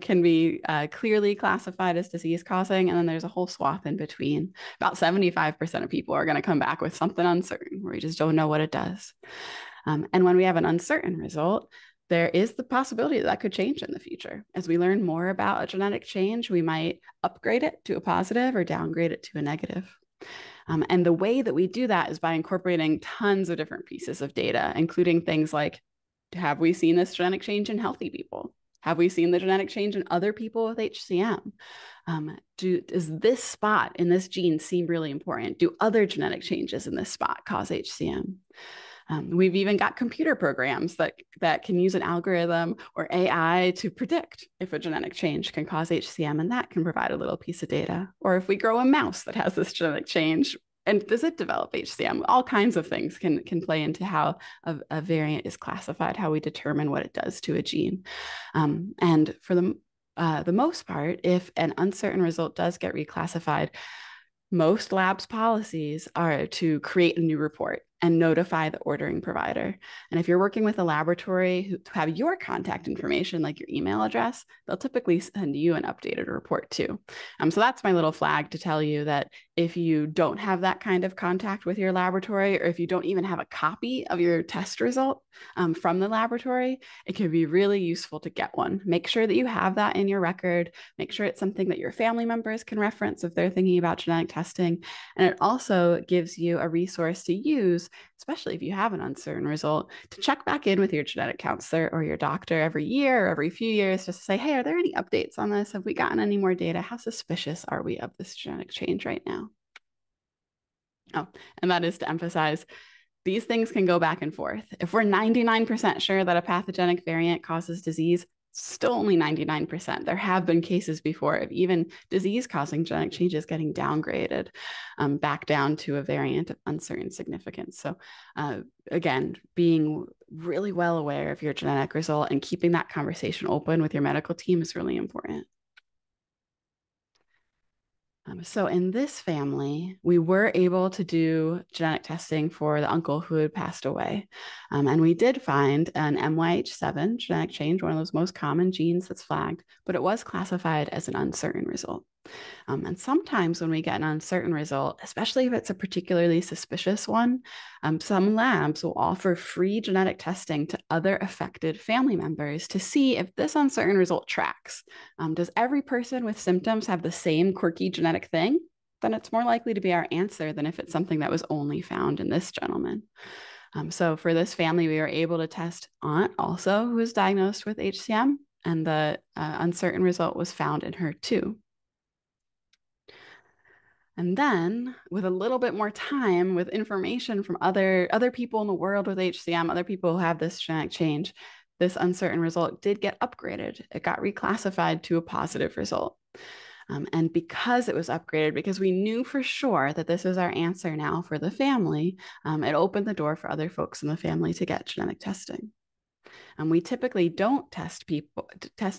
can be clearly classified as disease causing. And then there's a whole swath in between. About 75% of people are going to come back with something uncertain where we just don't know what it does. And when we have an uncertain result, there is the possibility that could change in the future. As we learn more about a genetic change, we might upgrade it to a positive or downgrade it to a negative. And the way that we do that is by incorporating tons of different pieces of data, including things like, have we seen this genetic change in healthy people? Have we seen the genetic change in other people with HCM? Does this spot in this gene seem really important? Do other genetic changes in this spot cause HCM? We've even got computer programs that can use an algorithm or AI to predict if a genetic change can cause HCM, and that can provide a little piece of data. Or if we grow a mouse that has this genetic change, and does it develop HCM? All kinds of things can play into how a variant is classified, how we determine what it does to a gene. And for the most part, if an uncertain result does get reclassified, most labs' policies are to create a new report and notify the ordering provider. And if you're working with a laboratory who have your contact information, like your email address, they'll typically send you an updated report too. So that's my little flag to tell you that if you don't have that kind of contact with your laboratory, or if you don't even have a copy of your test result from the laboratory, it can be really useful to get one. Make sure that you have that in your record. Make sure it's something that your family members can reference if they're thinking about genetic testing. And it also gives you a resource to use, especially if you have an uncertain result, to check back in with your genetic counselor or your doctor every year or every few years just to say, hey, are there any updates on this? Have we gotten any more data? How suspicious are we of this genetic change right now? Oh, and that is to emphasize, these things can go back and forth. If we're 99% sure that a pathogenic variant causes disease, still only 99%. There have been cases before of even disease-causing genetic changes getting downgraded back down to a variant of uncertain significance. So again, being really well aware of your genetic result and keeping that conversation open with your medical team is really important. So in this family, we were able to do genetic testing for the uncle who had passed away. And we did find an MYH7 genetic change, one of those most common genes that's flagged, but it was classified as an uncertain result. And sometimes when we get an uncertain result, especially if it's a particularly suspicious one, some labs will offer free genetic testing to other affected family members to see if this uncertain result tracks. Does every person with symptoms have the same quirky genetic thing? Then it's more likely to be our answer than if it's something that was only found in this gentleman. So for this family, we were able to test aunt also, who was diagnosed with HCM, and the uncertain result was found in her too. And then with a little bit more time, with information from other people in the world with HCM, other people who have this genetic change, this uncertain result did get upgraded. It got reclassified to a positive result. And because it was upgraded, because we knew for sure that this is our answer now for the family, it opened the door for other folks in the family to get genetic testing. And we typically don't test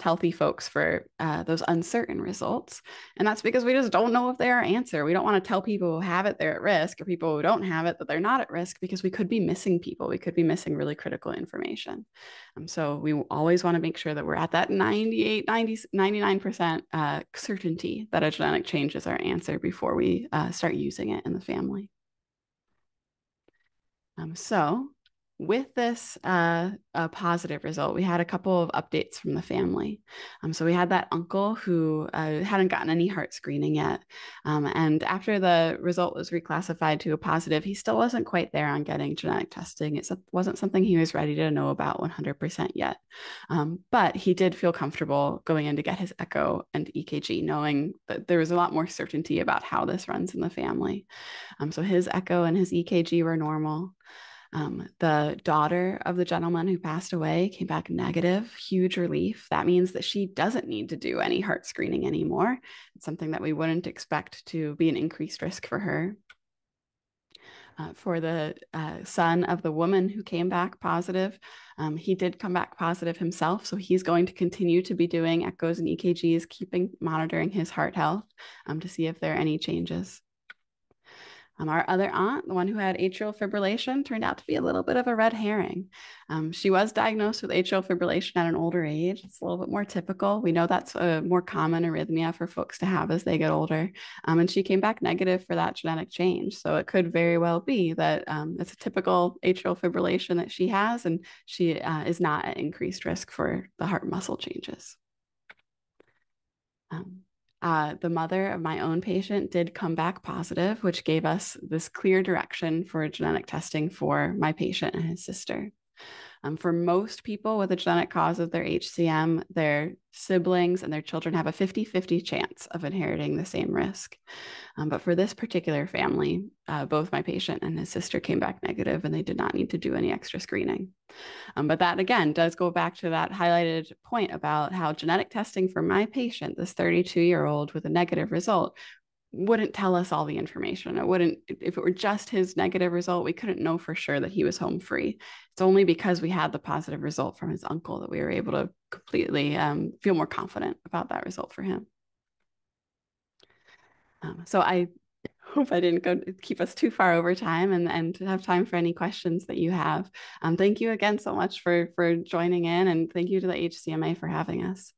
healthy folks for those uncertain results. And that's because we just don't know if they're our answer. We don't want to tell people who have it, they're at risk, or people who don't have it, that they're not at risk, because we could be missing people. We could be missing really critical information. So we always want to make sure that we're at that 98, 90, 99% certainty that a genetic change is our answer before we start using it in the family. So with this a positive result, we had a couple of updates from the family. So we had that uncle who hadn't gotten any heart screening yet. And after the result was reclassified to a positive, he still wasn't quite there on getting genetic testing. It wasn't something he was ready to know about 100% yet. But he did feel comfortable going in to get his echo and EKG, knowing that there was a lot more certainty about how this runs in the family. So his echo and his EKG were normal. The daughter of the gentleman who passed away came back negative, huge relief. That means that she doesn't need to do any heart screening anymore. It's something that we wouldn't expect to be an increased risk for her. For the son of the woman who came back positive, he did come back positive himself. So he's going to continue to be doing echoes and EKGs, monitoring his heart health to see if there are any changes. Our other aunt, the one who had atrial fibrillation, turned out to be a little bit of a red herring. She was diagnosed with atrial fibrillation at an older age. It's a little bit more typical. We know that's a more common arrhythmia for folks to have as they get older. And she came back negative for that genetic change. So it could very well be that it's a typical atrial fibrillation that she has, and she is not at increased risk for the heart muscle changes. The mother of my own patient did come back positive, which gave us this clear direction for genetic testing for my patient and his sister. For most people with a genetic cause of their HCM, their siblings and their children have a 50-50 chance of inheriting the same risk. But for this particular family, both my patient and his sister came back negative, and they did not need to do any extra screening. But that, again, does go back to that highlighted point about how genetic testing for my patient, this 32-year-old with a negative result, wouldn't tell us all the information. It wouldn't, if it were just his negative result, we couldn't know for sure that he was home free. It's only because we had the positive result from his uncle that we were able to completely feel more confident about that result for him. So I hope I didn't keep us too far over time, and to have time for any questions that you have. Thank you again so much for joining in, and thank you to the HCMA for having us.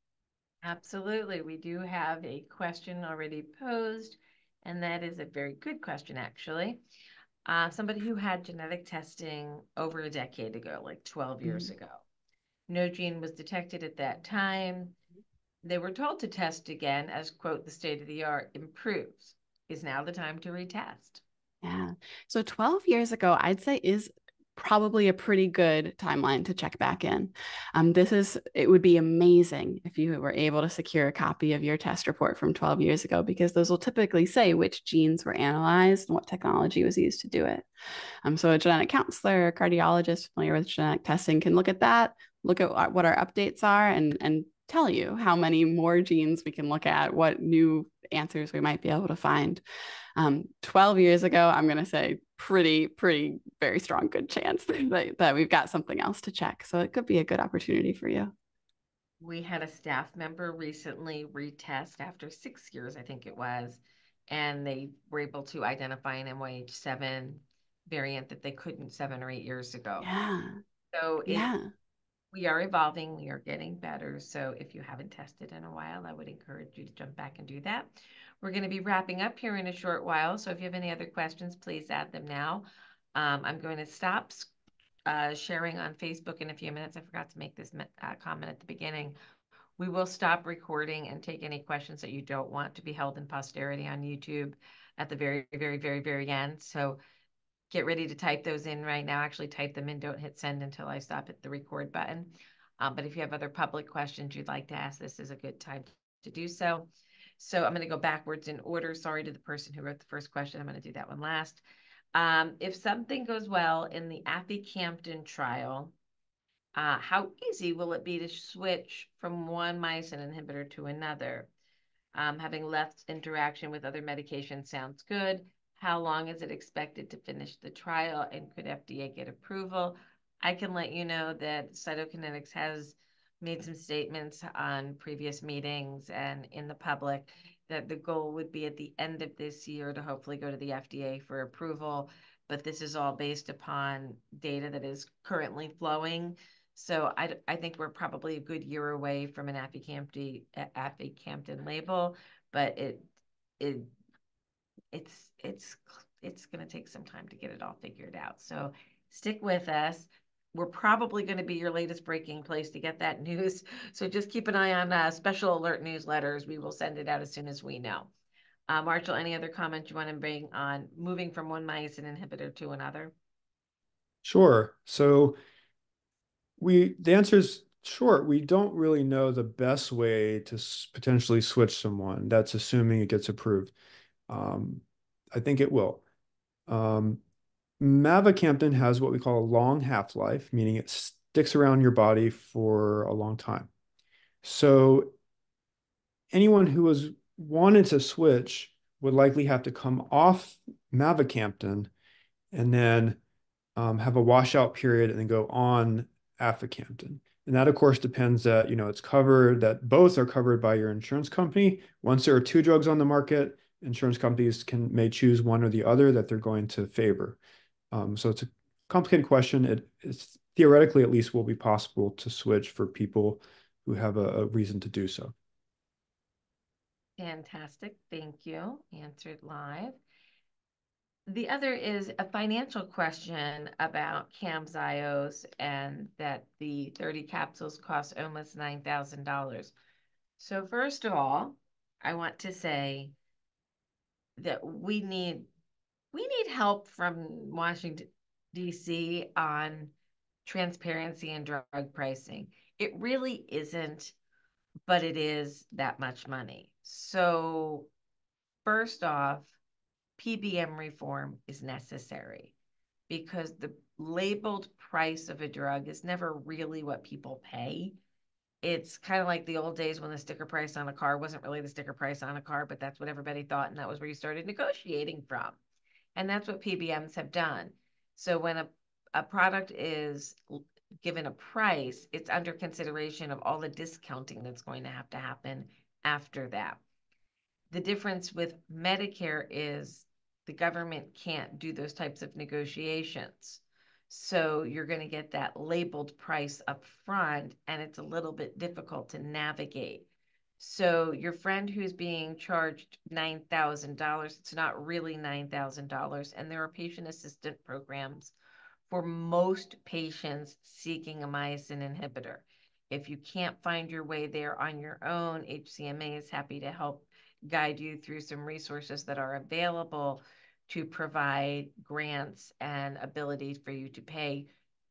Absolutely. We do have a question already posed, and that is a very good question, actually. Somebody who had genetic testing over a decade ago, like 12 years ago. No gene was detected at that time. They were told to test again as, quote, the state of the art improves. Is now the time to retest? Yeah. So 12 years ago, I'd say is probably a pretty good timeline to check back in. It would be amazing if you were able to secure a copy of your test report from 12 years ago, because those will typically say which genes were analyzed and what technology was used to do it. So a genetic counselor or cardiologist familiar with genetic testing can look at that, look at what our updates are, and tell you how many more genes we can look at, what new answers we might be able to find. 12 years ago, I'm going to say pretty, very strong, good chance that we've got something else to check. So it could be a good opportunity for you. We had a staff member recently retest after 6 years, I think it was, and they were able to identify an MYH7 variant that they couldn't 7 or 8 years ago. Yeah. So we are evolving, we are getting better. So if you haven't tested in a while, I would encourage you to jump back and do that. We're going to be wrapping up here in a short while. So if you have any other questions, please add them now. I'm going to stop sharing on Facebook in a few minutes. I forgot to make this comment at the beginning. We will stop recording and take any questions that you don't want to be held in posterity on YouTube at the very end. So get ready to type those in right now. Actually type them in. Don't hit send until I stop at the record button. But if you have other public questions you'd like to ask, this is a good time to do so. So I'm going to go backwards in order. Sorry to the person who wrote the first question. I'm going to do that one last. If something goes well in the aficamten trial, how easy will it be to switch from one myosin inhibitor to another? Having less interaction with other medications sounds good. How long is it expected to finish the trial, and could FDA get approval? I can let you know that Cytokinetics has made some statements on previous meetings and in the public that the goal would be at the end of this year to hopefully go to the FDA for approval. But this is all based upon data that is currently flowing. So I think we're probably a good year away from an aficamten label, but it's going to take some time to get it all figured out. So stick with us. we're probably going to be your latest breaking place to get that news. So just keep an eye on special alert newsletters. We will send it out as soon as we know. Marshall, any other comments you want to bring on moving from one myosin inhibitor to another? Sure. So the answer is short. We don't really know the best way to potentially switch someone. That's assuming it gets approved. I think it will. Mavacamten has what we call a long half-life, meaning it sticks around your body for a long time. So anyone who was wanted to switch would likely have to come off mavacamten and then have a washout period and then go on aficamten. And that, of course, depends that, it's covered, that both are covered by your insurance company. Once there are two drugs on the market, insurance companies may choose one or the other that they're going to favor. So it's a complicated question. It's theoretically, at least, will be possible to switch for people who have a reason to do so. Fantastic. Thank you. Answered live. The other is a financial question about Camzyos and that the 30 capsules cost almost $9,000. So first of all, I want to say that we need help from Washington, D.C. on transparency and drug pricing. It really isn't, but it is that much money. So first off, PBM reform is necessary because the labeled price of a drug is never really what people pay. It's kind of like the old days when the sticker price on a car wasn't really the sticker price on a car, but that's what everybody thought, and that was where you started negotiating from. And that's what PBMs have done. So when a product is given a price, it's under consideration of all the discounting that's going to happen after that. The difference with Medicare is the government can't do those types of negotiations. So you're going to get that labeled price up front, and it's a little bit difficult to navigate. So your friend who's being charged $9,000, it's not really $9,000. And there are patient assistance programs for most patients seeking a myosin inhibitor. If you can't find your way there on your own, HCMA is happy to help guide you through some resources that are available to provide grants and ability for you to pay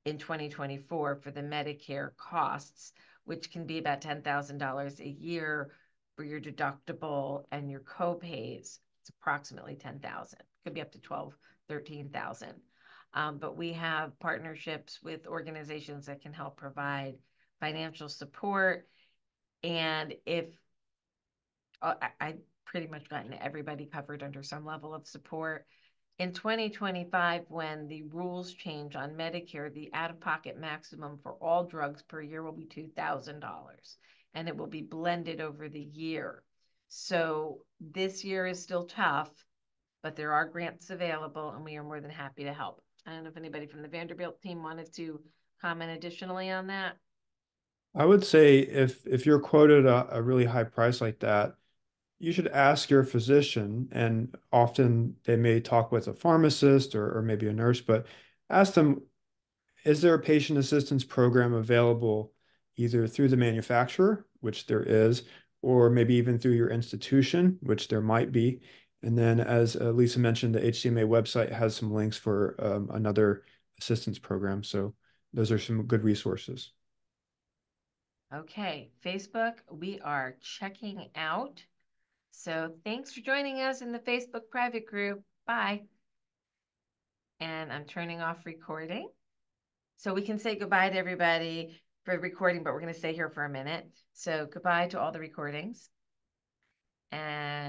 in 2024 for the Medicare costs, which can be about $10,000 a year for your deductible and your co-pays. It's approximately 10,000. Could be up to 12, 13,000. But we have partnerships with organizations that can help provide financial support. And if I pretty much gotten everybody covered under some level of support. In 2025, when the rules change on Medicare, the out-of-pocket maximum for all drugs per year will be $2,000, and it will be blended over the year. So this year is still tough, but there are grants available, and we are more than happy to help. I don't know if anybody from the Vanderbilt team wanted to comment additionally on that. I would say if you're quoted a really high price like that, you should ask your physician, and often they may talk with a pharmacist or maybe a nurse, but ask them, is there a patient assistance program available either through the manufacturer, which there is, or maybe even through your institution, which there might be. And then, as Lisa mentioned, the HCMA website has some links for another assistance program. So those are some good resources. Okay, Facebook, we are checking out. So thanks for joining us in the Facebook private group. Bye. And I'm turning off recording. So we can say goodbye to everybody for recording, but we're going to stay here for a minute. So goodbye to all the recordings. And